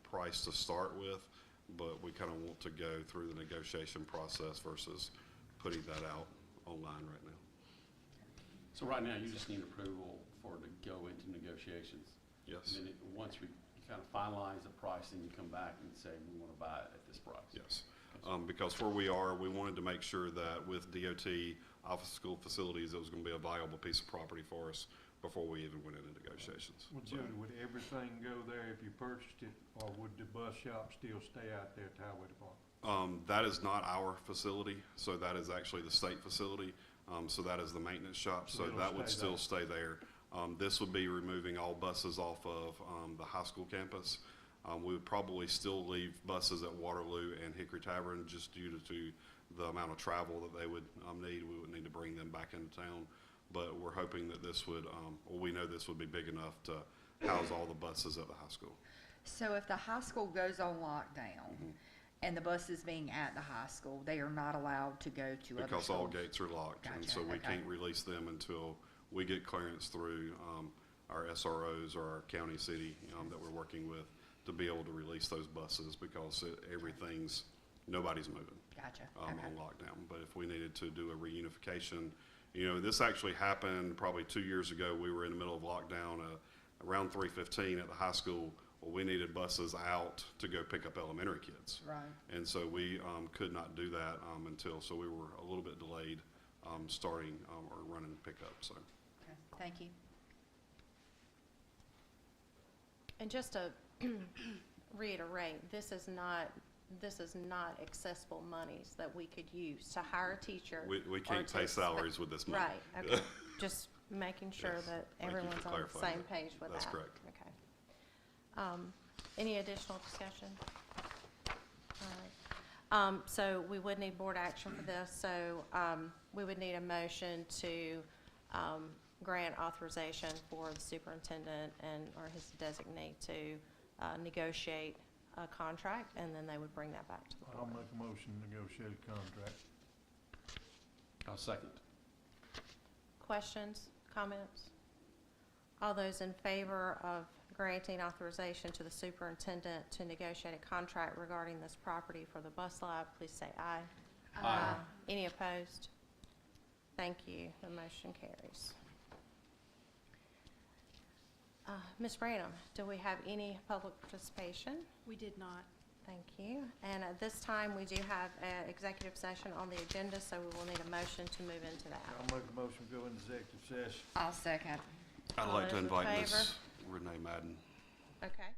price to start with, but we kind of want to go through the negotiation process versus putting that out online right now. So right now, you just need approval for to go into negotiations. Yes. And then once you kind of finalize the price, then you come back and say, we want to buy it at this price. Yes. Because where we are, we wanted to make sure that with DOT, Office of School Facilities, it was gonna be a viable piece of property for us before we even went into negotiations. Well, So, Jody, would everything go there if you purchased it, or would the bus shop still stay out there at the highway department? that is not our facility, so that is actually the state facility. So that is the maintenance shop, So so it'll that would stay still there. stay there. This would be removing all buses off of, the high school campus. We would probably still leave buses at Waterloo and Hickory Tavern just due to the amount of travel that they would, need. We would need to bring them back into town. But we're hoping that this would, we know this would be big enough to house all the buses at the high school. So if the high school goes on lockdown and the bus is being at the high school, they are not allowed to go to other schools? Because all gates are locked, and Gotcha, so we okay. can't release them until we get clearance through, our SROs or our county city, that we're working with to be able to release those buses because nobody's moving. Gotcha, On okay. lockdown. But if we needed to do a reunification, this actually happened probably 2 years ago. We were in the middle of lockdown, around 3:15 at the high school. Well, we needed buses out to go pick up elementary kids. Right. And so we, could not do that, so we were a little bit delayed, starting, or running pickup, so. Okay, thank you. And just to reiterate, this is not accessible monies that we could use to hire a teacher. We or can't to pay expe- salaries with this money. Right, okay. Just making sure Yes. that Thank you for everyone's on the clarifying same that. page with that. That's correct. Okay. Any additional discussion? All right. So we would need board action for this, so we would need a motion to grant authorization for the superintendent or his designee to negotiate a contract, and then they would bring that back to the I'll board. make a motion to negotiate a contract. I'll second. Questions, comments? All those in favor of granting authorization to the superintendent to negotiate a contract regarding this property for the bus lab, please say aye. Aye. Any opposed? Thank you. The motion carries. Ms. Branham, do we have any public participation? We did not. Thank you. And at this time, we do have an executive session on the agenda, so we will need a motion to move into that. I'll make a motion to go into executive session. I'll second. I'd All like to those in invite favor? Ms. Renee Madden. Okay.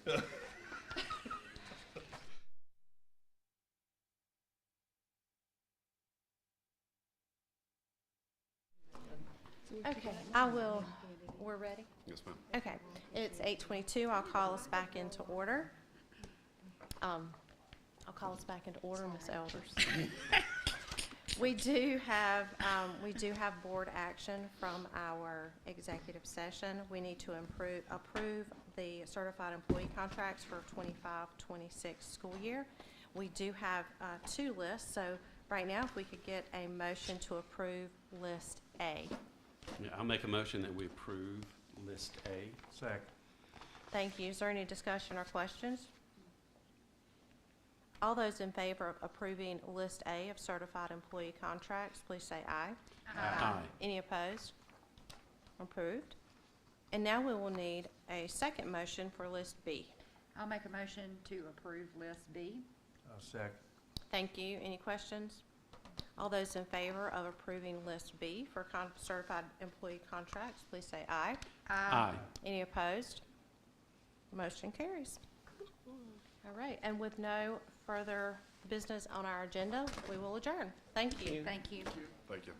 Okay, we're ready? Yes, ma'am. Okay, it's 8:22. I'll call us back into order. I'll call us back into order, Ms. Elders. We do have board action from our executive session. We need to approve the certified employee contracts for 25-26 school year. We do have 2 lists, so right now, if we could get a motion to approve List A. Yeah, I'll make a motion that we approve List A. Second. Thank you. Is there any discussion or questions? All those in favor of approving List A of certified employee contracts, please say aye. Aye. Any opposed? Approved. And now we will need a second motion for List B. I'll make a motion to approve List B. I'll second. Thank you. Any questions? All those in favor of approving List B for certified employee contracts, please say aye. Aye. Any opposed? Motion carries. All right, and with no further business on our agenda, we will adjourn. Thank you. Thank you. Thank you.